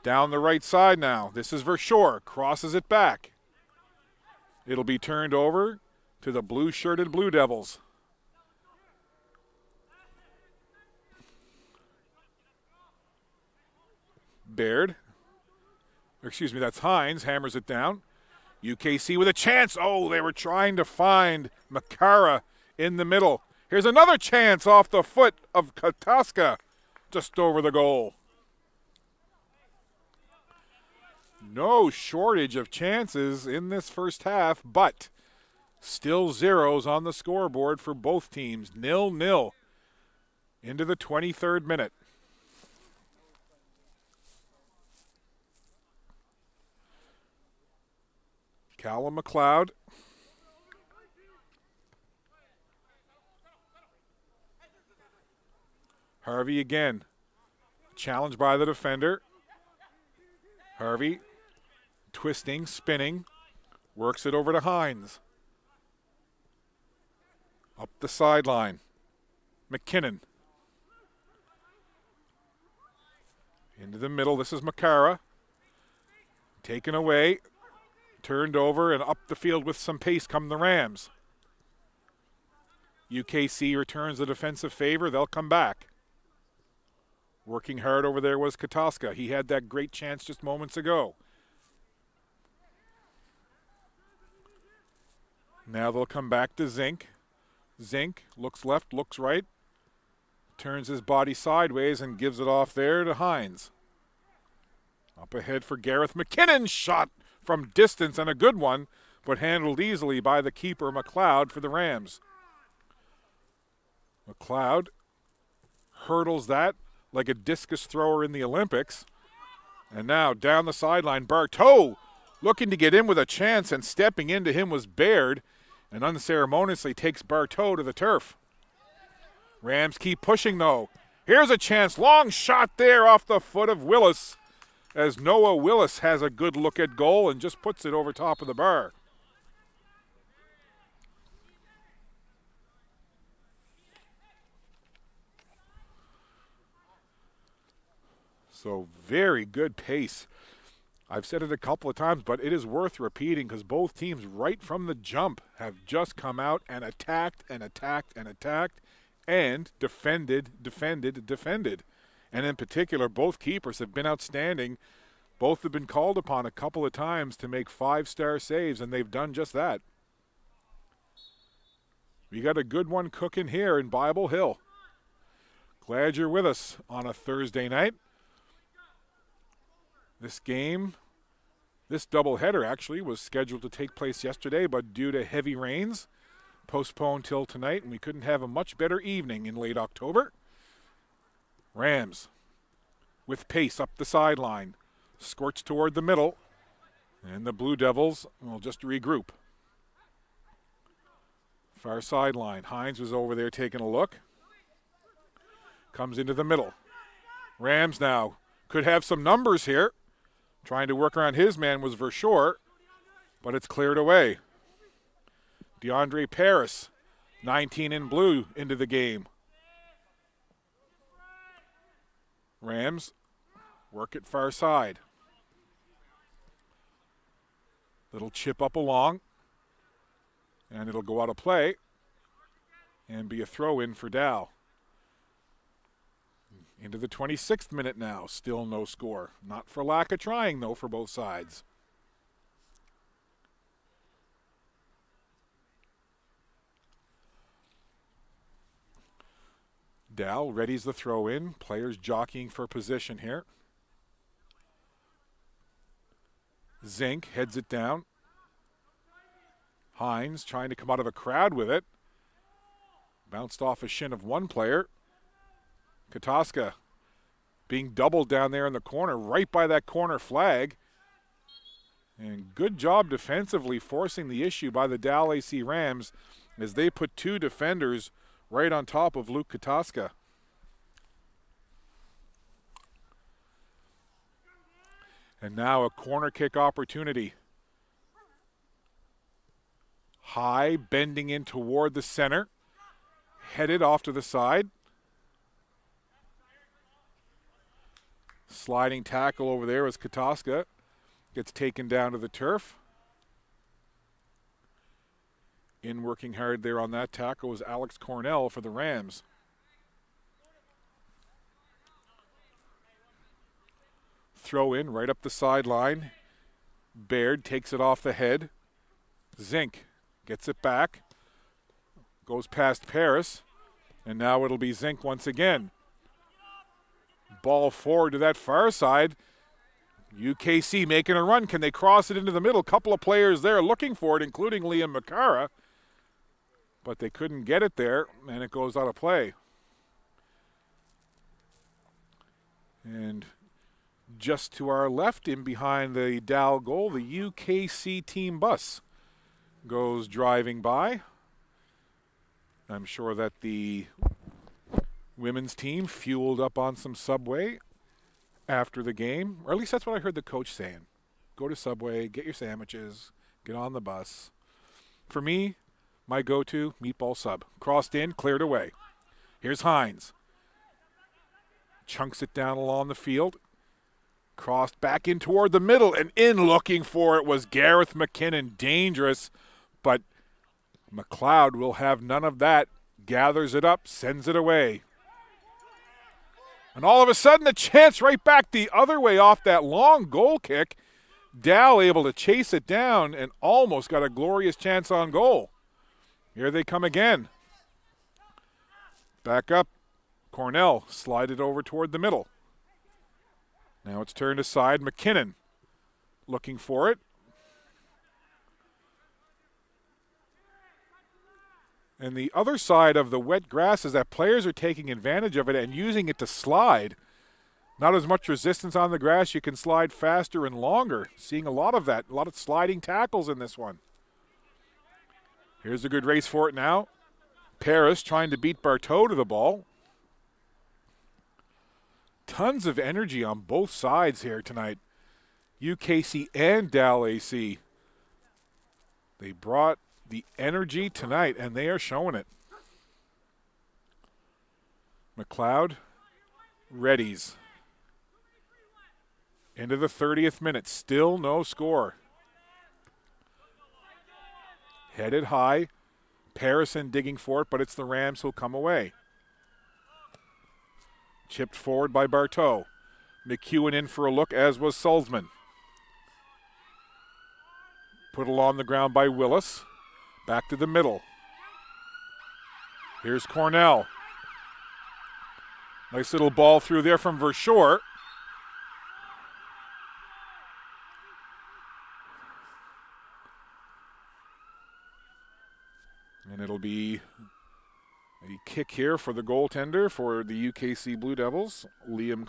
B: Down the right side now. This is Verschoor. Crosses it back. It'll be turned over to the blue-shirted Blue Devils. Baird. Excuse me, that's Hines. Hammers it down. UKC with a chance. Oh, they were trying to find Makara in the middle. Here's another chance off the foot of Kataska. Just over the goal. No shortage of chances in this first half, but still zeros on the scoreboard for both teams. 0-0 into the 23rd minute. Callum McLeod. Harvey again. Challenged by the defender. Harvey twisting, spinning. Works it over to Hines. Up the sideline. McKinnon. Into the middle. This is Makara. Taken away. Turned over and up the field with some pace come the Rams. UKC returns the defensive favor. They'll come back. Working hard over there was Katoska. He had that great chance just moments ago. Now they'll come back to Zink. Zink looks left, looks right. Turns his body sideways and gives it off there to Hines. Up ahead for Gareth McKinnon. Shot from distance and a good one, but handled easily by the keeper, McLeod, for the Rams. McLeod hurdles that like a discus thrower in the Olympics. And now down the sideline, Bartow looking to get in with a chance, and stepping into him was Baird, and unceremoniously takes Bartow to the turf. Rams keep pushing though. Here's a chance, long shot there off the foot of Willis, as Noah Willis has a good look at goal and just puts it over top of the bar. So very good pace. I've said it a couple of times, but it is worth repeating because both teams right from the jump have just come out and attacked and attacked and attacked and defended. And in particular, both keepers have been outstanding. Both have been called upon a couple of times to make 5-star saves, and they've done just that. We got a good one cooking here in Bible Hill. Glad you're with us on a Thursday night. This game, this doubleheader actually was scheduled to take place yesterday, but due to heavy rains, postponed till tonight, and we couldn't have a much better evening in late October. Rams with pace up the sideline, squirts toward the middle, and the Blue Devils will just regroup. Far sideline, Hines was over there taking a look. Comes into the middle. Rams now could have some numbers here. Trying to work around his man was Verschoor, but it's cleared away. DeAndre Paris, 19 in blue, into the game. Rams work it far side. Little chip up along, and it'll go out of play and be a throw in for Dow. Into the 26th minute now, still no score. Not for lack of trying, though, for both sides. Dow readies the throw in. Players jockeying for position here. Zink heads it down. Hines trying to come out of a crowd with it. Bounced off a shin of one player. Katoska being doubled down there in the corner, right by that corner flag. And good job defensively forcing the issue by the Dalhousie Rams as they put two defenders right on top of Luke Katoska. And now a corner kick opportunity. High, bending in toward the center. Headed off to the side. Sliding tackle over there as Katoska gets taken down to the turf. In working hard there on that tackle was Alex Cornell for the Rams. Throw in right up the sideline. Baird takes it off the head. Zink gets it back. Goes past Paris. And now it'll be Zink once again. Ball forward to that far side. UKC making a run. Can they cross it into the middle? Couple of players there looking for it, including Liam Makara. But they couldn't get it there, and it goes out of play. And just to our left, in behind the Dow goal, the UKC team bus goes driving by. I'm sure that the women's team fueled up on some Subway after the game, or at least that's what I heard the coach saying. Go to Subway, get your sandwiches, get on the bus. For me, my go-to meatball sub. Crossed in, cleared away. Here's Hines. Chunks it down along the field. Crossed back in toward the middle, and in looking for it was Gareth McKinnon. Dangerous, but McLeod will have none of that. Gathers it up, sends it away. And all of a sudden, a chance right back the other way off that long goal kick. Dal able to chase it down and almost got a glorious chance on goal. Here they come again. Back up. Cornell slided over toward the middle. Now it's turned aside. McKinnon looking for it. And the other side of the wet grass is that players are taking advantage of it and using it to slide. Not as much resistance on the grass. You can slide faster and longer. Seeing a lot of that. A lot of sliding tackles in this one. Here's a good race for it now. Paris trying to beat Bartow to the ball. Tons of energy on both sides here tonight. UKC and Dalhousie. They brought the energy tonight, and they are showing it. McLeod readies. Into the 30th minute. Still no score. Headed high. Parison digging for it, but it's the Rams who'll come away. Chipped forward by Bartow. McEwen in for a look, as was Sulzman. Put along the ground by Willis. Back to the middle. Here's Cornell. Nice little ball through there from Verschoor. And it'll be a kick here for the goaltender for the UKC Blue Devils, Rylan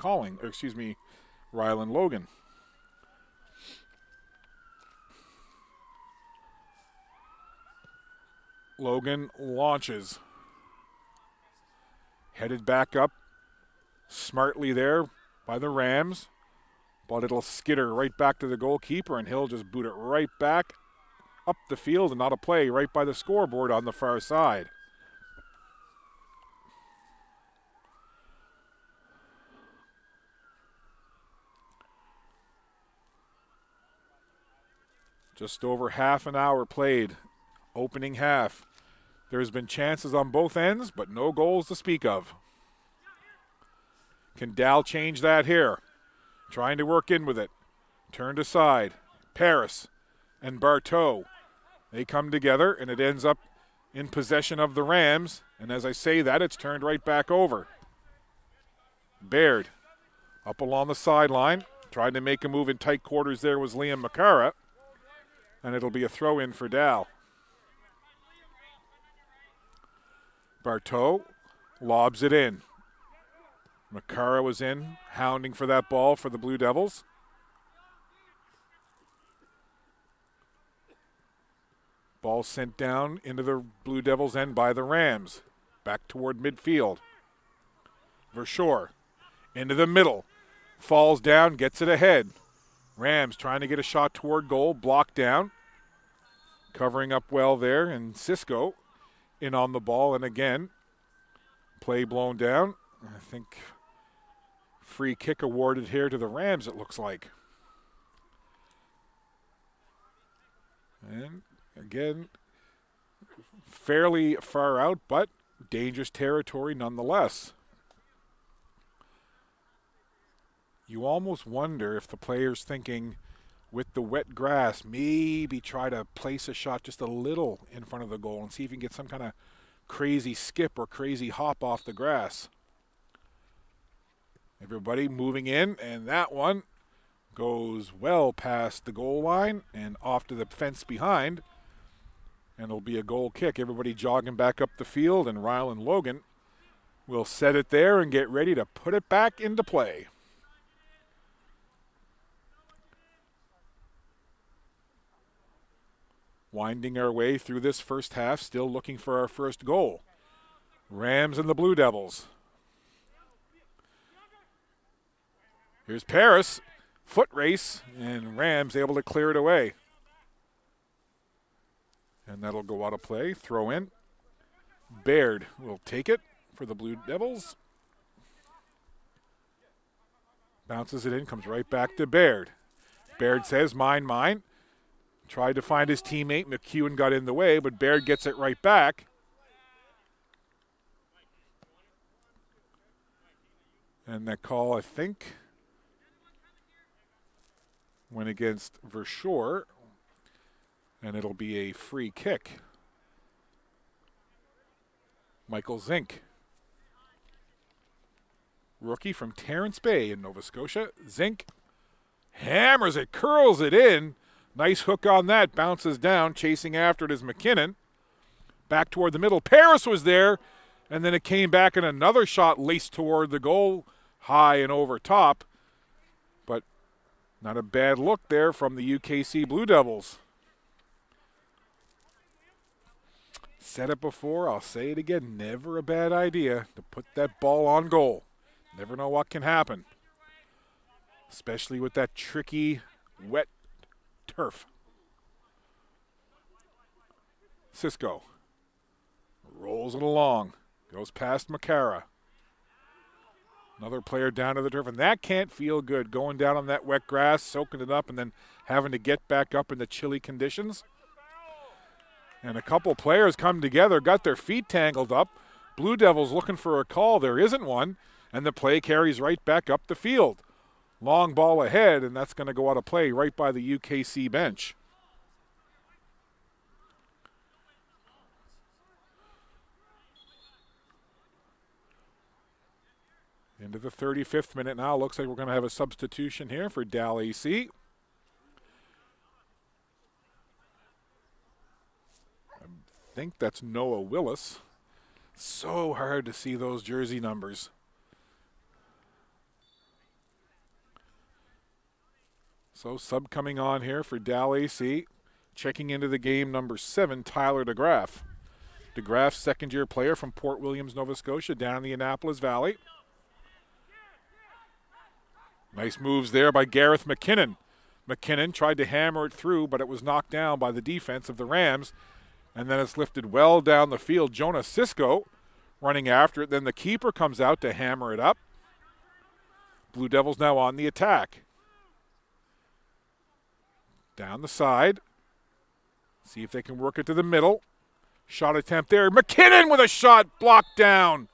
B: Logan. Logan launches. Headed back up smartly there by the Rams. But it'll skitter right back to the goalkeeper, and he'll just boot it right back up the field and not a play right by the scoreboard on the far side. Just over half an hour played. Opening half. There's been chances on both ends, but no goals to speak of. Can Dal change that here? Trying to work in with it. Turned aside. Paris and Bartow. They come together, and it ends up in possession of the Rams. And as I say that, it's turned right back over. Baird up along the sideline. Trying to make a move in tight quarters there was Liam McCara. And it'll be a throw in for Dal. Bartow lobs it in. McCara was in, hounding for that ball for the Blue Devils. Ball sent down into the Blue Devils' end by the Rams. Back toward midfield. Verschoor into the middle. Falls down, gets it ahead. Rams trying to get a shot toward goal, blocked down. Covering up well there, and Cisco in on the ball, and again, play blown down. I think free kick awarded here to the Rams, it looks like. And again, fairly far out, but dangerous territory nonetheless. You almost wonder if the player's thinking, with the wet grass, maybe try to place a shot just a little in front of the goal and see if you can get some kind of crazy skip or crazy hop off the grass. Everybody moving in, and that one goes well past the goal line and off to the fence behind, and it'll be a goal kick. Everybody jogging back up the field, and Rylan Logan will set it there and get ready to put it back into play. Winding our way through this first half, still looking for our first goal. Rams and the Blue Devils. Here's Paris, foot race, and Rams able to clear it away. And that'll go out of play. Throw in. Baird will take it for the Blue Devils. Bounces it in, comes right back to Baird. Baird says, mine, mine. Tried to find his teammate. McEwen got in the way, but Baird gets it right back. And that call, I think, went against Verschoor. And it'll be a free kick. Michael Zink. Rookie from Terrence Bay in Nova Scotia. Zink hammers it, curls it in. Nice hook on that. Bounces down. Chasing after it is McKinnon. Back toward the middle. Paris was there. And then it came back and another shot laced toward the goal. High and over top. But not a bad look there from the UKC Blue Devils. Said it before, I'll say it again. Never a bad idea to put that ball on goal. Never know what can happen. Especially with that tricky, wet turf. Cisco rolls it along. Goes past Makara. Another player down to the turf, and that can't feel good. Going down on that wet grass, soaking it up, and then having to get back up in the chilly conditions. And a couple players come together, got their feet tangled up. Blue Devils looking for a call. There isn't one, and the play carries right back up the field. Long ball ahead, and that's going to go out of play right by the UKC bench. Into the 35th minute now. Looks like we're going to have a substitution here for Dalhousie. I think that's Noah Willis. So hard to see those jersey numbers. So sub coming on here for Dalhousie. Checking into the game, number 7, Tyler DeGraff. DeGraff, second-year player from Port Williams, Nova Scotia, down in the Annapolis Valley. Nice moves there by Gareth McKinnon. McKinnon tried to hammer it through, but it was knocked down by the defense of the Rams. And then it's lifted well down the field. Jonah Cisco running after it. Then the keeper comes out to hammer it up. Blue Devils now on the attack. Down the side. See if they can work it to the middle. Shot attempt there. McKinnon with a shot blocked down.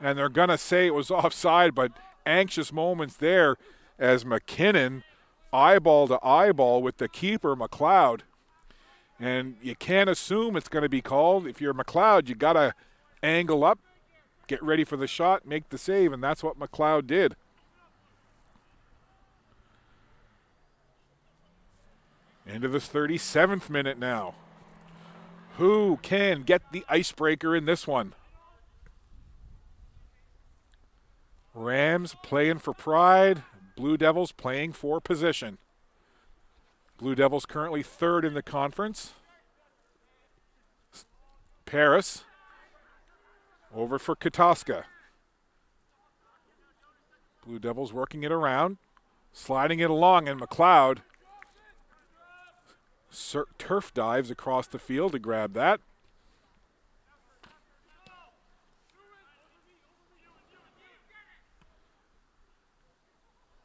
B: And they're going to say it was offside, but anxious moments there as McKinnon eyeball to eyeball with the keeper, McLeod. And you can't assume it's going to be called. If you're McLeod, you got to angle up, get ready for the shot, make the save, and that's what McLeod did. Into this 37th minute now. Who can get the icebreaker in this one? Rams playing for pride. Blue Devils playing for position. Blue Devils currently 3rd in the conference. Paris over for Kataska. Blue Devils working it around, sliding it along, and McLeod turf dives across the field to grab that.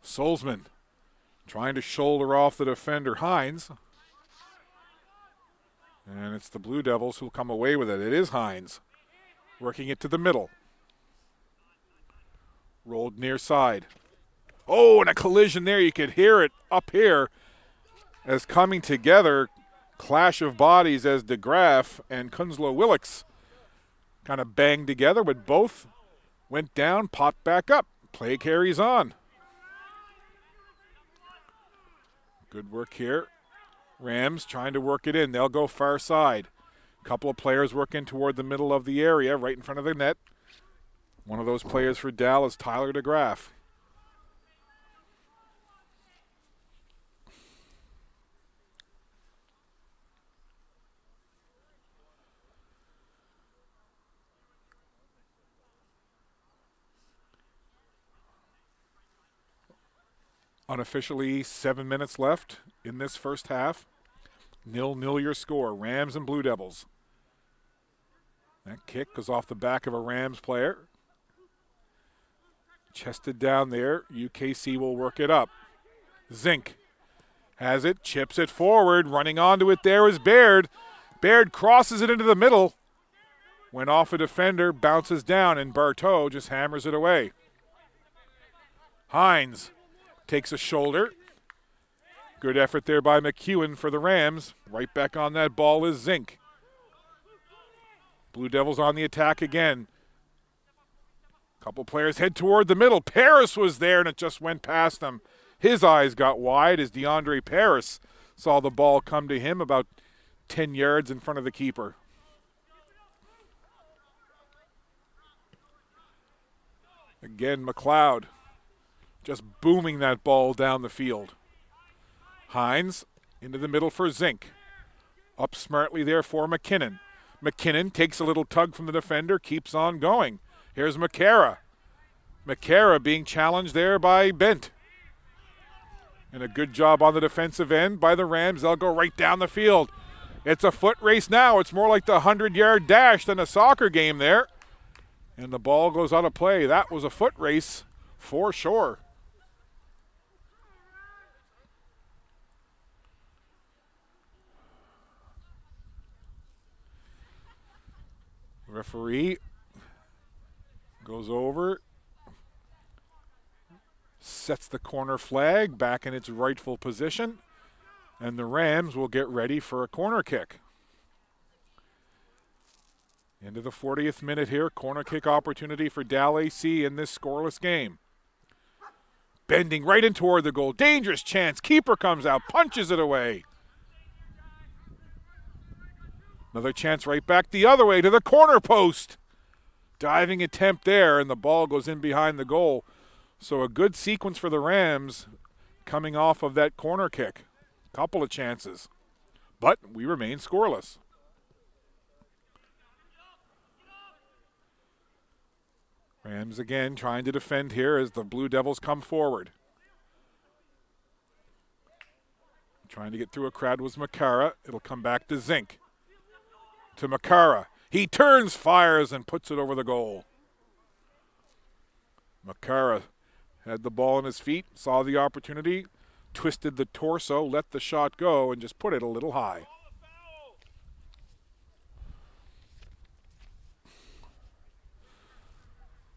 B: Solzman trying to shoulder off the defender, Hines. And it's the Blue Devils who'll come away with it. It is Hines working it to the middle. Rolled near side. Oh, and a collision there. You could hear it up here as coming together. Clash of bodies as DeGraff and Kunslow Willix kind of banged together, but both went down, popped back up. Play carries on. Good work here. Rams trying to work it in. They'll go far side. A couple of players working toward the middle of the area, right in front of the net. One of those players for Dal is Tyler DeGraff. Unofficially 7 minutes left in this first half. 0-0 your score, Rams and Blue Devils. That kick goes off the back of a Rams player. Chested down there. UKC will work it up. Zink has it, chips it forward. Running onto it there is Baird. Baird crosses it into the middle. Went off a defender, bounces down, and Barteau just hammers it away. Hines takes a shoulder. Good effort there by McEwen for the Rams. Right back on that ball is Zink. Blue Devils on the attack again. Couple players head toward the middle. Paris was there, and it just went past him. His eyes got wide as DeAndre Paris saw the ball come to him about 10 yards in front of the keeper. Again, McLeod just booming that ball down the field. Hines into the middle for Zink. Up smartly there for McKinnon. McKinnon takes a little tug from the defender, keeps on going. Here's McCara. McCara being challenged there by Bent. And a good job on the defensive end by the Rams. They'll go right down the field. It's a foot race now. It's more like the 100-yard dash than a soccer game there. And the ball goes out of play. That was a foot race for sure. Referee goes over, sets the corner flag back in its rightful position, and the Rams will get ready for a corner kick. Into the 40th minute here, corner kick opportunity for Dalhousie in this scoreless game. Bending right in toward the goal, dangerous chance, keeper comes out, punches it away. Another chance right back the other way to the corner post. Diving attempt there, and the ball goes in behind the goal. So a good sequence for the Rams coming off of that corner kick. Couple of chances. But we remain scoreless. Rams again trying to defend here as the Blue Devils come forward. Trying to get through a crowd was McCara. It'll come back to Zink. To McCara. He turns, fires, and puts it over the goal. McCara had the ball in his feet, saw the opportunity, twisted the torso, let the shot go, and just put it a little high.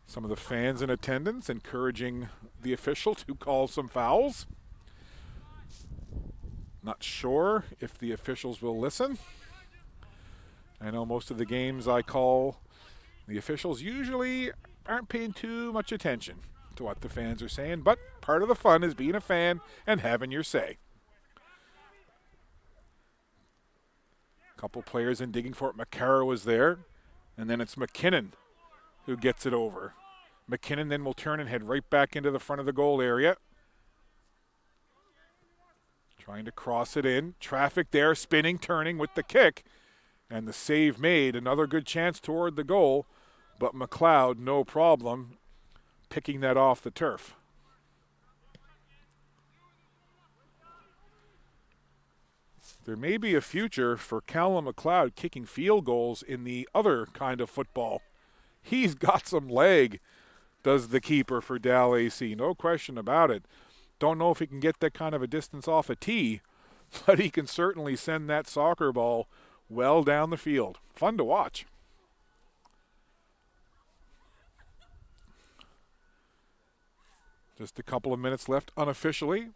B: Some of the fans in attendance encouraging the official to call some fouls. Not sure if the officials will listen. I know most of the games I call, the officials usually aren't paying too much attention to what the fans are saying, but part of the fun is being a fan and having your say. Couple players in digging for it. McCara was there, and then it's McKinnon who gets it over. McKinnon then will turn and head right back into the front of the goal area. Trying to cross it in. Traffic there, spinning, turning with the kick. And the save made. Another good chance toward the goal. But McLeod, no problem, picking that off the turf. There may be a future for Callum McLeod kicking field goals in the other kind of football. He's got some leg, does the keeper for Dalhousie. No question about it. Don't know if he can get that kind of a distance off a tee, but he can certainly send that soccer ball well down the field. Fun to watch. Just a couple of minutes left unofficially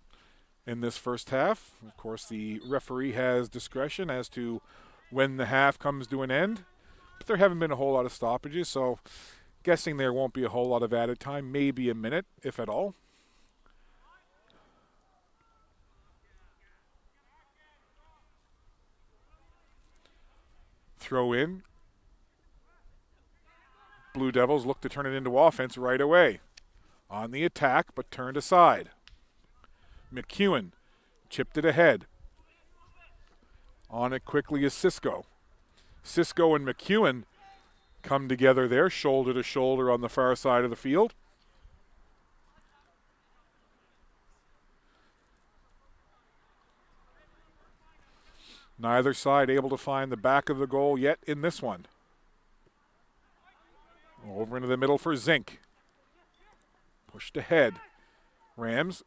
B: in this first half. Of course, the referee has discretion as to when the half comes to an end. But there haven't been a whole lot of stoppages, so guessing there won't be a whole lot of added time. Maybe a minute, if at all. Throw in. Blue Devils look to turn it into offense right away. On the attack, but turned aside. McEwen chipped it ahead. On it quickly is Cisco. Cisco and McEwen come together there, shoulder to shoulder on the far side of the field. Neither side able to find the back of the goal yet in this one. Over into the middle for Zink. Pushed ahead. Rams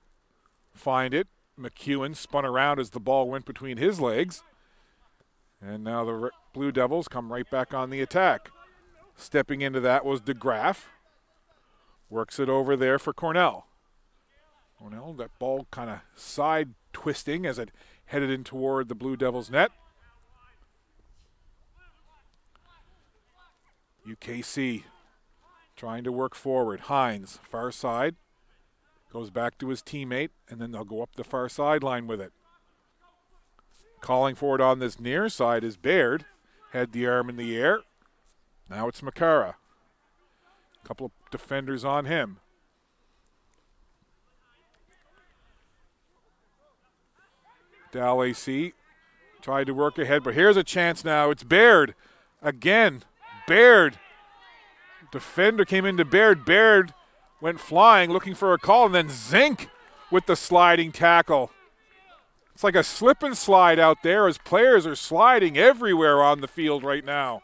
B: find it. McEwen spun around as the ball went between his legs. And now the Blue Devils come right back on the attack. Stepping into that was DeGraff. Works it over there for Cornell. Cornell, that ball kind of side twisting as it headed in toward the Blue Devils net. UKC trying to work forward. Hines, far side. Goes back to his teammate, and then they'll go up the far sideline with it. Calling for it on this near side is Baird. Had the arm in the air. Now it's Makara. A couple of defenders on him. Dalhousie tried to work ahead, but here's a chance now. It's Baird. Again, Baird. Defender came into Baird. Baird went flying, looking for a call, and then Zink with the sliding tackle. It's like a slip and slide out there as players are sliding everywhere on the field right now.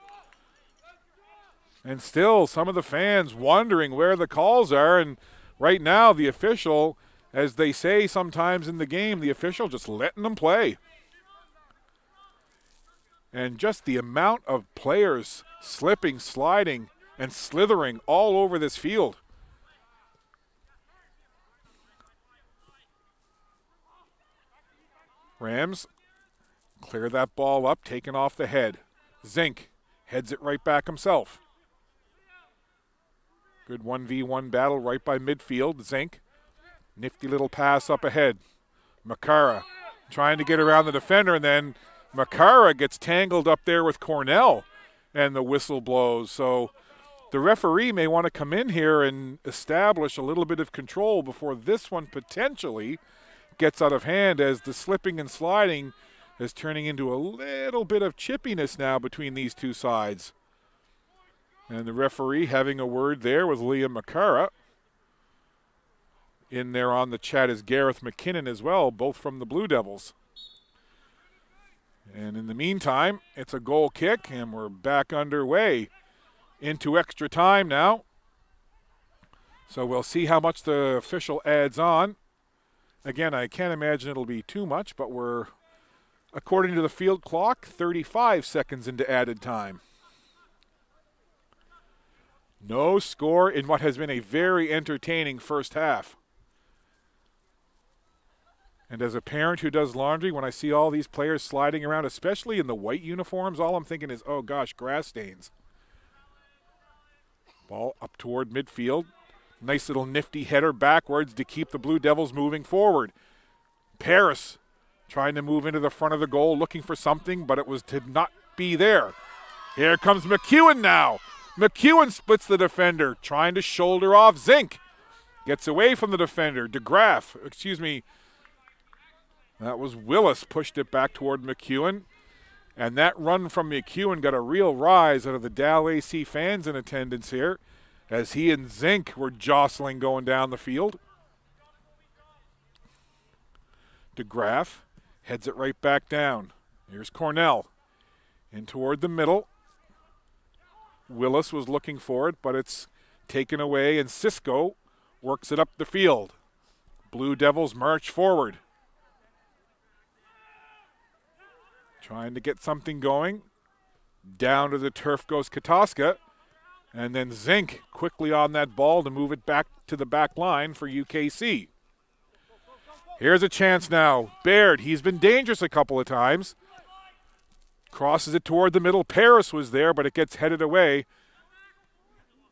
B: And still, some of the fans wondering where the calls are, and right now the official, as they say sometimes in the game, the official just letting them play. And just the amount of players slipping, sliding, and slithering all over this field. Rams clear that ball up, taken off the head. Zink heads it right back himself. Good 1v1 battle right by midfield. Zink, nifty little pass up ahead. Makara trying to get around the defender, and then Makara gets tangled up there with Cornell, and the whistle blows. So the referee may want to come in here and establish a little bit of control before this one potentially gets out of hand, as the slipping and sliding is turning into a little bit of chippiness now between these two sides. And the referee having a word there with Liam Makara. In there on the chat is Gareth McKinnon as well, both from the Blue Devils. And in the meantime, it's a goal kick, and we're back underway into extra time now. So we'll see how much the official adds on. Again, I can't imagine it'll be too much, but we're, according to the field clock, 35 seconds into added time. No score in what has been a very entertaining first half. And as a parent who does laundry, when I see all these players sliding around, especially in the white uniforms, all I'm thinking is, oh gosh, grass stains. Ball up toward midfield. Nice little nifty header backwards to keep the Blue Devils moving forward. Paris trying to move into the front of the goal, looking for something, but it was to not be there. Here comes McEwen now. McEwen splits the defender, trying to shoulder off Zink. Gets away from the defender. That was Willis, pushed it back toward McEwen. And that run from McEwen got a real rise out of the Dalhousie fans in attendance here, as he and Zink were jostling going down the field. DeGraff heads it right back down. Here's Cornell. In toward the middle. Willis was looking for it, but it's taken away, and Cisco works it up the field. Blue Devils march forward. Trying to get something going. Down to the turf goes Katoska. And then Zink quickly on that ball to move it back to the back line for UKC. Here's a chance now. Baird, he's been dangerous a couple of times. Crosses it toward the middle. Paris was there, but it gets headed away.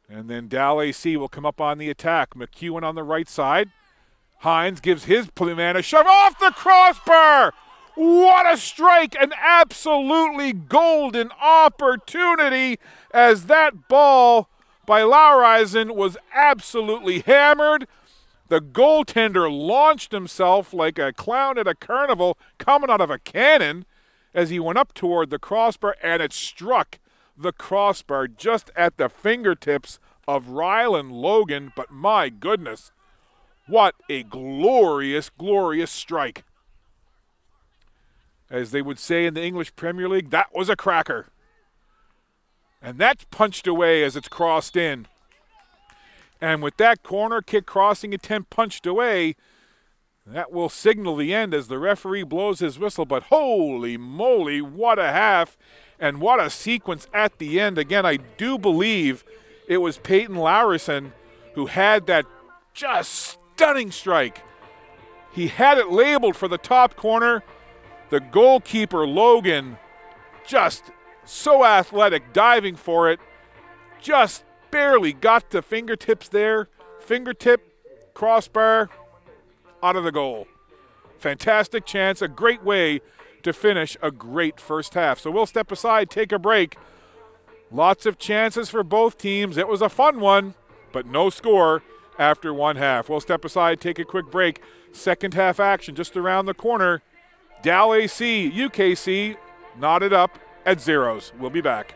B: And then Dalhousie will come up on the attack. McEwen on the right side. Hines gives his man a shove off the crossbar. What a strike, an absolutely golden opportunity, as that ball by Laureisen was absolutely hammered. The goaltender launched himself like a clown at a carnival coming out of a cannon as he went up toward the crossbar, and it struck the crossbar just at the fingertips of Rylan Logan. But my goodness, what a glorious, glorious strike. As they would say in the English Premier League, that was a cracker. And that's punched away as it's crossed in. And with that corner kick crossing attempt punched away, that will signal the end as the referee blows his whistle. But holy moly, what a half and what a sequence at the end. Again, I do believe it was Peyton Laurison who had that just stunning strike. He had it labeled for the top corner. The goalkeeper, Logan, just so athletic, diving for it. Just barely got the fingertips there. Fingertip, crossbar, out of the goal. Fantastic chance, a great way to finish a great first half. So we'll step aside, take a break. Lots of chances for both teams. It was a fun one, but no score after one half. We'll step aside, take a quick break. Second half action just around the corner. Dalhousie, UKC, knotted up at zeros. We'll be back.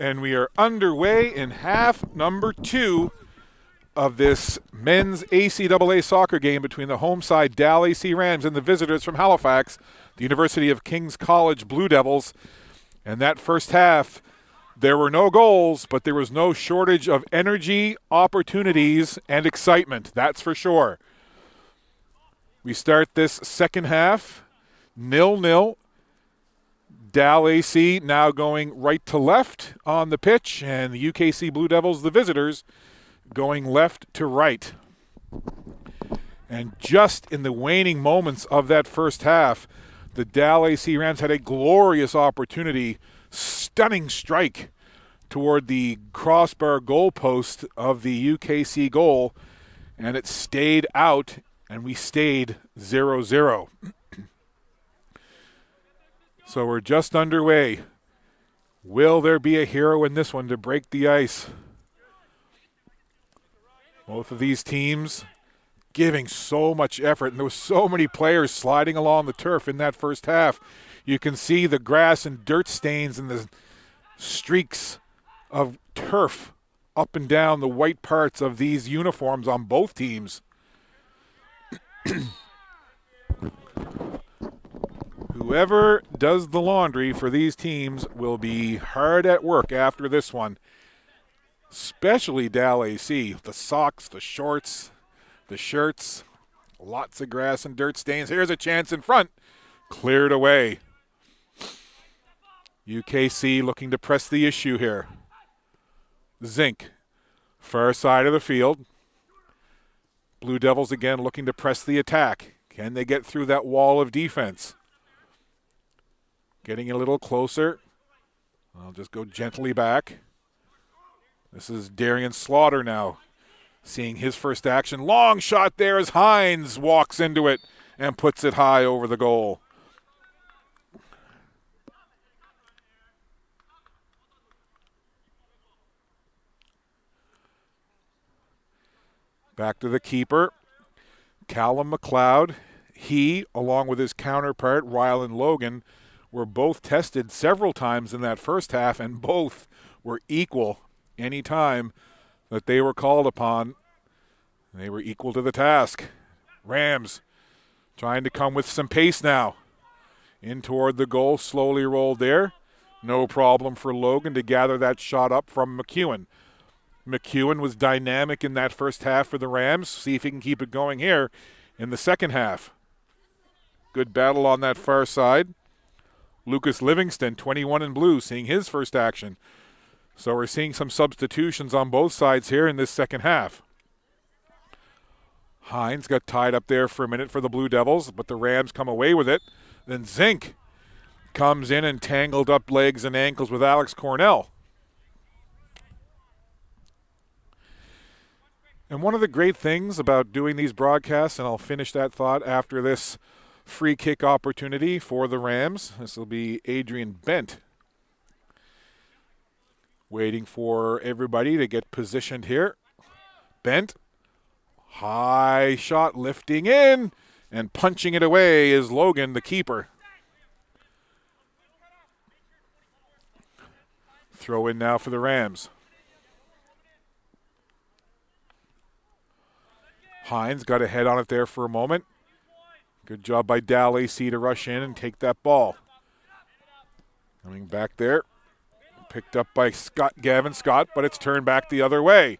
B: And we are underway in half number 2 of this men's ACAA soccer game between the home side Dalhousie Rams and the visitors from Halifax, the University of King's College Blue Devils. And that first half, there were no goals, but there was no shortage of energy, opportunities, and excitement. That's for sure. We start this second half, 0-0. Dalhousie now going right to left on the pitch, and the UKC Blue Devils, the visitors, going left to right. And just in the waning moments of that first half, the Dalhousie Rams had a glorious opportunity, stunning strike toward the crossbar goalpost of the UKC goal, and it stayed out, and we stayed 0-0. So we're just underway. Will there be a hero in this one to break the ice? Both of these teams giving so much effort, and there were so many players sliding along the turf in that first half. You can see the grass and dirt stains and the streaks of turf up and down the white parts of these uniforms on both teams. Whoever does the laundry for these teams will be hard at work after this one, especially Dalhousie. The socks, the shorts, the shirts, lots of grass and dirt stains. Here's a chance in front. Cleared away. UKC looking to press the issue here. Zink, far side of the field. Blue Devils again looking to press the attack. Can they get through that wall of defense? Getting a little closer. I'll just go gently back. This is Darian Slaughter now, seeing his first action. Long shot there as Hines walks into it and puts it high over the goal. Back to the keeper, Callum McLeod. He, along with his counterpart, Rylan Logan, were both tested several times in that first half, and both were equal any time that they were called upon. They were equal to the task. Rams trying to come with some pace now. In toward the goal, slowly rolled there. No problem for Logan to gather that shot up from McEwen. McEwen was dynamic in that first half for the Rams. See if he can keep it going here in the second half. Good battle on that far side. Lucas Livingston, 21 in blue, seeing his first action. So we're seeing some substitutions on both sides here in this second half. Hines got tied up there for a minute for the Blue Devils, but the Rams come away with it. Then Zink comes in and tangled up legs and ankles with Alex Cornell. And one of the great things about doing these broadcasts, and I'll finish that thought after this free kick opportunity for the Rams. This will be Adrian Bent. Waiting for everybody to get positioned here. Bent. High shot lifting in and punching it away is Logan, the keeper. Throw in now for the Rams. Hines got a head on it there for a moment. Good job by Dalhousie to rush in and take that ball. Coming back there. Picked up by Gavin Scott, but it's turned back the other way.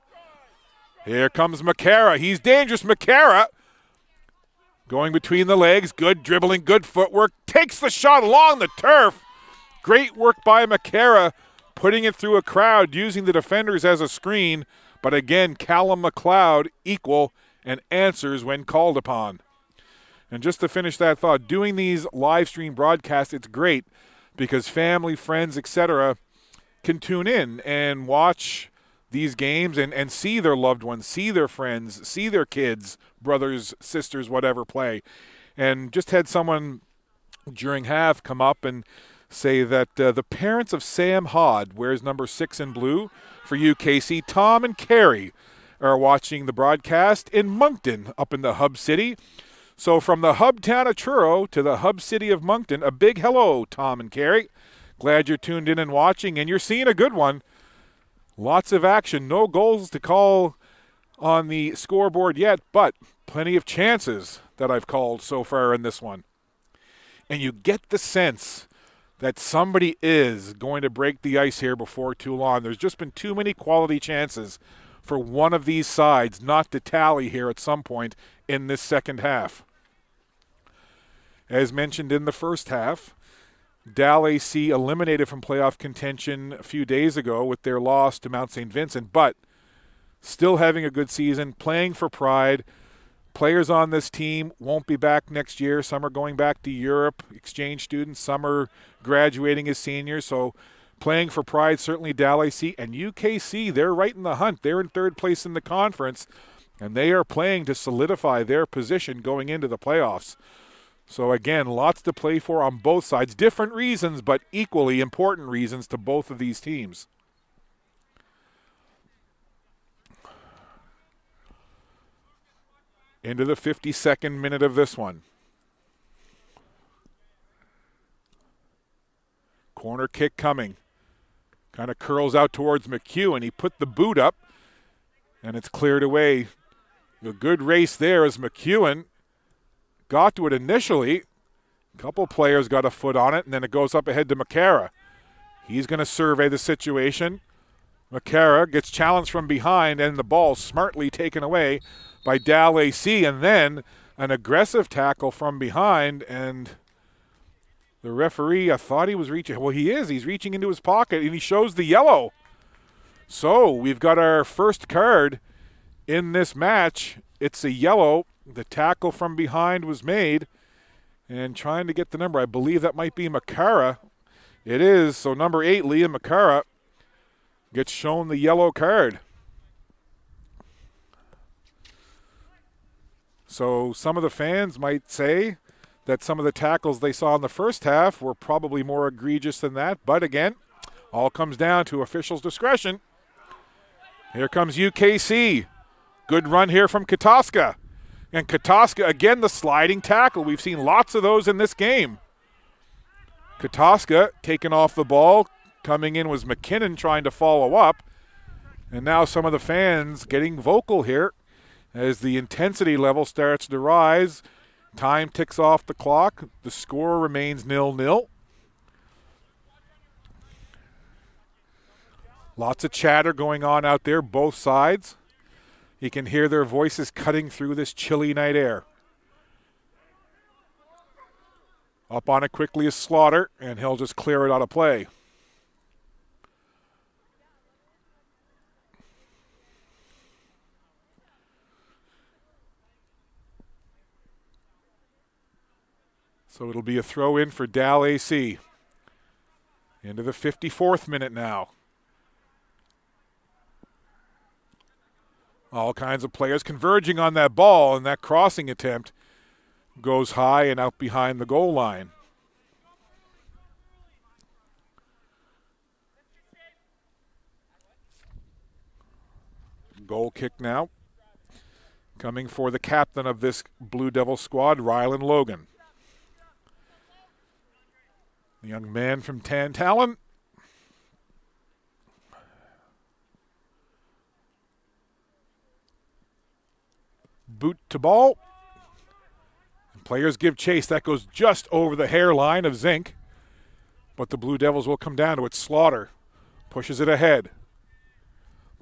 B: Here comes McCara. He's dangerous. McCara going between the legs. Good dribbling, good footwork. Takes the shot along the turf. Great work by McCara, putting it through a crowd, using the defenders as a screen. But again, Callum McLeod equal and answers when called upon. And just to finish that thought, doing these live stream broadcasts, it's great because family, friends, etc. can tune in and watch these games and see their loved ones, see their friends, see their kids, brothers, sisters, whatever play. And just had someone during half come up and say that the parents of Sam Hod, wears number 6 in blue for UKC, Tom and Carrie, are watching the broadcast in Moncton up in the hub city. So from the hub town of Truro to the hub city of Moncton, a big hello, Tom and Carrie. Glad you're tuned in and watching, and you're seeing a good one. Lots of action. No goals to call on the scoreboard yet, but plenty of chances that I've called so far in this one. And you get the sense that somebody is going to break the ice here before too long. There's just been too many quality chances for one of these sides not to tally here at some point in this second half. As mentioned in the first half, Dalhousie eliminated from playoff contention a few days ago with their loss to Mount St. Vincent, but still having a good season, playing for pride. Players on this team won't be back next year. Some are going back to Europe, exchange students. Some are graduating as seniors. So playing for pride, certainly Dalhousie. And UKC, they're right in the hunt. They're in third place in the conference, and they are playing to solidify their position going into the playoffs. So again, lots to play for on both sides. Different reasons, but equally important reasons to both of these teams. Into the 52nd minute of this one. Corner kick coming. Kind of curls out towards McEwen. He put the boot up, and it's cleared away. A good race there as McEwen got to it initially. A couple players got a foot on it, and then it goes up ahead to McCara. He's going to survey the situation. McCara gets challenged from behind, and the ball smartly taken away by Dalhousie, and then an aggressive tackle from behind, and the referee, I thought he was reaching. Well, he is. He's reaching into his pocket, and he shows the yellow. So we've got our first card in this match. It's a yellow. The tackle from behind was made, and trying to get the number. I believe that might be McCara. It is. So number 8, Liam McCara, gets shown the yellow card. So some of the fans might say that some of the tackles they saw in the first half were probably more egregious than that. But again, all comes down to officials' discretion. Here comes UKC. Good run here from Katoska. And Katoska, again, the sliding tackle. We've seen lots of those in this game. Katoska taking off the ball. Coming in was McKinnon trying to follow up. And now some of the fans getting vocal here as the intensity level starts to rise. Time ticks off the clock. The score remains 0-0. Lots of chatter going on out there, both sides. You can hear their voices cutting through this chilly night air. Up on it quickly is Slaughter, and he'll just clear it out of play. So it'll be a throw in for Dalhousie. Into the 54th minute now. All kinds of players converging on that ball, and that crossing attempt goes high and out behind the goal line. Goal kick now. Coming for the captain of this Blue Devil squad, Rylan Logan. The young man from Tantallon. Boot to ball. And players give chase. That goes just over the hairline of Zink. But the Blue Devils will come down to it. Slaughter pushes it ahead.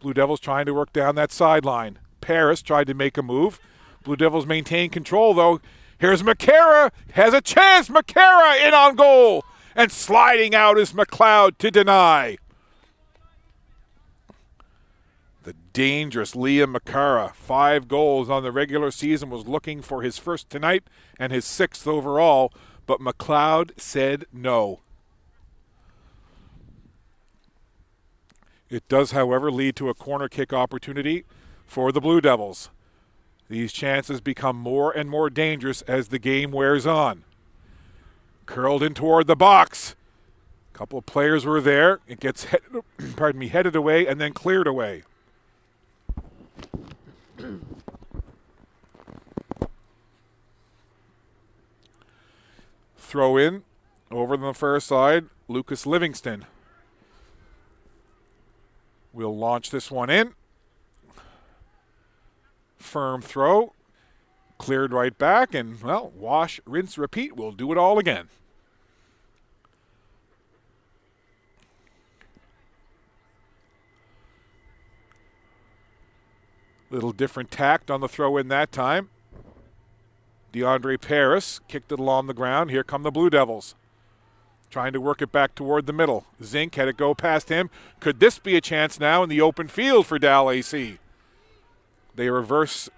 B: Blue Devils trying to work down that sideline. Paris tried to make a move. Blue Devils maintain control, though. Here's McCara. Has a chance. McCara in on goal. And sliding out is McLeod to deny. The dangerous Liam McCara, 5 goals on the regular season, was looking for his first tonight and his 6th overall, but McLeod said no. It does, however, lead to a corner kick opportunity for the Blue Devils. These chances become more and more dangerous as the game wears on. Curled in toward the box. A couple of players were there. It gets headed away and then cleared away. Throw in over on the far side. Lucas Livingston will launch this one in. Firm throw. Cleared right back, and, well, wash, rinse, repeat. We'll do it all again. Little different tact on the throw in that time. DeAndre Paris kicked it along the ground. Here come the Blue Devils. Trying to work it back toward the middle. Zink had it go past him. Could this be a chance now in the open field for Dalhousie? They reverse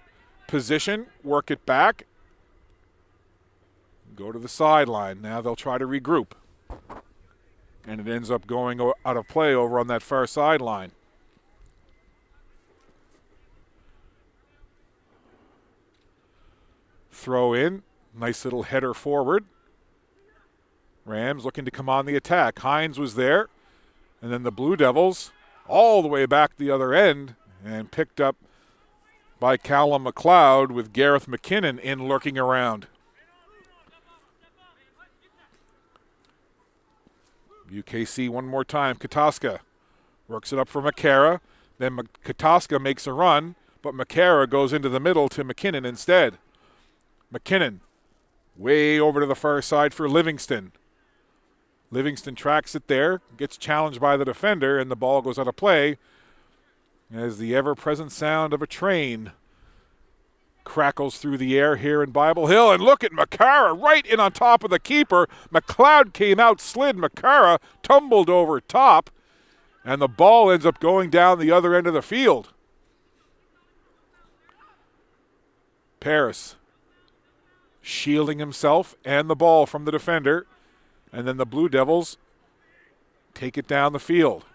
B: position, work it back, go to the sideline. Now they'll try to regroup. And it ends up going out of play over on that far sideline. Throw in, nice little header forward. Rams looking to come on the attack. Hines was there, and then the Blue Devils all the way back the other end and picked up by Callum McLeod with Gareth McKinnon in lurking around. UKC one more time. Kataska works it up for McCara. Then Kataska makes a run, but McCara goes into the middle to McKinnon instead. McKinnon way over to the far side for Livingston. Livingston tracks it there, gets challenged by the defender, and the ball goes out of play as the ever-present sound of a train crackles through the air here in Bible Hill. And look at McCara right in on top of the keeper. McLeod came out, slid. McCara tumbled over top, and the ball ends up going down the other end of the field. Paris shielding himself and the ball from the defender, and then the Blue Devils take it down the field.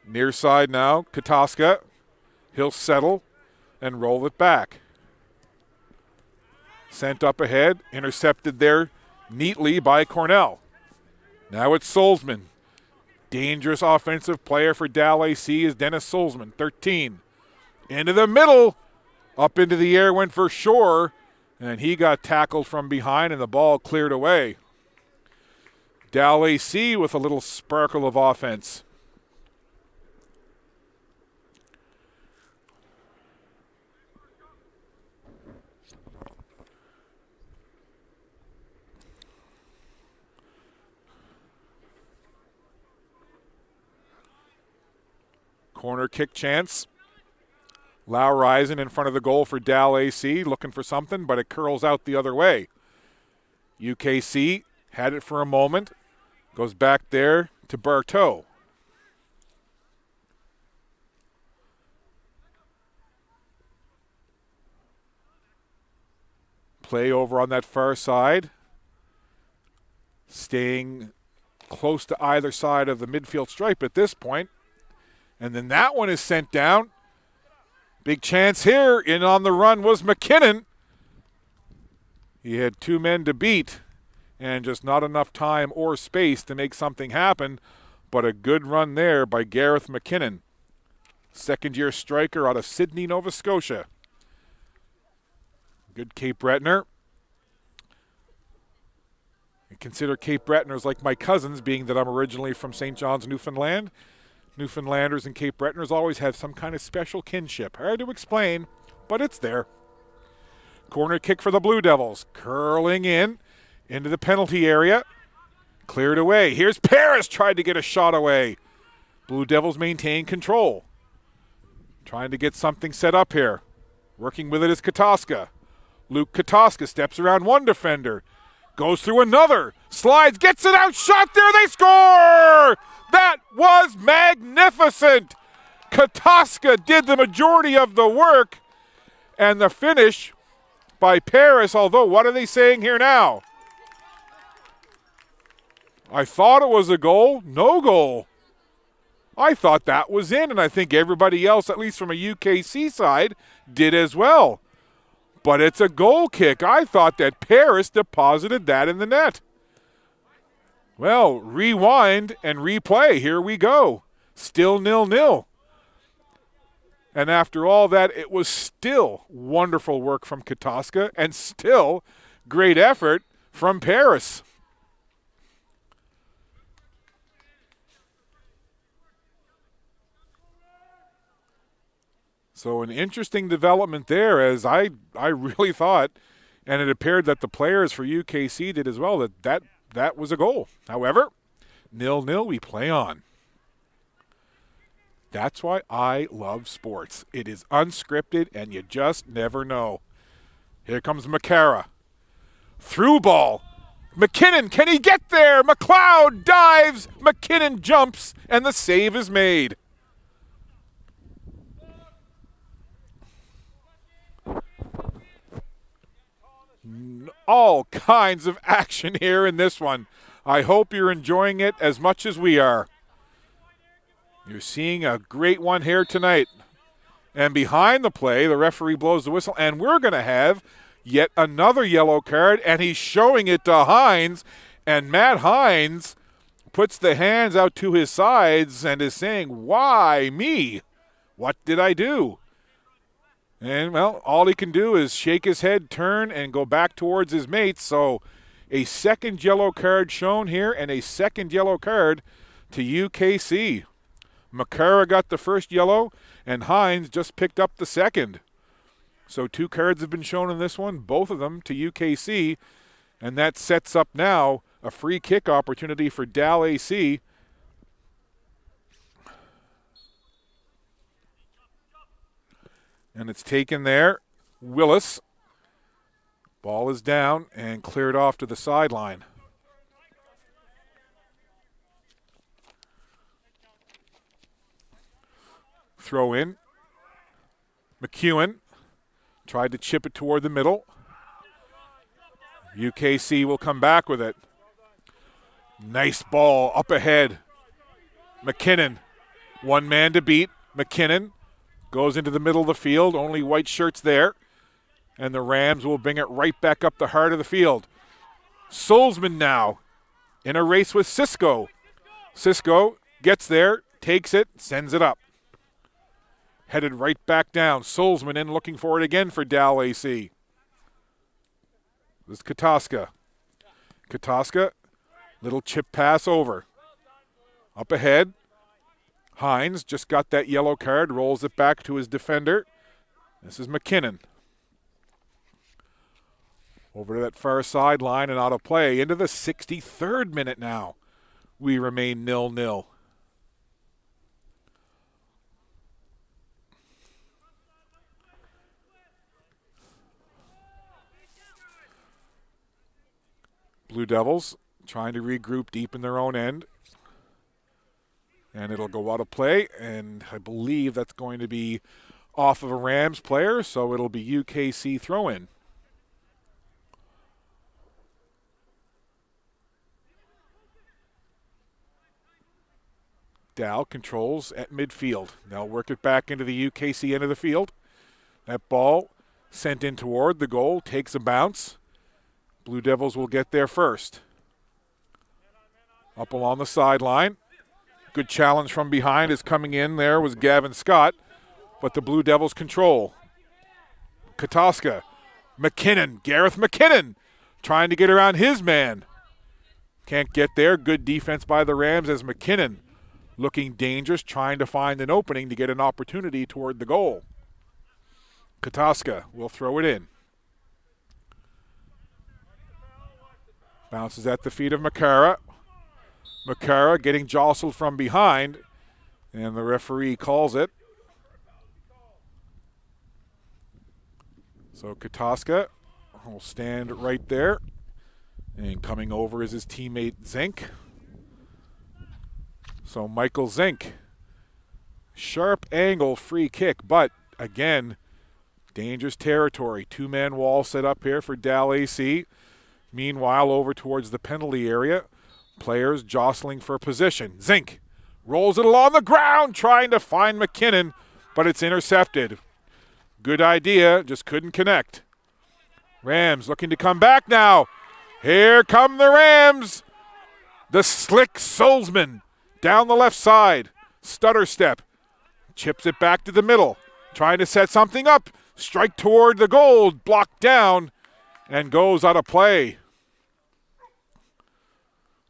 B: Near side now, Kataska. He'll settle and roll it back. Sent up ahead, intercepted there neatly by Cornell. Now it's Solzman. Dangerous offensive player for Dalhousie is Dennis Solzman, 13. Into the middle, up into the air went for Shore, and he got tackled from behind and the ball cleared away. Dalhousie with a little sparkle of offense. Corner kick chance. Lau Risen in front of the goal for Dalhousie, looking for something, but it curls out the other way. UKC had it for a moment. Goes back there to Berteau. Play over on that far side. Staying close to either side of the midfield stripe at this point. And then that one is sent down. Big chance here. In on the run was McKinnon. He had two men to beat and just not enough time or space to make something happen. But a good run there by Gareth McKinnon. Second-year striker out of Sydney, Nova Scotia. Good Cape Bretner. I consider Cape Bretners like my cousins, being that I'm originally from St. John's, Newfoundland. Newfoundlanders and Cape Bretners always have some kind of special kinship. Hard to explain, but it's there. Corner kick for the Blue Devils. Curling in into the penalty area. Cleared away. Here's Paris, tried to get a shot away. Blue Devils maintain control. Trying to get something set up here. Working with it is Kataska. Luke Kataska steps around one defender. Goes through another. Slides, gets it out, shot there, they score! That was magnificent! Kataska did the majority of the work, and the finish by Paris, although what are they saying here now? I thought it was a goal, no goal. I thought that was in, and I think everybody else, at least from a UKC side, did as well. But it's a goal kick. I thought that Paris deposited that in the net. Well, rewind and replay. Here we go. Still 0-0. And after all that, it was still wonderful work from Kataska and still great effort from Paris. So an interesting development there, as I really thought, and it appeared that the players for UKC did as well, that was a goal. However, 0-0, we play on. That's why I love sports. It is unscripted, and you just never know. Here comes McCara. Through ball. McKinnon, can he get there? McLeod dives. McKinnon jumps, and the save is made. All kinds of action here in this one. I hope you're enjoying it as much as we are. You're seeing a great one here tonight. And behind the play, the referee blows the whistle, and we're going to have yet another yellow card, and he's showing it to Hines, and Matt Hines puts the hands out to his sides and is saying, why me? What did I do? And, well, all he can do is shake his head, turn, and go back towards his mates. So a second yellow card shown here and a second yellow card to UKC. McCara got the first yellow, and Hines just picked up the second. So 2 cards have been shown in this one, both of them to UKC, and that sets up now a free kick opportunity for Dalhousie. And it's taken there. Willis. Ball is down and cleared off to the sideline. Throw in. McEwen tried to chip it toward the middle. UKC will come back with it. Nice ball up ahead. McKinnon. One man to beat. McKinnon goes into the middle of the field. Only white shirts there. And the Rams will bring it right back up the heart of the field. Solzman now in a race with Cisco. Cisco gets there, takes it, sends it up. Headed right back down. Solzman in looking for it again for Dalhousie. This is Katoska. Katoska, little chip pass over. Up ahead. Hines just got that yellow card, rolls it back to his defender. This is McKinnon. Over to that far sideline and out of play. Into the 63rd minute now. We remain 0-0. Blue Devils trying to regroup deep in their own end. And it'll go out of play, and I believe that's going to be off of a Rams player, so it'll be UKC throw-in. Dow controls at midfield. They'll work it back into the UKC end of the field. That ball sent in toward the goal, takes a bounce. Blue Devils will get there first. Up along the sideline. Good challenge from behind is coming in. There was Gavin Scott, but the Blue Devils control. Katoska. McKinnon. Gareth McKinnon trying to get around his man. Can't get there. Good defense by the Rams as McKinnon looking dangerous, trying to find an opening to get an opportunity toward the goal. Katoska will throw it in. Bounces at the feet of McCara. McCara getting jostled from behind, and the referee calls it. So Katoska will stand right there, and coming over is his teammate Zink. So Michael Zink, sharp angle free kick, but again, dangerous territory. 2-man wall set up here for Dalhousie. Meanwhile, over towards the penalty area, players jostling for position. Zink rolls it along the ground, trying to find McKinnon, but it's intercepted. Good idea, just couldn't connect. Rams looking to come back now. Here come the Rams. The slick Solzman down the left side. Stutter step. Chips it back to the middle. Trying to set something up. Strike toward the goal. Blocked down and goes out of play.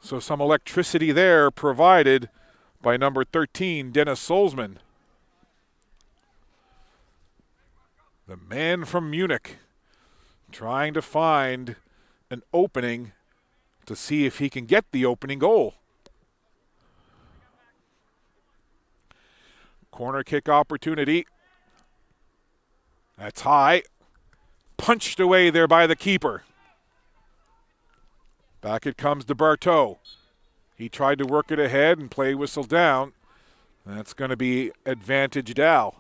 B: So some electricity there provided by number 13, Dennis Solzman. The man from Munich trying to find an opening to see if he can get the opening goal. Corner kick opportunity. That's high. Punched away there by the keeper. Back it comes to Barteau. He tried to work it ahead and play whistle down. That's going to be advantage Dal.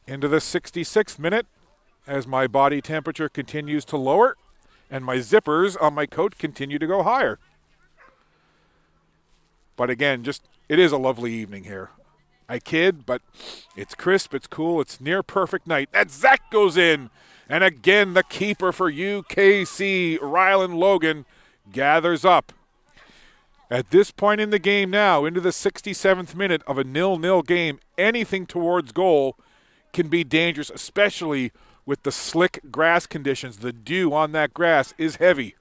B: Into the 66th minute as my body temperature continues to lower and my zippers on my coat continue to go higher. But again, it is a lovely evening here. I kid, but it's crisp, it's cool, it's near perfect night. That Zach goes in. And again, the keeper for UKC, Rylan Logan, gathers up. At this point in the game now, into the 67th minute of a 0-0 game, anything towards goal can be dangerous, especially with the slick grass conditions. The dew on that grass is heavy.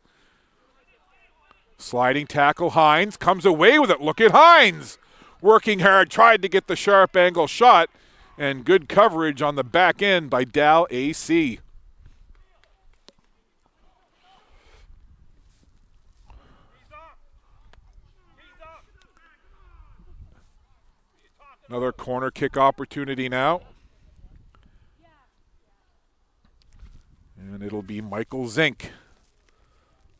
B: Sliding tackle, Hines comes away with it. Look at Hines. Working hard, tried to get the sharp angle shot, and good coverage on the back end by Dal AC. Another corner kick opportunity now. And it'll be Michael Zink,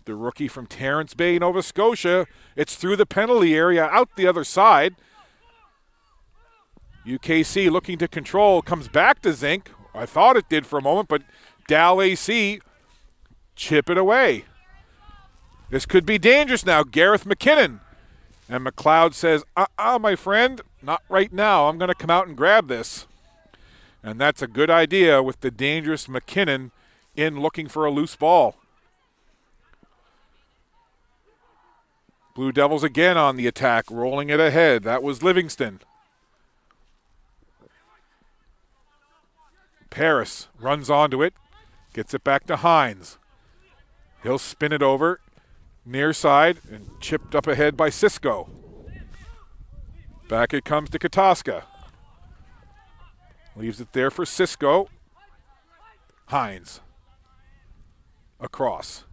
B: the rookie from Terrence Bay, Nova Scotia. It's through the penalty area, out the other side. UKC looking to control, comes back to Zink. I thought it did for a moment, but Dal AC chip it away. This could be dangerous now. Gareth McKinnon. And McLeod says, my friend, not right now. I'm going to come out and grab this. And that's a good idea with the dangerous McKinnon in looking for a loose ball. Blue Devils again on the attack, rolling it ahead. That was Livingston. Paris runs onto it, gets it back to Hines. He'll spin it over, near side, and chipped up ahead by Cisco. Back it comes to Kataska. Leaves it there for Cisco. Hines. Across.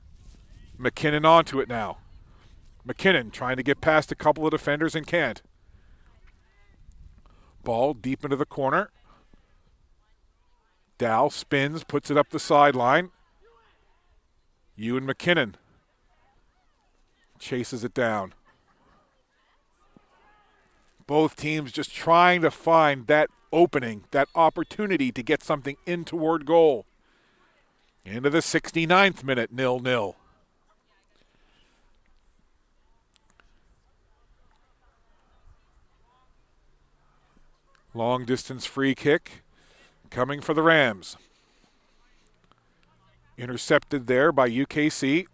B: McKinnon onto it now. McKinnon trying to get past a couple of defenders and can't. Ball deep into the corner. Dow spins, puts it up the sideline. Ewan McKinnon chases it down. Both teams just trying to find that opening, that opportunity to get something in toward goal. Into the 69th minute, 0-0. Long distance free kick coming for the Rams. Intercepted there by UKC.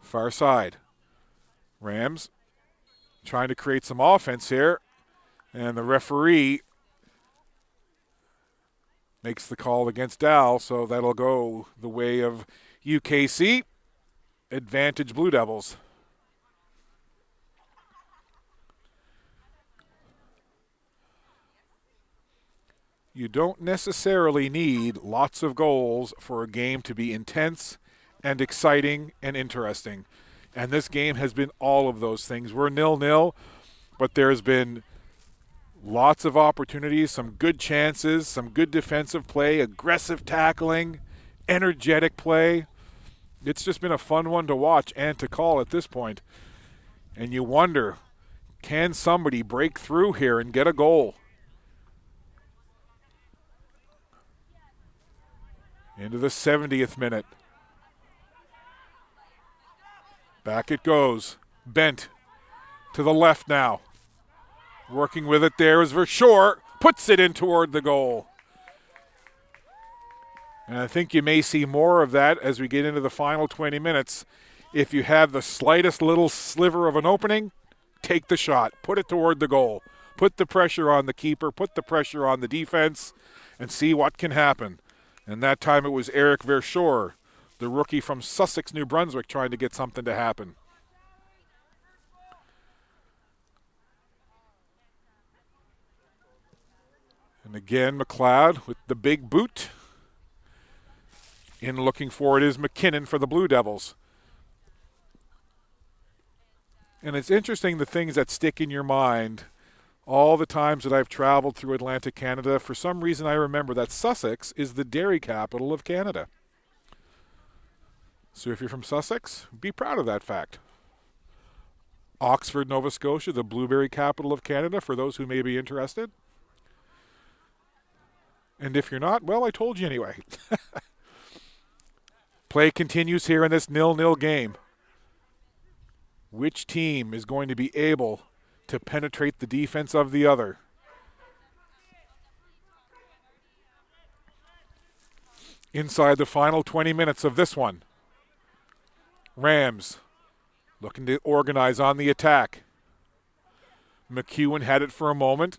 B: Far side. Rams trying to create some offense here. And the referee makes the call against Dal, so that'll go the way of UKC. Advantage Blue Devils. You don't necessarily need lots of goals for a game to be intense and exciting and interesting. And this game has been all of those things. We're 0-0, but there's been lots of opportunities, some good chances, some good defensive play, aggressive tackling, energetic play. It's just been a fun one to watch and to call at this point. And you wonder, can somebody break through here and get a goal? Into the 70th minute. Back it goes. Bent to the left now. Working with it there is Verschoor. Puts it in toward the goal. And I think you may see more of that as we get into the final 20 minutes. If you have the slightest little sliver of an opening, take the shot. Put it toward the goal. Put the pressure on the keeper. Put the pressure on the defense and see what can happen. And that time it was Eric Verschoor, the rookie from Sussex, New Brunswick, trying to get something to happen. And again, McLeod with the big boot. In looking for it is McKinnon for the Blue Devils. And it's interesting the things that stick in your mind. All the times that I've traveled through Atlantic Canada, for some reason I remember that Sussex is the dairy capital of Canada. So if you're from Sussex, be proud of that fact. Oxford, Nova Scotia, the blueberry capital of Canada, for those who may be interested. And if you're not, well, I told you anyway. Play continues here in this 0-0 game. Which team is going to be able to penetrate the defense of the other? Inside the final 20 minutes of this one. Rams looking to organize on the attack. McEwen had it for a moment.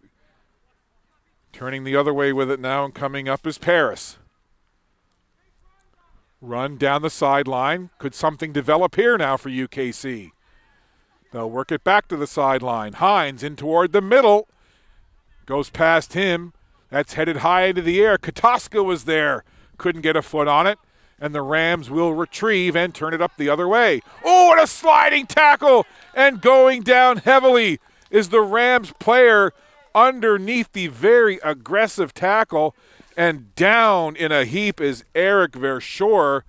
B: Turning the other way with it now, and coming up is Paris. Run down the sideline. Could something develop here now for UKC? They'll work it back to the sideline. Hines in toward the middle. Goes past him. That's headed high into the air. Katoska was there. Couldn't get a foot on it. And the Rams will retrieve and turn it up the other way. Oh, what a sliding tackle! And going down heavily is the Rams player underneath the very aggressive tackle. And down in a heap is Eric Verschoor.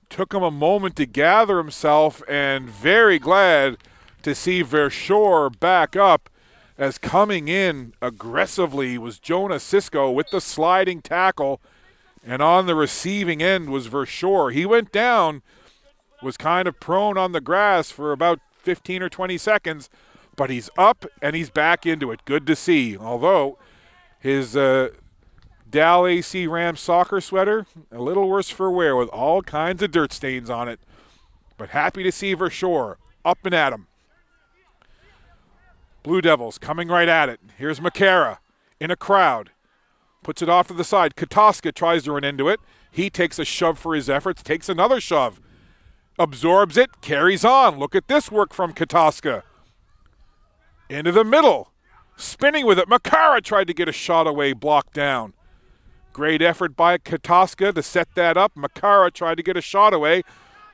B: Took him a moment to gather himself, and very glad to see Verschoor back up, as coming in aggressively was Jonah Sisko with the sliding tackle, and on the receiving end was Verschoor. He went down, was kind of prone on the grass for about 15 or 20 seconds, but he's up and he's back into it. Good to see, although his Dalhousie Rams soccer sweater, a little worse for wear with all kinds of dirt stains on it. But happy to see Verschoor up and at him. Blue Devils coming right at it. Here's McCara in a crowd. Puts it off to the side. Katoska tries to run into it. He takes a shove for his efforts, takes another shove. Absorbs it, carries on. Look at this work from Katoska. Into the middle. Spinning with it. McCara tried to get a shot away, blocked down. Great effort by Katoska to set that up. McCara tried to get a shot away.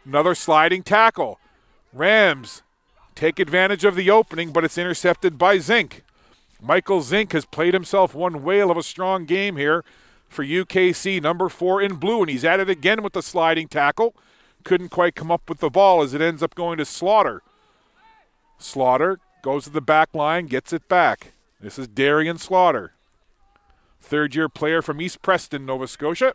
B: Another sliding tackle. Rams take advantage of the opening, but it's intercepted by Zink. Michael Zink has played himself one whale of a strong game here for UKC, number 4 in blue, and he's at it again with the sliding tackle. Couldn't quite come up with the ball as it ends up going to Slaughter. Slaughter goes to the back line, gets it back. This is Darian Slaughter. Third-year player from East Preston, Nova Scotia.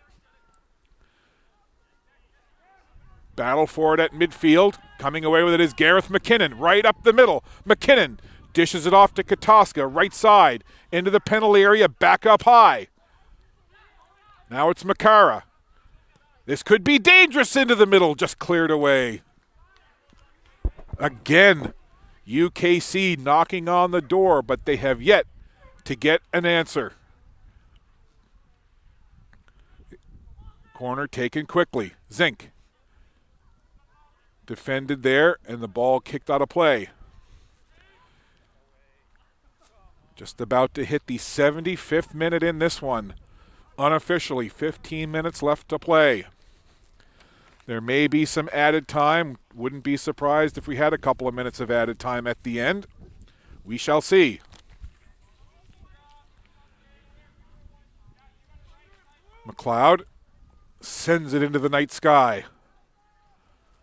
B: Battle for it at midfield. Coming away with it is Gareth McKinnon, right up the middle. McKinnon dishes it off to Katoska, right side, into the penalty area, back up high. Now it's McCara. This could be dangerous into the middle, just cleared away. Again, UKC knocking on the door, but they have yet to get an answer. Corner taken quickly. Zink. Defended there, and the ball kicked out of play. Just about to hit the 75th minute in this one. Unofficially, 15 minutes left to play. There may be some added time. Wouldn't be surprised if we had a couple of minutes of added time at the end. We shall see. McLeod sends it into the night sky.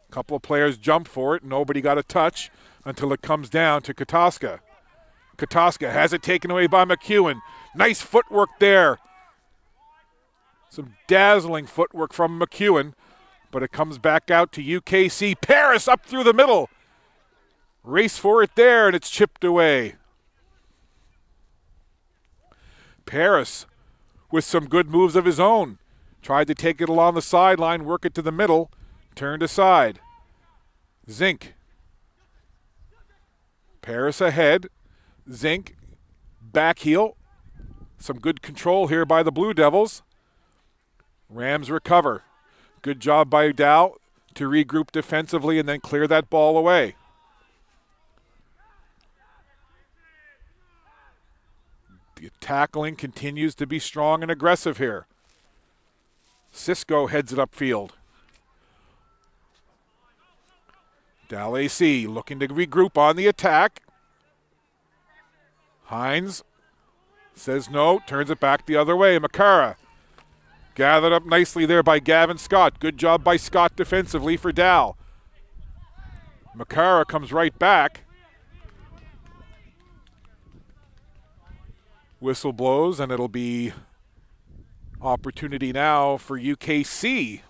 B: A couple of players jump for it. Nobody got a touch until it comes down to Katoska. Katoska has it taken away by McEwen. Nice footwork there. Some dazzling footwork from McEwen, but it comes back out to UKC. Paris up through the middle. Race for it there, and it's chipped away. Paris with some good moves of his own. Tried to take it along the sideline, work it to the middle, turned aside. Zink. Paris ahead. Zink, back heel. Some good control here by the Blue Devils. Rams recover. Good job by Dow to regroup defensively and then clear that ball away. The tackling continues to be strong and aggressive here. Cisco heads it upfield. Dalhousie looking to regroup on the attack. Hines says no, turns it back the other way. Makara gathered up nicely there by Gavin Scott. Good job by Scott defensively for Dal. Makara comes right back. Whistle blows, and it'll be opportunity now for UKC.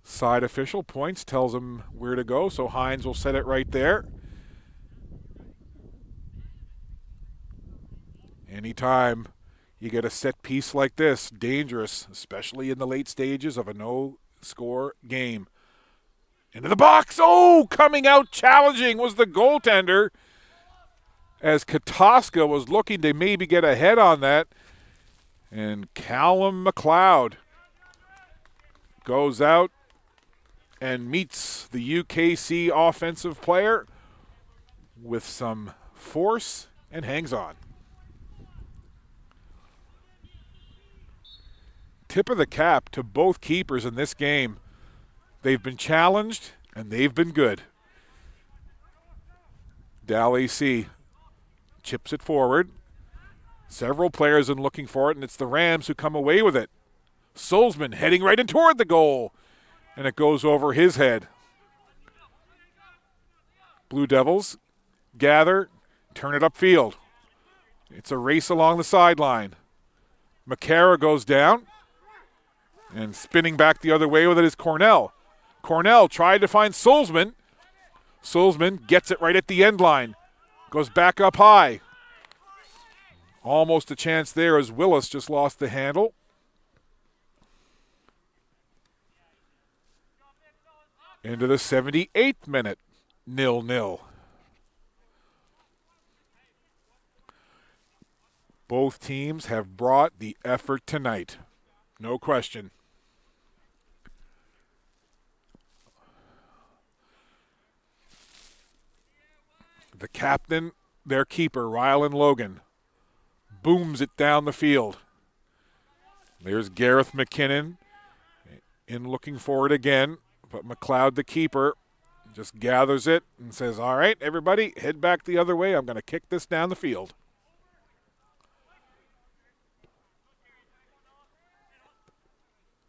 B: Side official points, tells him where to go, so Hines will set it right there. Anytime you get a set piece like this, dangerous, especially in the late stages of a no-score game. Into the box. Oh, coming out challenging was the goaltender, as Katoska was looking to maybe get ahead on that. And Callum McLeod goes out and meets the UKC offensive player with some force and hangs on. Tip of the cap to both keepers in this game. They've been challenged, and they've been good. Dalhousie chips it forward. Several players in looking for it, and it's the Rams who come away with it. Solzman heading right in toward the goal, and it goes over his head. Blue Devils gather, turn it upfield. It's a race along the sideline. Makara goes down, and spinning back the other way with it is Cornell. Cornell tried to find Solzman. Solzman gets it right at the end line. Goes back up high. Almost a chance there as Willis just lost the handle. Into the 78th minute, 0-0. Both teams have brought the effort tonight. No question. The captain, their keeper, Rylan Logan, booms it down the field. There's Gareth McKinnon in looking for it again, but McLeod, the keeper, just gathers it and says, all right, everybody, head back the other way. I'm going to kick this down the field.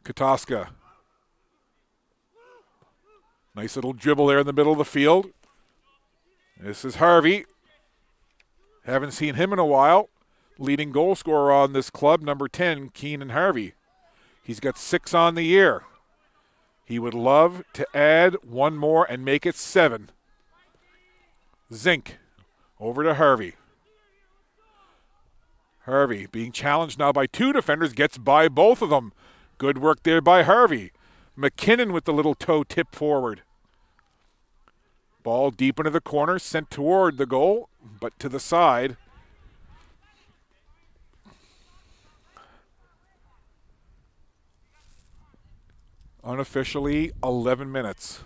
B: Katoska. Nice little dribble there in the middle of the field. This is Harvey. Haven't seen him in a while. Leading goal scorer on this club, number 10, Keenan Harvey. He's got 6 on the year. He would love to add one more and make it 7. Zink over to Harvey. Harvey being challenged now by 2 defenders, gets by both of them. Good work there by Harvey. McKinnon with the little toe tip forward. Ball deep into the corner, sent toward the goal, but to the side. Unofficially, 11 minutes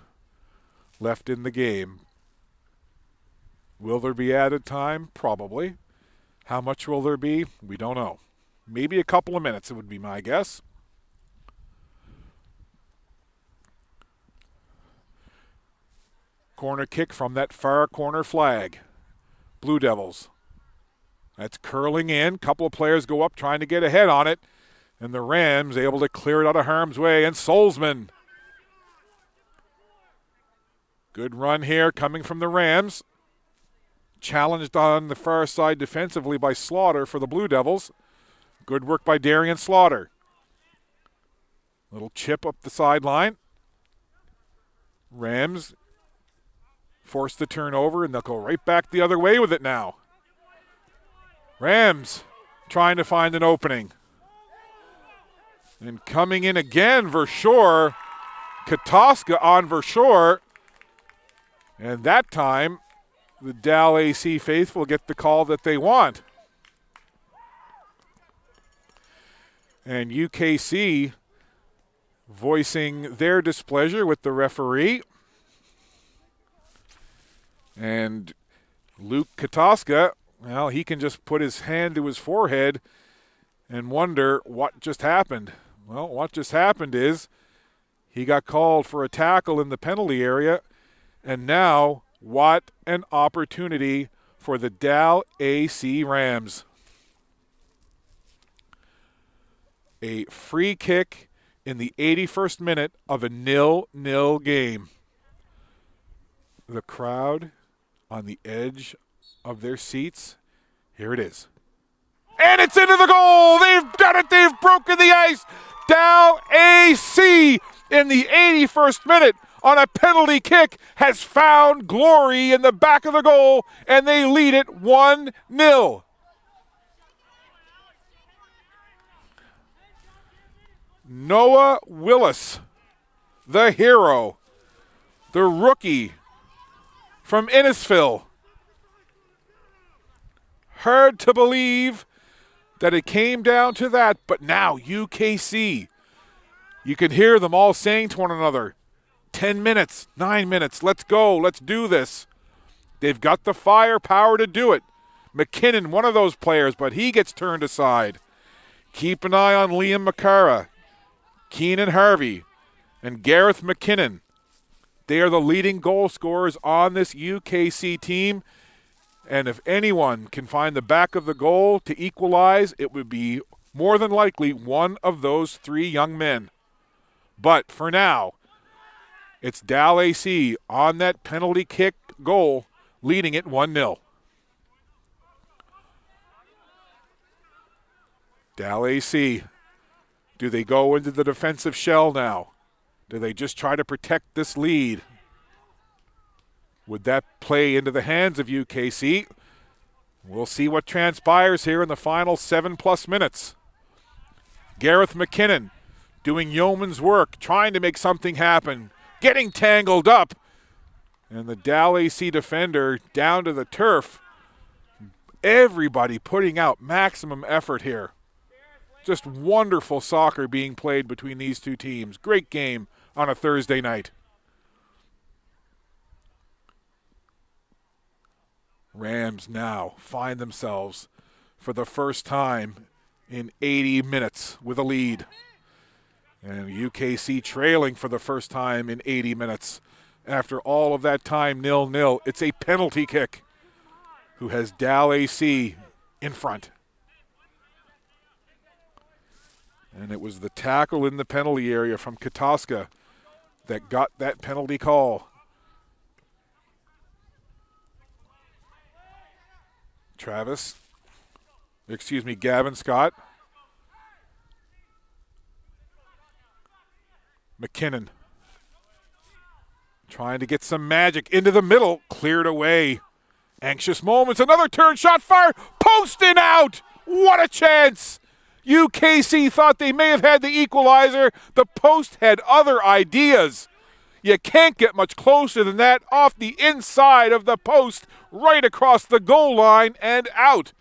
B: left in the game. Will there be added time? Probably. How much will there be? We don't know. Maybe a couple of minutes, it would be my guess. Corner kick from that far corner flag. Blue Devils. That's curling in. Couple of players go up trying to get ahead on it. And the Rams able to clear it out of harm's way. And Solzman. Good run here coming from the Rams. Challenged on the far side defensively by Slaughter for the Blue Devils. Good work by Darian Slaughter. Little chip up the sideline. Rams force the turnover, and they'll go right back the other way with it now. Rams trying to find an opening. And coming in again, Verschoor. Katoska on Verschoor. And that time, the Dalhousie faithful get the call that they want. And UKC voicing their displeasure with the referee. And Luke Katoska well, he can just put his hand to his forehead and wonder what just happened. Well, what just happened is he got called for a tackle in the penalty area, and now what an opportunity for the Dalhousie Rams. A free kick in the 81st minute of a 0-0 game. The crowd on the edge of their seats. Here it is. And it's into the goal! They've done it! They've broken the ice! Dalhousie in the 81st minute on a penalty kick has found glory in the back of the goal, and they lead it 1-0. Noah Willis, the hero, the rookie from Innisfil. Hard to believe that it came down to that, but now UKC, you can hear them all saying to one another, 10 minutes, 9 minutes, let's go, let's do this. They've got the firepower to do it. McKinnon, one of those players, but he gets turned aside. Keep an eye on Liam McCara, Keenan Harvey, and Gareth McKinnon. They are the leading goal scorers on this UKC team. And if anyone can find the back of the goal to equalize, it would be more than likely one of those three young men. But for now, it's Dalhousie on that penalty kick goal, leading it 1-0. Dalhousie, do they go into the defensive shell now? Do they just try to protect this lead? Would that play into the hands of UKC? We'll see what transpires here in the final 7+ minutes. Gareth McKinnon doing yeoman's work, trying to make something happen, getting tangled up. And the Dalhousie defender down to the turf. Everybody putting out maximum effort here. Just wonderful soccer being played between these two teams. Great game on a Thursday night. Rams now find themselves for the first time in 80 minutes with a lead. And UKC trailing for the first time in 80 minutes. After all of that time, 0-0. It's a penalty kick who has Dalhousie in front. And it was the tackle in the penalty area from Katoska that got that penalty call. Gavin Scott. McKinnon trying to get some magic into the middle, cleared away. Anxious moments, another turn, shot fired, post and out. What a chance. UKC thought they may have had the equalizer. The post had other ideas. You can't get much closer than that, off the inside of the post, right across the goal line and out.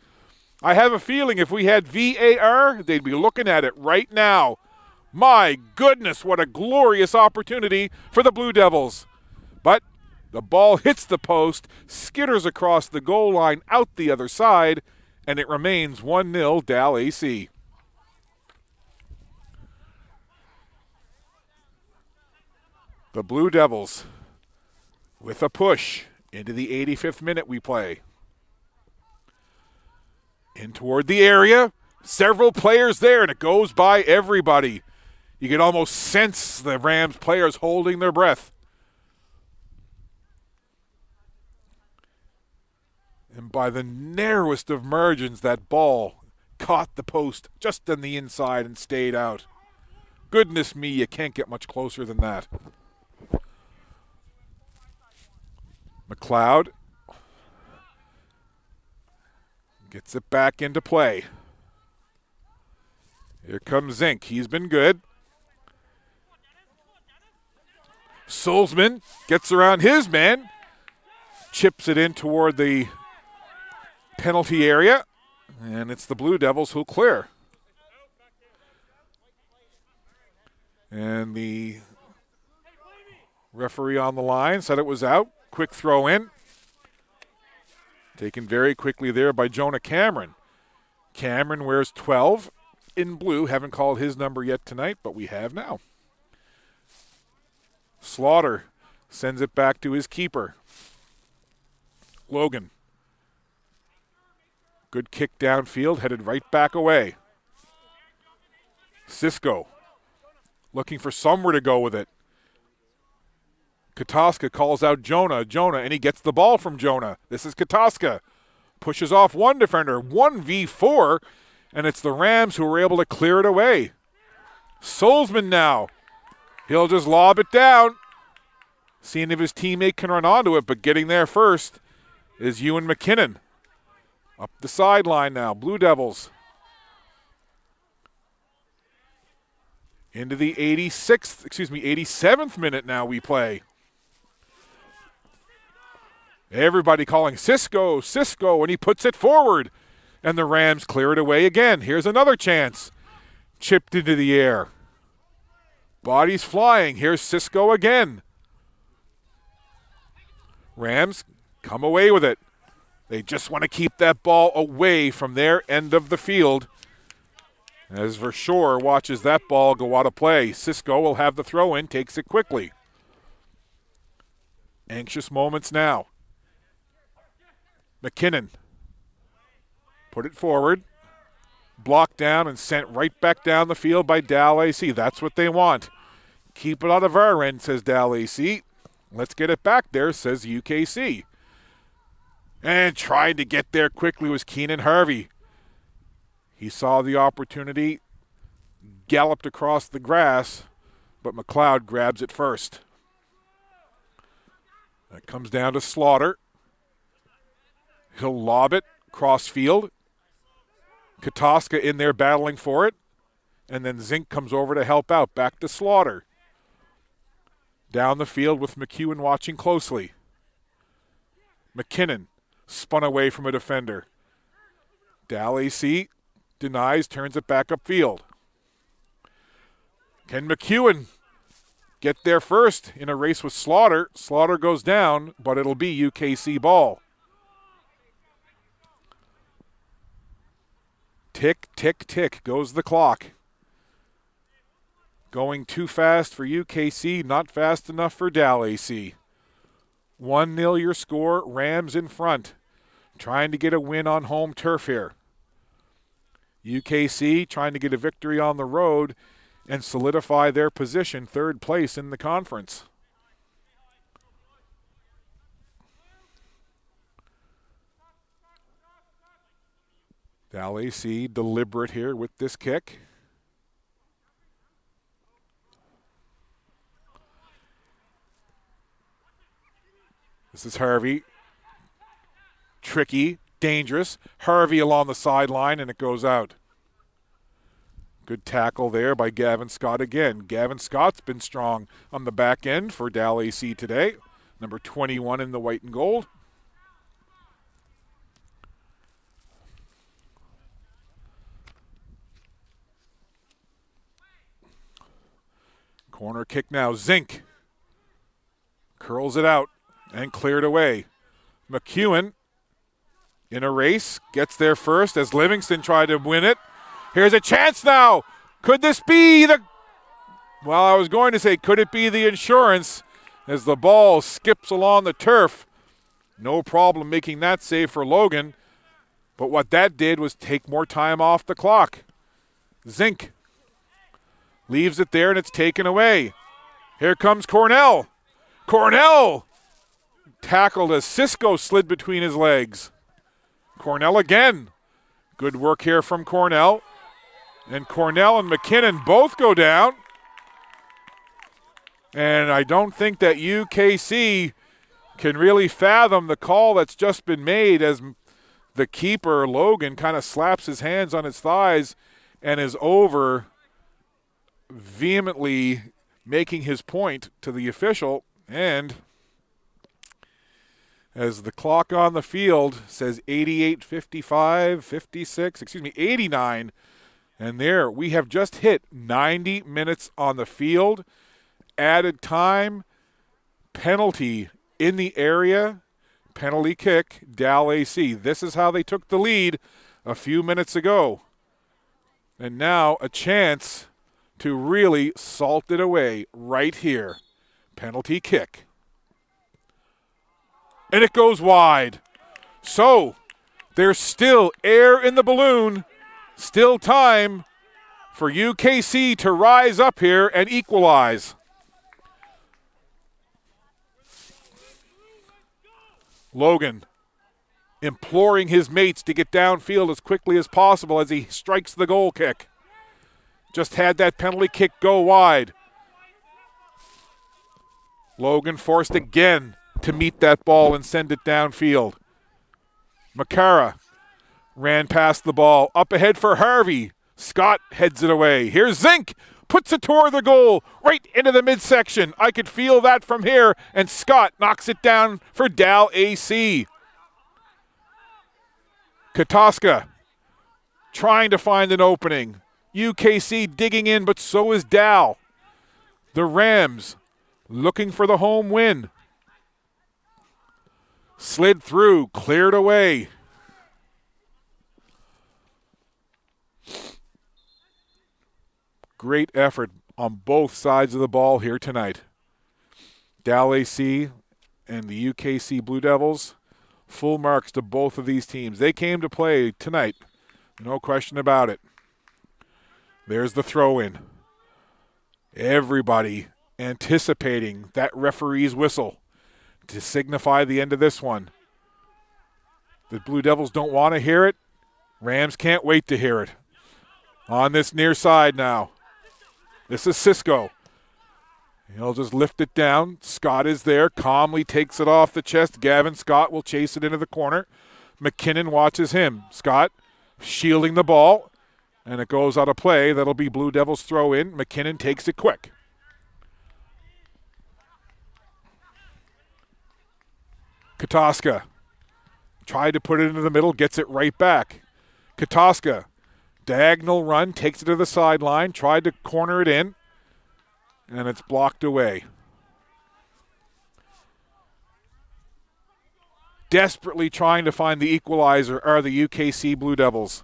B: I have a feeling if we had VAR, they'd be looking at it right now. My goodness, what a glorious opportunity for the Blue Devils. But the ball hits the post, skitters across the goal line out the other side, and it remains 1-0 Dalhousie. The Blue Devils with a push into the 85th minute we play. In toward the area, several players there, and it goes by everybody. You can almost sense the Rams players holding their breath. And by the narrowest of margins, that ball caught the post just on the inside and stayed out. Goodness me, you can't get much closer than that. McLeod gets it back into play. Here comes Zink. He's been good. Solzman gets around his man, chips it in toward the penalty area, and it's the Blue Devils who'll clear. And the referee on the line said it was out. Quick throw in. Taken very quickly there by Jonah Cameron. Cameron wears 12 in blue. Haven't called his number yet tonight, but we have now. Slaughter sends it back to his keeper. Logan. Good kick downfield, headed right back away. Cisco looking for somewhere to go with it. Katoska calls out Jonah, and he gets the ball from Jonah. This is Katoska. Pushes off one defender, 1v4, and it's the Rams who were able to clear it away. Solzman now. He'll just lob it down. Seeing if his teammate can run onto it, but getting there first is Ewan McKinnon. Up the sideline now, Blue Devils. Into the 87th minute now we play. Everybody calling Cisco, and he puts it forward. And the Rams clear it away again. Here's another chance. Chipped into the air. Bodies flying. Here's Cisco again. Rams come away with it. They just want to keep that ball away from their end of the field. As Verschoor watches that ball go out of play. Cisco will have the throw in, takes it quickly. Anxious moments now. McKinnon put it forward, blocked down and sent right back down the field by Dalhousie. That's what they want. Keep it out of our end, says Dalhousie. Let's get it back there, says UKC. And trying to get there quickly was Keenan Harvey. He saw the opportunity, galloped across the grass, but McLeod grabs it first. That comes down to Slaughter. He'll lob it cross field. Katoska in there battling for it. And then Zink comes over to help out. Back to Slaughter. Down the field with McEwen watching closely. McKinnon spun away from a defender. Dalhousie denies, turns it back upfield. Can McEwen get there first in a race with Slaughter? Slaughter goes down, but it'll be UKC ball. Tick, tick, tick goes the clock. Going too fast for UKC, not fast enough for Dalhousie. 1-0 your score, Rams in front. Trying to get a win on home turf here. UKC trying to get a victory on the road and solidify their position, third place in the conference. Dalhousie deliberate here with this kick. This is Harvey. Tricky, dangerous. Harvey along the sideline, and it goes out. Good tackle there by Gavin Scott again. Gavin Scott's been strong on the back end for Dalhousie today. Number 21 in the white and gold. Corner kick now. Zink curls it out and cleared away. McEwen in a race, gets there first as Livingston tried to win it. Here's a chance now. Could this be the... Well, I was going to say, could it be the insurance as the ball skips along the turf? No problem making that save for Logan. But what that did was take more time off the clock. Zink leaves it there and it's taken away. Here comes Cornell. Cornell tackled as Cisco slid between his legs. Cornell again. Good work here from Cornell. And Cornell and McKinnon both go down. And I don't think that UKC can really fathom the call that's just been made as the keeper, Logan, kind of slaps his hands on his thighs and is over vehemently making his point to the official. And as the clock on the field says 88, 55, 56, 89. And there, we have just hit 90 minutes on the field. Added time, penalty in the area, penalty kick, Dalhousie. This is how they took the lead a few minutes ago. And now a chance to really salt it away right here. Penalty kick. And it goes wide. So there's still air in the balloon. Still time for UKC to rise up here and equalize. Logan imploring his mates to get downfield as quickly as possible as he strikes the goal kick. Just had that penalty kick go wide. Logan forced again to meet that ball and send it downfield. Makara ran past the ball. Up ahead for Harvey. Scott heads it away. Here's Zink. Puts it toward the goal, right into the midsection. I could feel that from here, and Scott knocks it down for Dalhousie. Katoska trying to find an opening. UKC digging in, but so is Dal. The Rams looking for the home win. Slid through, cleared away. Great effort on both sides of the ball here tonight. Dalhousie and the UKC Blue Devils, full marks to both of these teams. They came to play tonight, no question about it. There's the throw-in. Everybody anticipating that referee's whistle to signify the end of this one. The Blue Devils don't want to hear it. Rams can't wait to hear it. On this near side now. This is Cisco. He'll just lift it down. Scott is there, calmly takes it off the chest. Gavin Scott will chase it into the corner. McKinnon watches him. Scott shielding the ball, and it goes out of play. That'll be Blue Devils throw in. McKinnon takes it quick. Katoska tried to put it into the middle, gets it right back. Katoska, diagonal run, takes it to the sideline, tried to corner it in, and it's blocked away. Desperately trying to find the equalizer are the UKC Blue Devils.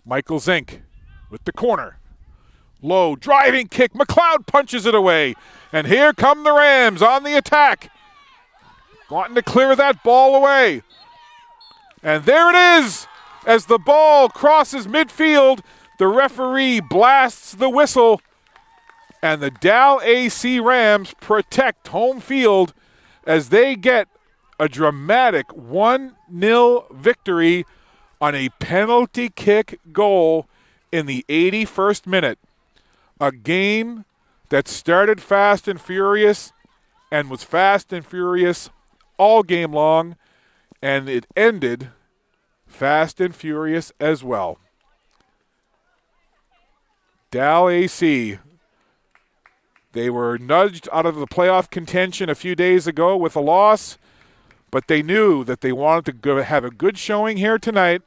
B: Michael Zink with the corner. Low, driving kick. McLeod punches it away. And here come the Rams on the attack. Wanting to clear that ball away. And there it is. As the ball crosses midfield, the referee blasts the whistle. And the Dalhousie Rams protect home field as they get a dramatic 1-0 victory on a penalty kick goal in the 81st minute. A game that started fast and furious and was fast and furious all game long, and it ended fast and furious as well. Dalhousie, they were nudged out of the playoff contention a few days ago with a loss, but they knew that they wanted to go have a good showing here tonight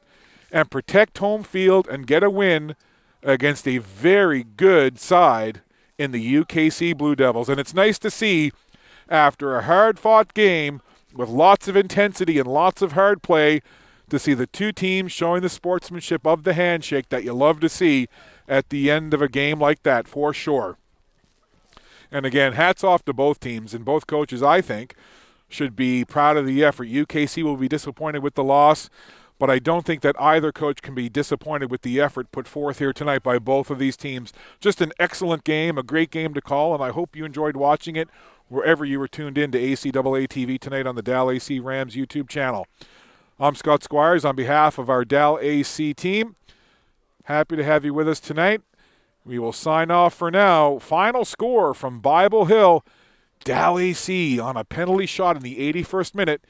B: and protect home field and get a win against a very good side in the UKC Blue Devils. And it's nice to see, after a hard-fought game with lots of intensity and lots of hard play, to see the two teams showing the sportsmanship of the handshake that you love to see at the end of a game like that, for sure. And again, hats off to both teams, and both coaches, I think, should be proud of the effort. UKC will be disappointed with the loss, but I don't think that either coach can be disappointed with the effort put forth here tonight by both of these teams. Just an excellent game, a great game to call, and I hope you enjoyed watching it wherever you were tuned in to ACAA TV tonight on the Dalhousie Rams YouTube channel. I'm Scott Squires on behalf of our Dalhousie team. Happy to have you with us tonight. We will sign off for now. Final score from Bible Hill. Dalhousie on a penalty shot in the 81st minute